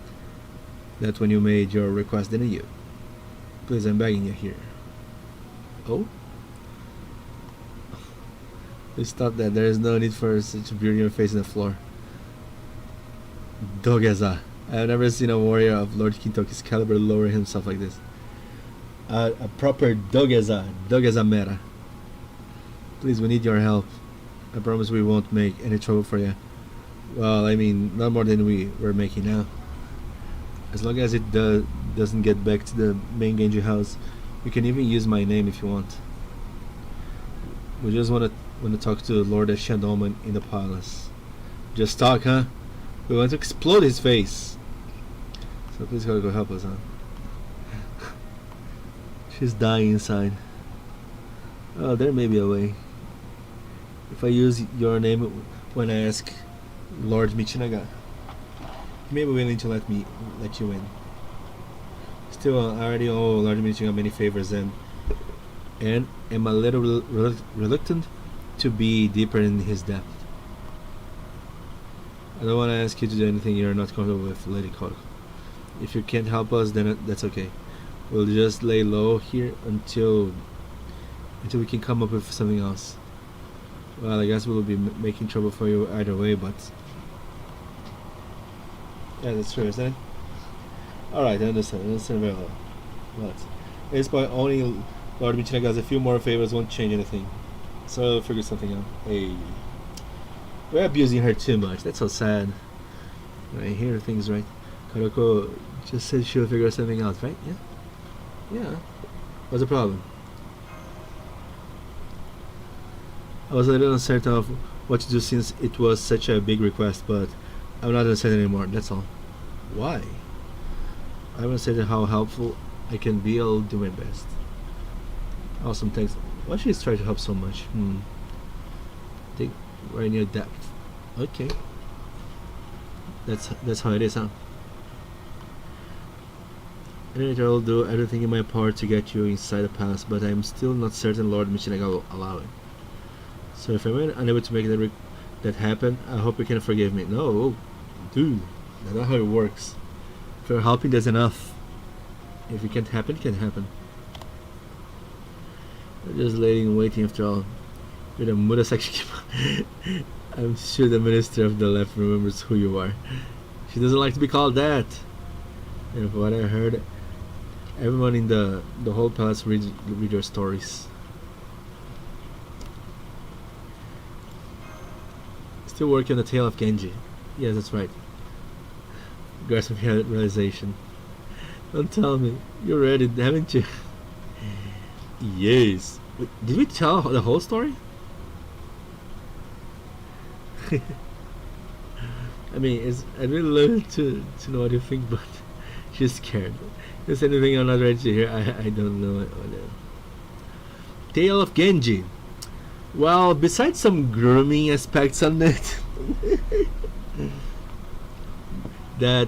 when you made your request, didn't you? Please, I'm begging you here. Oh? Please stop that. There is no need for such a beauty on facing the floor. Dogeza. I have never seen a warrior of Lord Kintoki's caliber lower himself like this. A proper Dogeza. Dogeza mera. Please, we need your help. I promise we won't make any trouble for you. Well, I mean, not more than we're making now. As long as it doesn't get back to the main Genji house, you can even use my name if you want. We just want to talk to Lord Shandoma in the palace. Just talk, huh? We want to explode his face. So please gotta go help us, huh? She's dying inside. Oh, there may be a way. If I use your name when I ask Lord Michinaga, he may be willing to let you in. Still, I already owe Lord Michinaga many favors and am a little reluctant to be deeper in his depth. I don't want to ask you to do anything you're not comfortable with, Lady Korko. If you can't help us, then that's okay. We'll just lay low here until we can come up with something else. Well, I guess we'll be making trouble for you either way, but yeah, that's true, isn't it? Alright, I understand very well. But it's by only Lord Michinaga has a few more favors won't change anything. So I'll figure something out. Hey, we're abusing her too much. That's so sad. I hear things right. Karoko just said she'll figure something out, right? Yeah. Yeah. What's the problem? I was a little uncertain of what to do since it was such a big request, but I'm not uncertain anymore. That's all. Why? I haven't said how helpful I can be. I'll do my best. Awesome, thanks. Why should you try to help so much? Think right near depth. Okay. That's how it is, huh? Anyway, I'll do everything in my power to get you inside the palace, but I'm still not certain Lord Michinaga will allow it. So if I'm unable to make that happen, I hope you can forgive me. No, dude, that's not how it works. If you're helping, that's enough. If it can't happen, it can't happen. I'm just laying waiting after all. You're the Murasaki. I'm sure the minister of the left remembers who you are. She doesn't like to be called that. And from what I heard, everyone in the whole palace read your stories. Still working on the tale of Genji. Yes, that's right. Grasp of realization. Don't tell me. You read it, haven't you? Yes. Wait, did we tell the whole story? I mean, I'd really love to know what you think, but she's scared. If there's anything I'm not ready to hear, I don't know. Tale of Genji. Well, besides some grooming aspects on it, that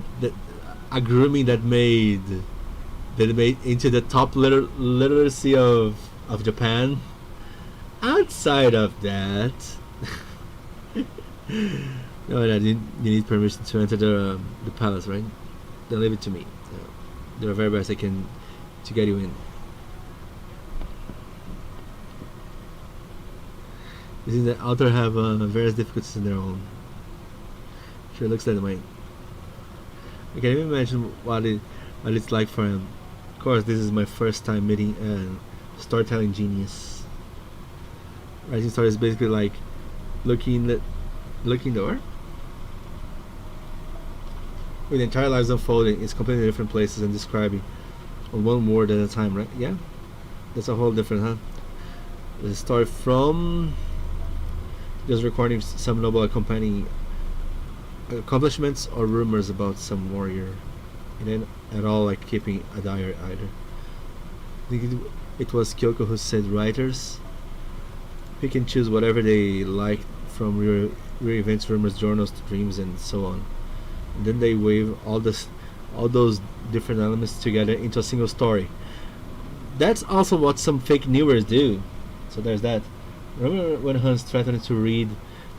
a grooming that made into the top literacy of Japan. Outside of that, no, you need permission to enter the palace, right? Then leave it to me. Do the very best I can to get you in. You see, the outer have various difficulties in their own. Sure looks that way. I can even imagine what it's like for him. Of course, this is my first time meeting a storytelling genius. Writing stories is basically like looking door. With the entire lives unfolding, it's completely different places and describing on one word at a time, right? Yeah, that's a whole different, huh? The story from just recording some noble accompanying accomplishments or rumors about some warrior. It ain't at all like keeping a diary either. I think it was Kyoko who said writers pick and choose whatever they like from real events, rumors, journals, to dreams, and so on. And then they weave all those different elements together into a single story. That's also what some fake newers do. So there's that. Remember when Hans threatened to read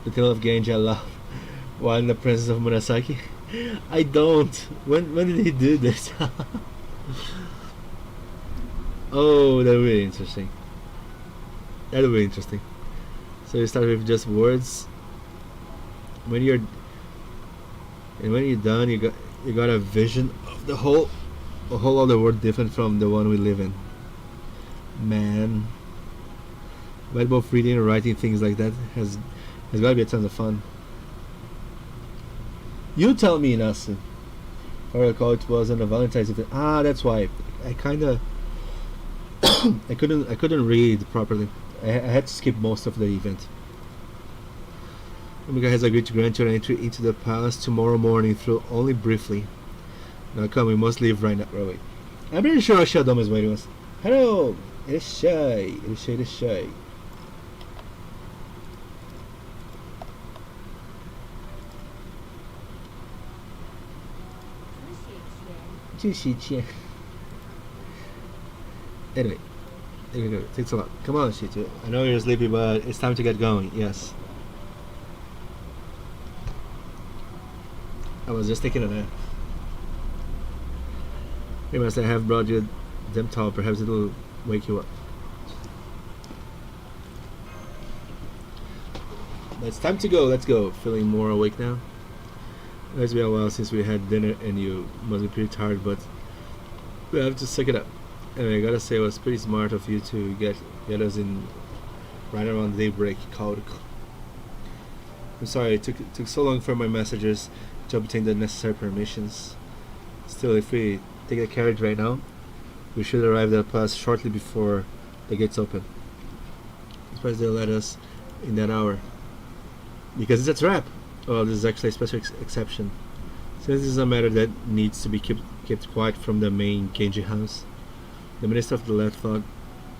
the tale of Genji aloud while in the presence of Murasaki? I don't. When did he do this? Oh, that would be interesting. That would be interesting. So you start with just words. When you're done, you got a vision of a whole other world different from the one we live in. Man, but both reading and writing things like that has got to be a ton of fun. You tell me, Nasu. If I recall, it was on a Valentine's event. Ah, that's why. I kinda I couldn't read properly. I had to skip most of the event. Omega has agreed to grant your entry into the palace tomorrow morning, through only briefly. Now come, we must leave right now. Oh, wait. I'm pretty sure Shadom is waiting us. Hello! Irashai. Anyway, there you go. Thanks a lot. Come on, Shitu. I know you're sleepy, but it's time to get going. Yes. I was just taking a nap. Hey, Master, I have brought you them towel. Perhaps it'll wake you up. But it's time to go. Let's go. Feeling more awake now. It's been a while since we had dinner, and you must be pretty tired, but we have to suck it up. Anyway, I gotta say, it was pretty smart of you to get us in right around daybreak. I'm sorry it took so long for my messengers to obtain the necessary permissions. Still, if we take the carriage right now, we should arrive at the palace shortly before the gates open. I'm surprised they'll let us in that hour. Because it's a trap! Well, this is actually a special exception. Since this is a matter that needs to be kept quiet from the main Genji house, the Minister of the Land thought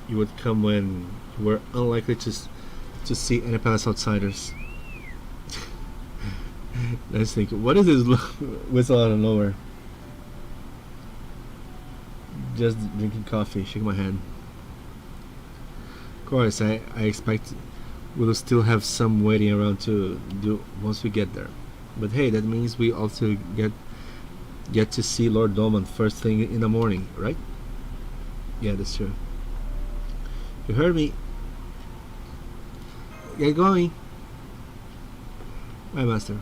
you would come when you were unlikely to see any palace outsiders. Let's think. What is this whistle out of nowhere? Just drinking coffee, shaking my head. Of course, I expect we'll still have some waiting around to do once we get there. But hey, that means we also get to see Lord Dolman first thing in the morning, right? Yeah, that's true. You heard me. Get going. My master.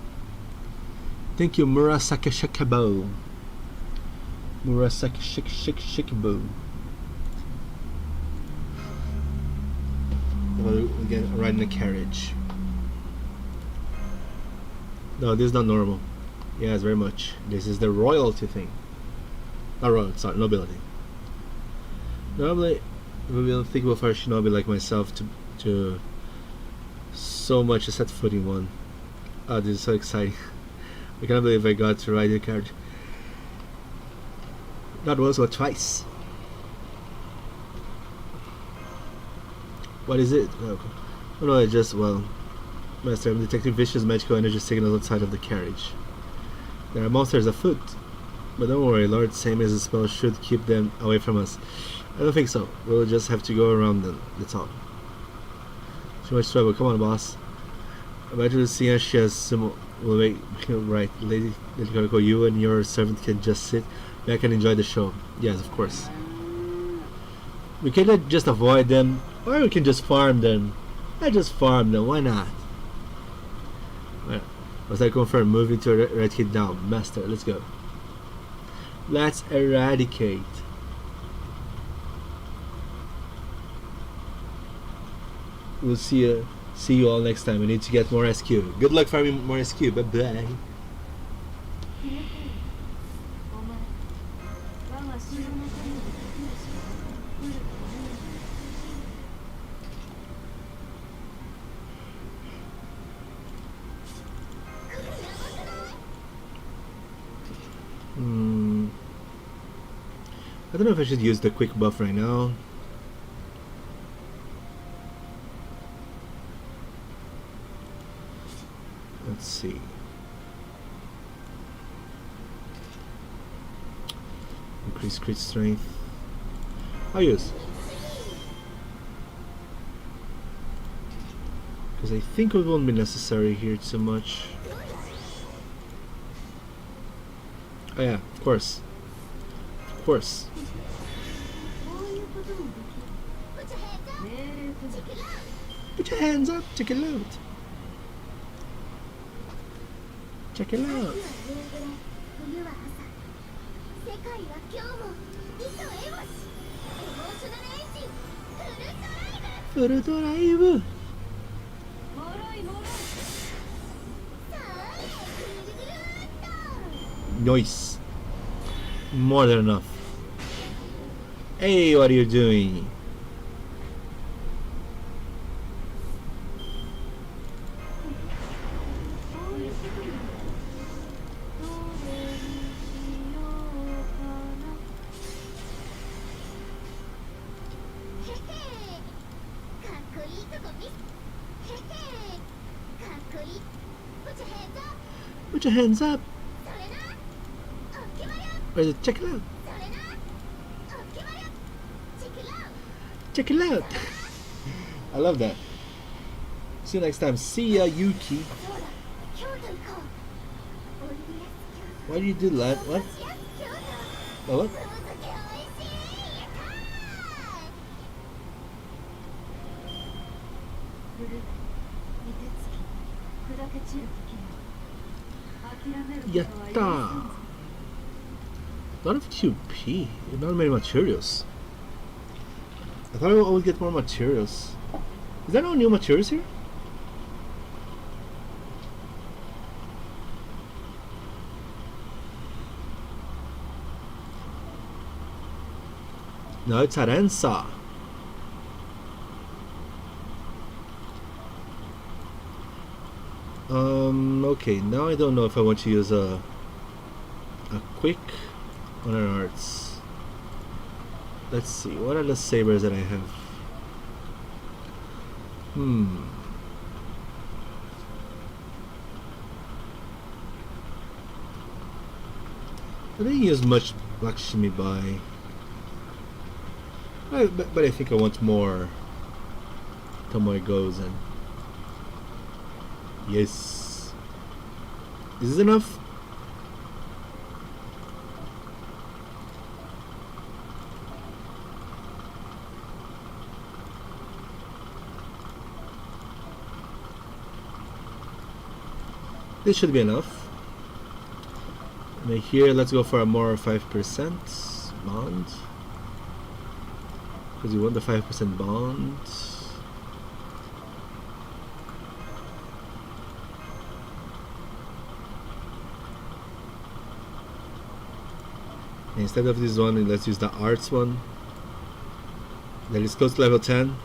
Thank you, Murasaki Shikabo. Murasaki Shikabo. Again, riding a carriage. No, this is not normal. Yes, very much. This is the royalty thing. Not royalty, sorry, nobility. Normally, it would be unthinkable for a shinobi like myself to so much set foot in one. Oh, this is so exciting. I can't believe I got to ride the carriage. Not once, but twice. What is it? Oh no, I just, well, Master, I'm detecting vicious magical energy signals outside of the carriage. There are monsters afoot, but don't worry, Lord Samuel's spell should keep them away from us. I don't think so. We'll just have to go around them, that's all. Too much trouble, come on, boss. I bet you'll see she has some. Will wait, right, Lady Karako, you and your servant can just sit back and enjoy the show. Yes, of course. We cannot just avoid them, or we can just farm them. I just farm them, why not? Well, must I confirm, moving to eradicate down. Master, let's go. Let's eradicate. We'll see you all next time. We need to get more SQ. Good luck farming more SQ. Bye bye. I don't know if I should use the quick buff right now. Let's see. Increase crit strength. I'll use. Because I think it won't be necessary here too much. Oh yeah, of course. Of course. Put your hands up, check it out. Check it out. Full drive. Nice. More than enough. Hey, what are you doing? Put your hands up. Where's it? Check it out. Check it out. I love that. See you next time. See ya, Yuki. Why do you do that? What? Oh, what? Yatta! A lot of QP, not many materials. I thought I would get more materials. Is there no new materials here? No, it's Arensa. Okay, now I don't know if I want to use a quick on our arts. Let's see, what are the sabers that I have? I didn't use much Lakshmi Bai. But I think I want more Tomoe Gozen. Yes. Is this enough? This should be enough. And here, let's go for a more 5% bond. Because we want the 5% bond. And instead of this one, let's use the arts one. That is close to level 10.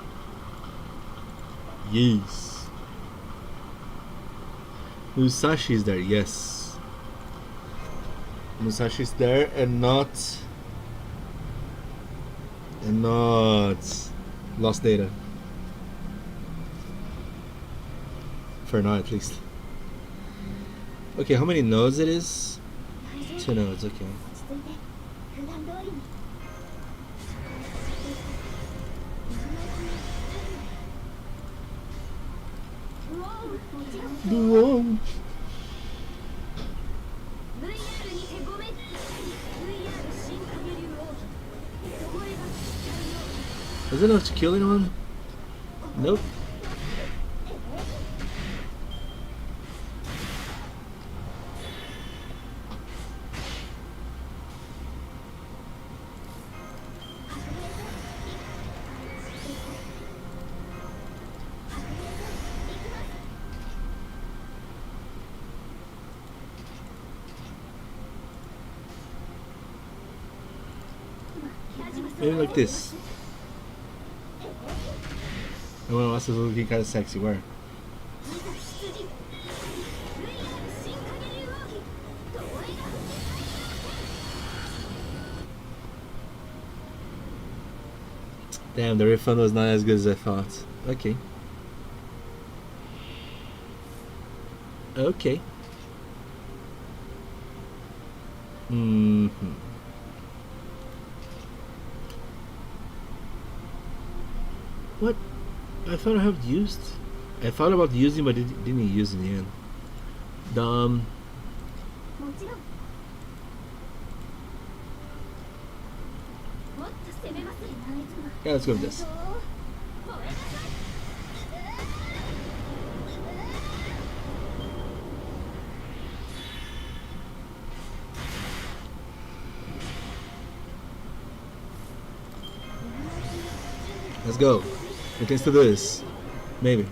Yes. Musashi is there, yes. Musashi is there and not lost data. For now at least. Okay, how many nodes it is? 2 nodes, okay. Whoa. Is it enough to kill anyone? Nope. Maybe like this. Everyone else is looking kind of sexy. Where? Damn, the refund was not as good as I thought. Okay. Okay. What? I thought I had used. I thought about using, but didn't use in the end. Yeah, let's go with this. Let's go. We can still do this. Maybe.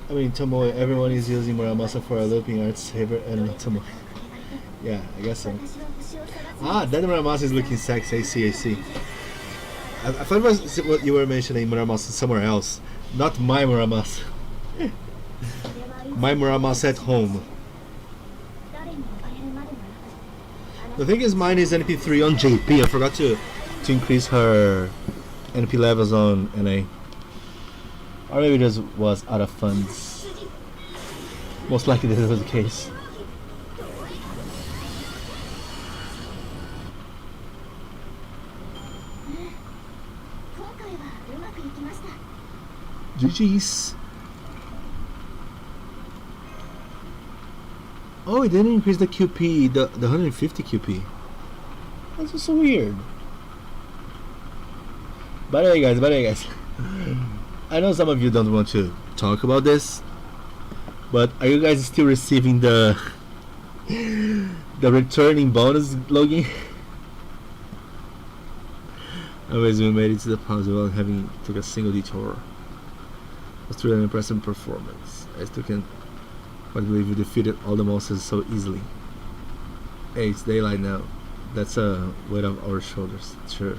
I mean, Tomoe, everyone is using Muramasa for a looping art saber and Tomoe. Yeah, I guess so. Ah, that Muramasa is looking sexy. I see. I thought it was what you were mentioning, Muramasa somewhere else. Not my Muramasa. My Muramasa at home. The thing is, mine is NP3 on JP. I forgot to increase her NP levels on NA. Or maybe it just was out of funds. Most likely this was the case. GG's. Oh, it didn't increase the QP, the 150 QP. That's just so weird. By the way, guys. I know some of you don't want to talk about this, but are you guys still receiving the returning bonus login? Anyways, we made it to the pause without having took a single detour. That's really an impressive performance. I still can't quite believe you defeated all the monsters so easily. Hey, it's daylight now. That's a weight off our shoulders. Sure.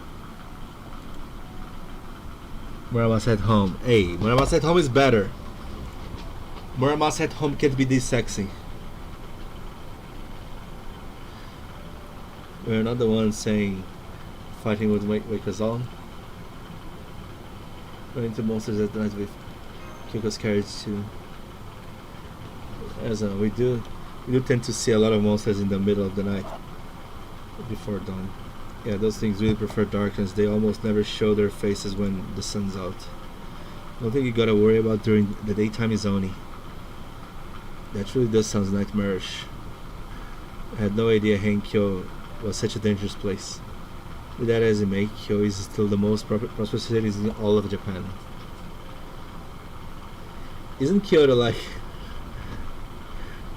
Muramasa at home. Hey, Muramasa at home is better. Muramasa at home can't be this sexy. We're not the ones saying fighting would wake us on. Running to monsters at night with Kyuko's carriage too. As we do tend to see a lot of monsters in the middle of the night before dawn. Yeah, those things really prefer darkness. They almost never show their faces when the sun's out. One thing you gotta worry about during the daytime is Oni. That really does sound nightmarish. I had no idea Henkyo was such a dangerous place. With that as it may, Kyo is still the most prosperous city in all of Japan. Isn't Kyoto like...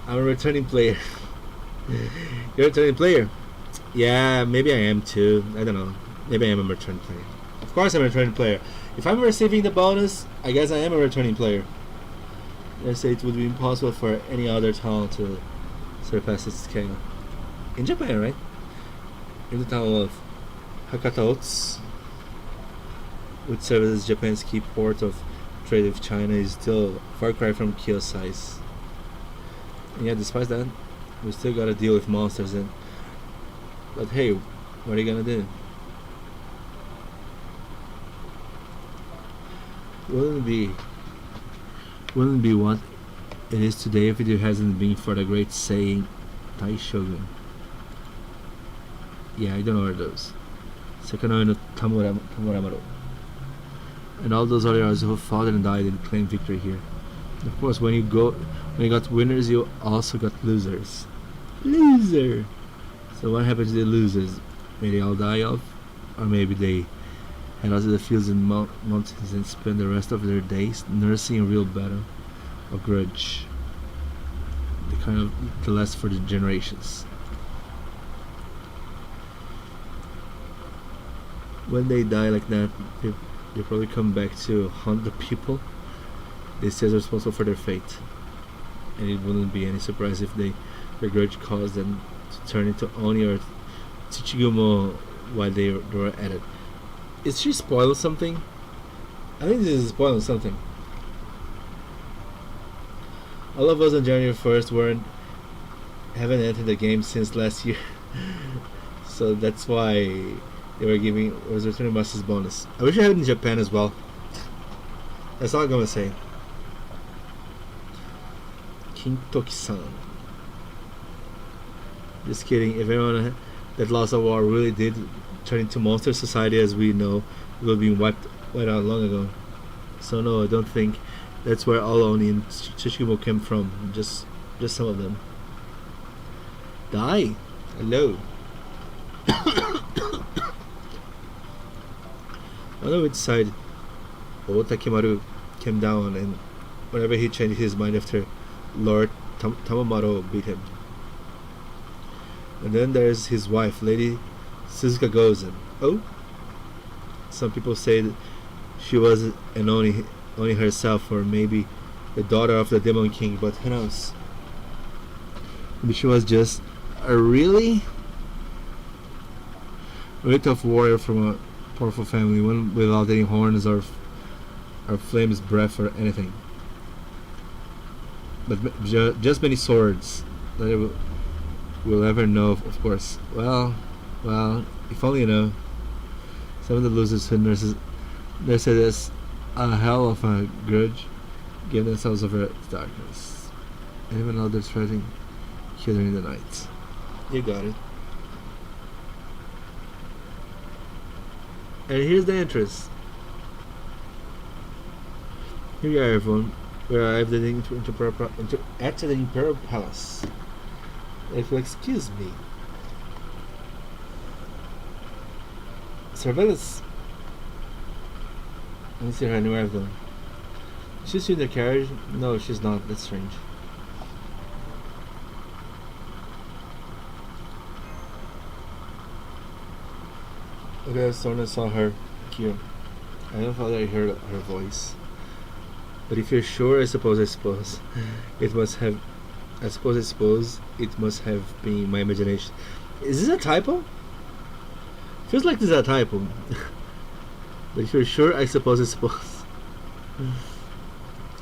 I'm a returning player. You're a returning player? Yeah, maybe I am too. I don't know. Maybe I am a returning player. Of course I'm a returning player. If I'm receiving the bonus, I guess I am a returning player. Let's say it would be impossible for any other town to surpass its scale. In Japan, right? In the town of Hakata, which serves as Japan's key port of trade with China, is still a far cry from Kyo's size. And yet, despite that, we still gotta deal with monsters. But hey, what are you gonna do? Wouldn't it be what it is today if it hasn't been for the great saying Taishogun? Yeah, I don't know what those. Sekanoi no Tamuramaro. And all those others who fought and died and claimed victory here. Of course, when you got winners, you also got losers. Loser! So what happened to the losers? May they all die off? Or maybe they head out to the fields and mountains and spend the rest of their days nursing a real battle or grudge. The kind of the last for the generations. When they die like that, they probably come back to haunt the people they say are responsible for their fate. And it wouldn't be any surprise if their grudge caused them to turn into Oni or Tsuchigumo while they were at it. Is she spoiling something? I think this is spoiling something. All of us on January 1st haven't entered the game since last year. So that's why they were was returning Master's bonus. I wish I had it in Japan as well. That's all I'm gonna say. Kintoki-san. Just kidding. If anyone that lost a war really did turn into monster society as we know, it would have been wiped out long ago. So no, I don't think that's where all Oni and Tsuchigumo came from. Just some of them. Die. Hello. I don't know which side Otakimaru came down, and whenever he changed his mind after Lord Tamamaro beat him. And then there's his wife, Lady Suzuka Gozen. Oh? Some people say that she was an only herself, or maybe the daughter of the Demon King, but who knows? Maybe she was just a really tough warrior from a powerful family, one without any horns or flames breath or anything. But just many swords that we'll ever know, of course. Well, if only you know. Some of the losers who nurses this a hell of a grudge, give themselves over to darkness. And even though they're threatening here in the night. You got it. And here's the entrance. Here we are, everyone. We arrived at the Imperial Palace. If you'll excuse me. Surveillance. I don't see her anywhere of them. She's in the carriage? No, she's not. That's strange. Okay, I saw her here. I don't know if I heard her voice. But if you're sure, I suppose it must have. I suppose it must have been my imagination. Is this a typo? Feels like this is a typo. But if you're sure, I suppose.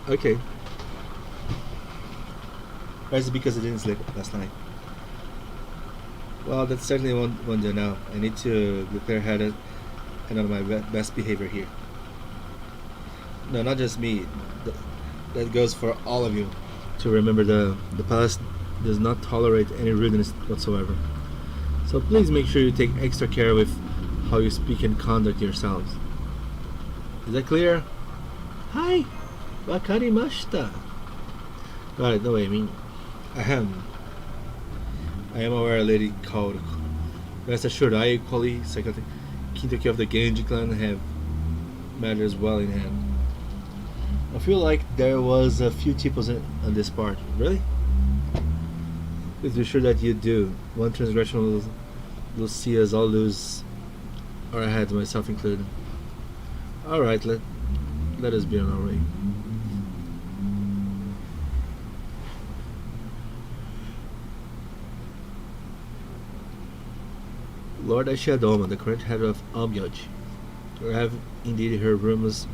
Okay. Or is it because I didn't sleep last night? Well, that certainly won't do now. I need to be clear-headed and on my best behavior here. No, not just me. That goes for all of you. To remember, the palace does not tolerate any rudeness whatsoever. So please make sure you take extra care with how you speak and conduct yourselves. Is that clear? Hi! Wakarimashita! Got it, no way, I mean... Ahem. I am aware, Lady Kaoru. Rest assured, I equally, second Kintoki of the Genji clan have matters well in hand. I feel like there was a few typos on this part. Really? Please be sure that you do. One transgression will see us all lose our heads, myself included. Alright, let us be on our way. Lord Ashiyadoma, the current head of Omyoji. We have indeed heard rumors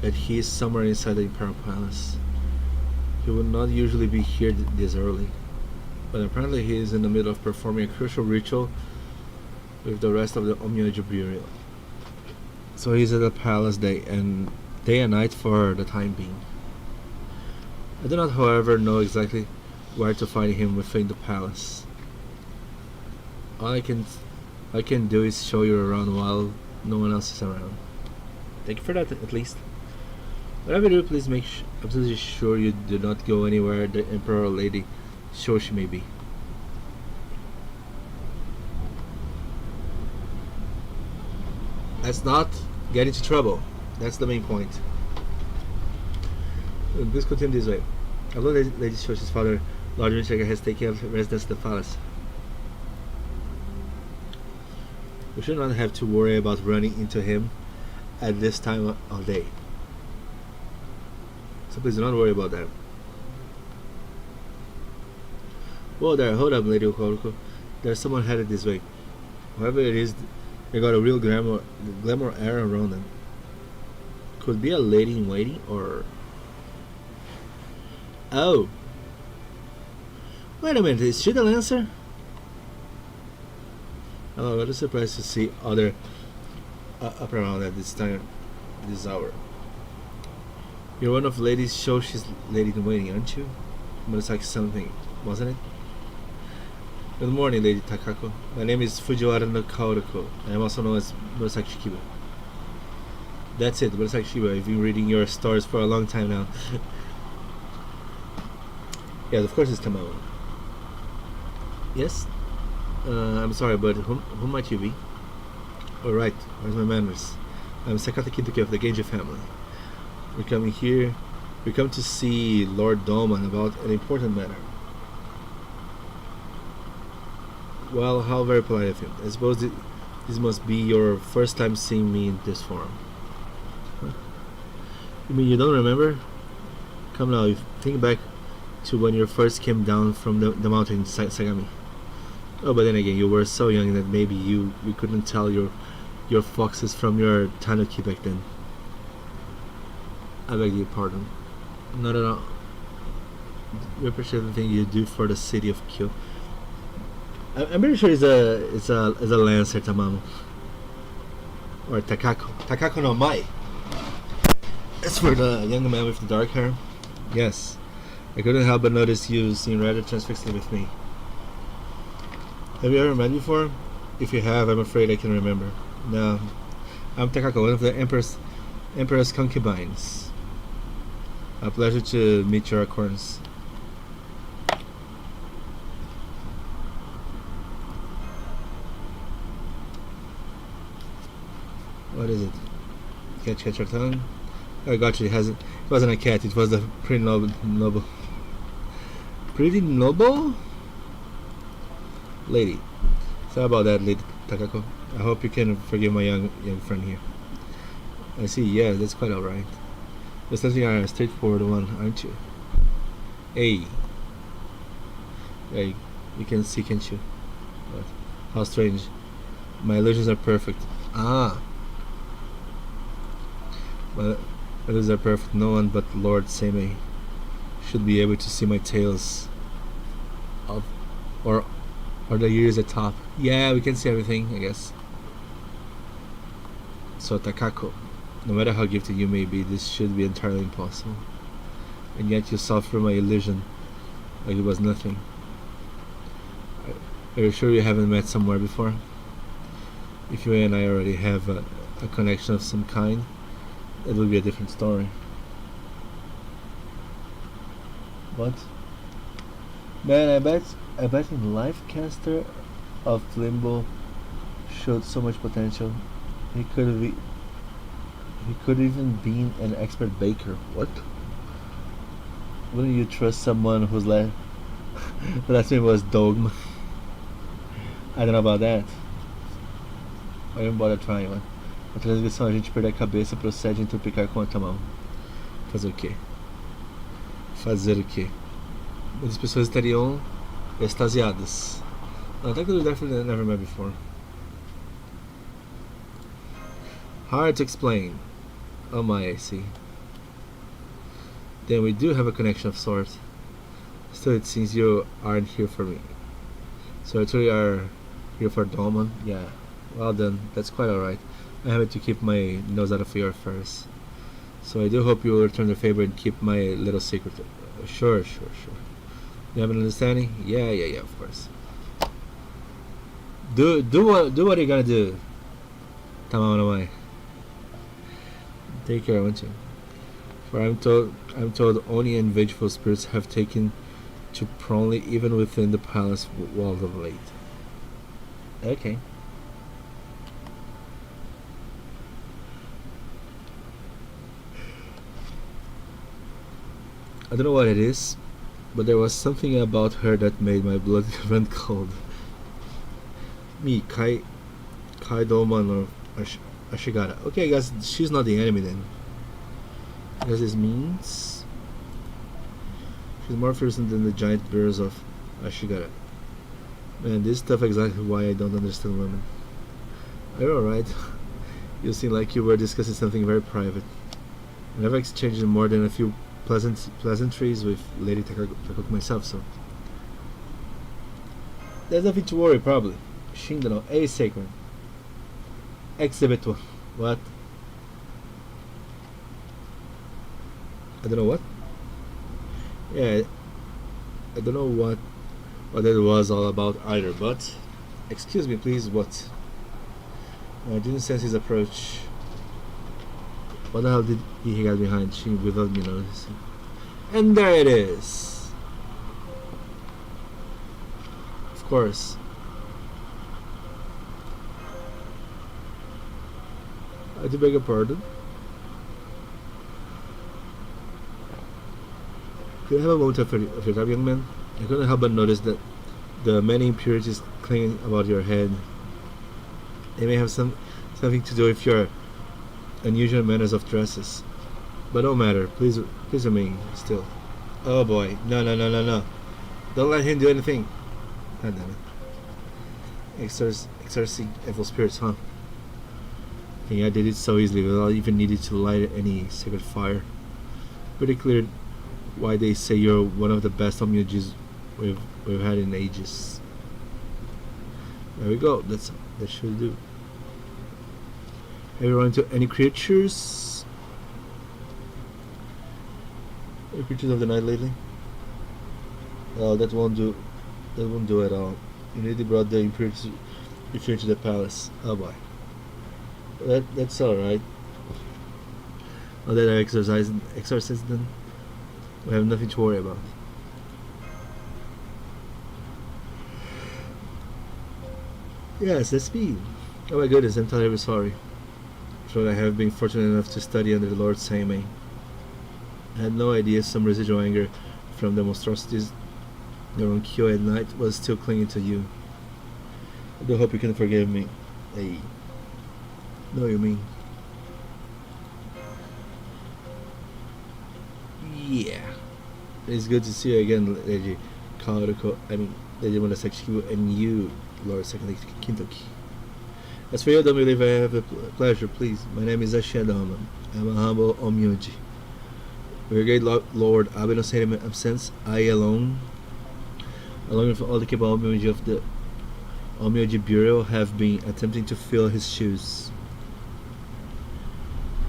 that he is somewhere inside the Imperial Palace. He would not usually be here this early, but apparently he is in the middle of performing a crucial ritual with the rest of the Omyoji burial. So he's at the palace day and night for the time being. I do not, however, know exactly where to find him within the palace. All I can do is show you around while no one else is around. Thank you for that, at least. Whatever you do, please make absolutely sure you do not go anywhere the Emperor Lady Shoshi may be. Let's not get into trouble. That's the main point. Please continue this way. Although Lady Shoshi's father, Lord Murasaki, has taken up residence at the palace, we should not have to worry about running into him at this time of day. So please do not worry about that. Whoa there, hold up, Lady Okoruko. There's someone headed this way. Whoever it is, they got a real glamour air around them. Could be a lady in waiting, or... Oh! Wait a minute, is she the Lancer? Oh, what a surprise to see other up around at this time, this hour. You're one of Lady Shoshi's lady in waiting, aren't you? Murasaki something, wasn't it? Good morning, Lady Takako. My name is Fujiwara no Kaoruko. I am also known as Murasaki Shikibu. That's it, Murasaki Shikibu. I've been reading your stories for a long time now. Yes, of course it's Tamao. Yes? I'm sorry, but who might you be? Alright, where's my manners? I'm Sakata Kintoki of the Genji family. We come to see Lord Doman about an important matter. Well, how very polite of you. I suppose this must be your first time seeing me in this form. Huh? You mean you don't remember? Come now, think back to when you first came down from the mountain in Sagami. Oh, but then again, you were so young that maybe you couldn't tell your foxes from your tanuki back then. I beg your pardon. Not at all. We appreciate everything you do for the city of Kyo. I'm pretty sure it's a Lancer Tamamo. Or Takako. Takako no Mai. As for the young man with the dark hair, yes. I couldn't help but notice you seem rather transfixed with me. Have you ever met before? If you have, I'm afraid I can remember. No. I'm Takako, one of the Emperor's concubines. A pleasure to meet your acquaintance. What is it? Catch your tongue? Oh, I got you. It wasn't a cat. It was a pretty noble. Pretty noble? Lady. Sorry about that, Lady Takako. I hope you can forgive my young friend here. I see. Yeah, that's quite alright. You're something a straightforward one, aren't you? Hey. Yeah, you can see, can't you? What? How strange. My illusions are perfect. Ah. My illusions are perfect. No one but Lord Seimei should be able to see my tails of or the ears at top. Yeah, we can see everything, I guess. So Takako, no matter how gifted you may be, this should be entirely impossible. And yet you saw through my illusion like it was nothing. Are you sure you haven't met somewhere before? If you and I already have a connection of some kind, it will be a different story. What? Man, I bet in Lifecaster of Limbo showed so much potential. He could even been an expert baker. What? Wouldn't you trust someone whose last name was Dogma? I don't know about that. I didn't bother trying, mano. Na transmissão a gente perder a cabeça procede a entropicar com a outra mão. Fazer o quê? Fazer o quê? Muitas pessoas estariam extasiadas. No, technically definitely never met before. Hard to explain. Oh my, I see. Then we do have a connection of sorts. Still, it seems you aren't here for me. So actually are here for Dolman? Yeah. Well done. That's quite alright. I'm happy to keep my nose out of your affairs. So I do hope you will return the favor and keep my little secret. Sure. You have an understanding? Yeah, of course. Do what you're gonna do. Tamao no mai. Take care, won't you? For I'm told only and vengeful spirits have taken to prowling even within the palace walls of late. Okay. I don't know what it is, but there was something about her that made my blood run cold. Me, Kai Doman or Ashigara. Okay, I guess she's not the enemy then. I guess this means she's more fearsome than the giant bears of Ashigara. Man, this stuff exactly why I don't understand women. You're alright. You seem like you were discussing something very private. I never exchanged more than a few pleasantries with Lady Takako myself, so there's nothing to worry, probably. Shindano, A sacred. Exhibit 1. What? I don't know what? Yeah, I don't know what that was all about either, but excuse me please, what? I didn't sense his approach. What the hell did he get behind Shin without me noticing? And there it is! Of course. I do beg your pardon. Could I have a moment of your time, young man? I couldn't help but notice that the many impurities clinging about your head. They may have something to do with your unusual manners of dresses. But no matter, please remain still. Oh boy, no. Don't let him do anything. God damn it. Exorcising evil spirits, huh? I think I did it so easily without even needing to light any sacred fire. Pretty clear why they say you're one of the best omiyojis we've had in ages. There we go, that should do. Have you run into any creatures? Any creatures of the night lately? Oh, that won't do. That won't do at all. You nearly brought the impurities with you into the palace. Oh boy. That's alright. Now that I exorcised them, we have nothing to worry about. Yes, SP. Oh my goodness, I'm terribly sorry. For I have been fortunate enough to study under the Lord Seimei. I had no idea some residual anger from the monstrosities that on Kyo at night was still clinging to you. I do hope you can forgive me. Hey. Know you mean. Yeah. It's good to see you again, Lady Lady Murasaki, and you, Lord Second Kintoki. As for you, don't believe I have the pleasure, please. My name is Ashadama. I'm a humble omyoji. With your great Lord Abe no Seimei absence, I alone, along with all the capable omyoji of the Omyoji Bureau, have been attempting to fill his shoes.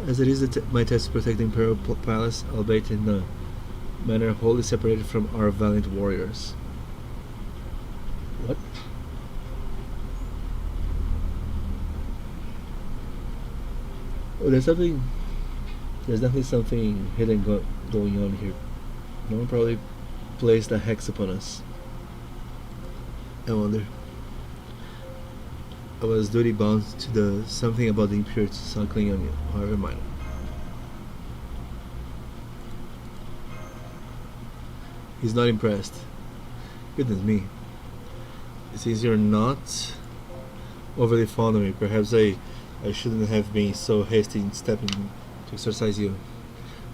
As it is my task to protect the Imperial Palace, albeit in a manner wholly separated from our valiant warriors. What? Oh, there's definitely something hidden going on here. No one probably placed a hex upon us. I wonder. I was duty bound to the something about the impurities circling on you, however minor. He's not impressed. Goodness me. Since you're not overly fond of me, perhaps I shouldn't have been so hasty in stepping to exercise you.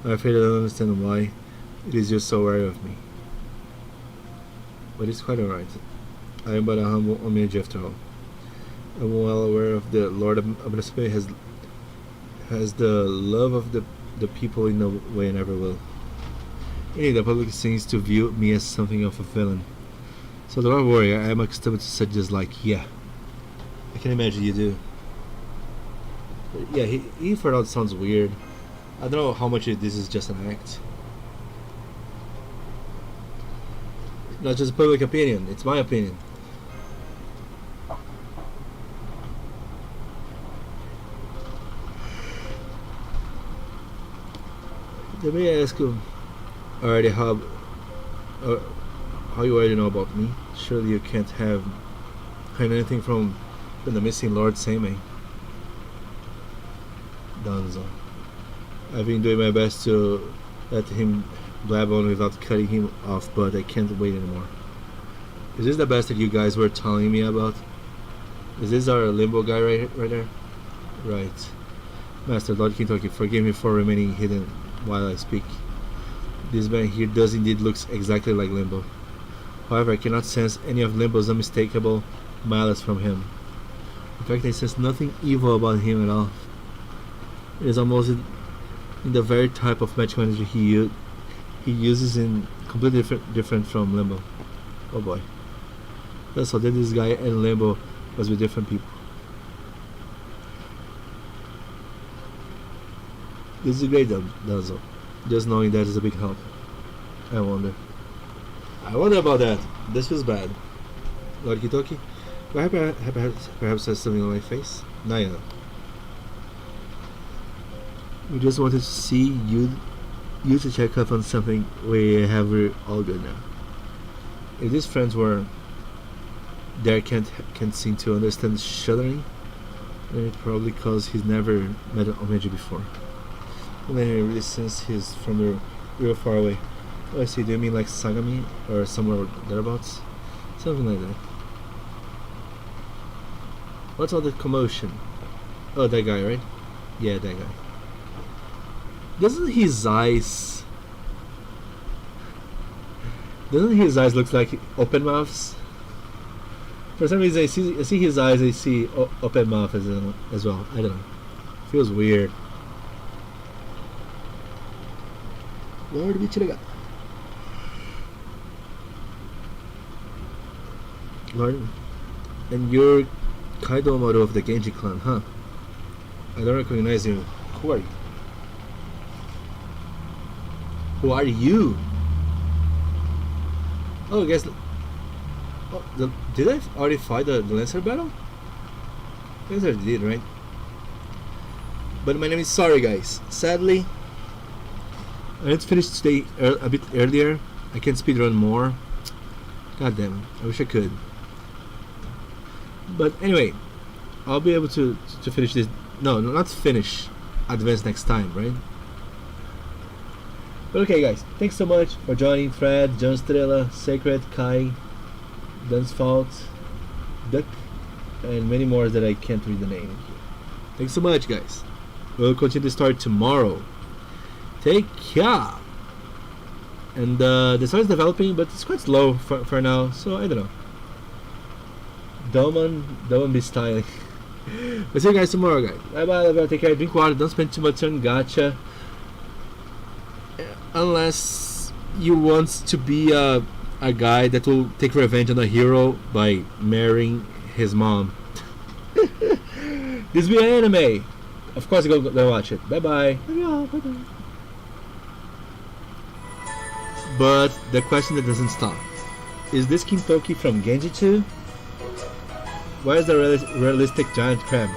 I'm afraid I don't understand why it is you're so wary of me. But it's quite alright. I am but a humble omyoji after all. I'm well aware of the Lord Murasaki has the love of the people in a way I never will. Indeed, the public seems to view me as something of a villain. So don't worry, I am accustomed to such dislike. Yeah, I can imagine you do. But yeah, he for now sounds weird. I don't know how much this is just an act. Not just public opinion, it's my opinion. Let me ask you already how you already know about me. Surely you can't have heard anything from the missing Lord Seimei. Danzo. I've been doing my best to let him blab on without cutting him off, but I can't wait anymore. Is this the best that you guys were telling me about? Is this our limbo guy right there? Right. Master Lord Kintoki, forgive me for remaining hidden while I speak. This man here does indeed look exactly like Limbo. However, I cannot sense any of Limbo's unmistakable malice from him. In fact, I sense nothing evil about him at all. It is almost in the very type of magical energy he uses in completely different from Limbo. Oh boy. So then this guy and Limbo must be different people. This is great, Danzo. Just knowing that is a big help. I wonder about that. This feels bad. Lord Kitoki, do I perhaps have something on my face? Naya. We just wanted to see you to check up on something. We have all good now. If these friends were there, can't seem to understand shuddering, then it's probably because he's never met an Omeji before. And then he really sense he's from real far away. Oh, I see. Do you mean like Sagami or somewhere thereabouts? Something like that. What's all the commotion? Oh, that guy, right? Yeah, that guy. Doesn't his eyes look like open mouths? For some reason, I see his eyes. I see open mouth as well. I don't know. Feels weird. Lord, Lord, and you're Kaido Maru of the Genji clan, huh? I don't recognize you. Who are you? Who are you? Oh, I guess. Oh, did I already fight the Lancer battle? I guess I did, right? But my name is Sorry, guys. Sadly, I had to finish today a bit earlier. I can speedrun more. God damn it. I wish I could. But anyway, I'll be able to finish this. No, not finish. Advance next time, right? But okay, guys. Thanks so much for joining. Fred, John Strela, Sacred, Kai, Dunsfault, Fault, Duck, and many more that I can't read the name. Thanks so much, guys. We'll continue the story tomorrow. Take care. And the story is developing, but it's quite slow for now, so I don't know. Don't be styling. We'll see you guys tomorrow, guys. Bye bye, love you. Take care. Drink water. Don't spend too much on gacha. Unless you want to be a guy that will take revenge on a hero by marrying his mom. This will be an anime. Of course, go watch it. Bye bye. Bye bye. But the question that doesn't stop: is this Kintoki from Genji 2? Why is the realistic giant crab?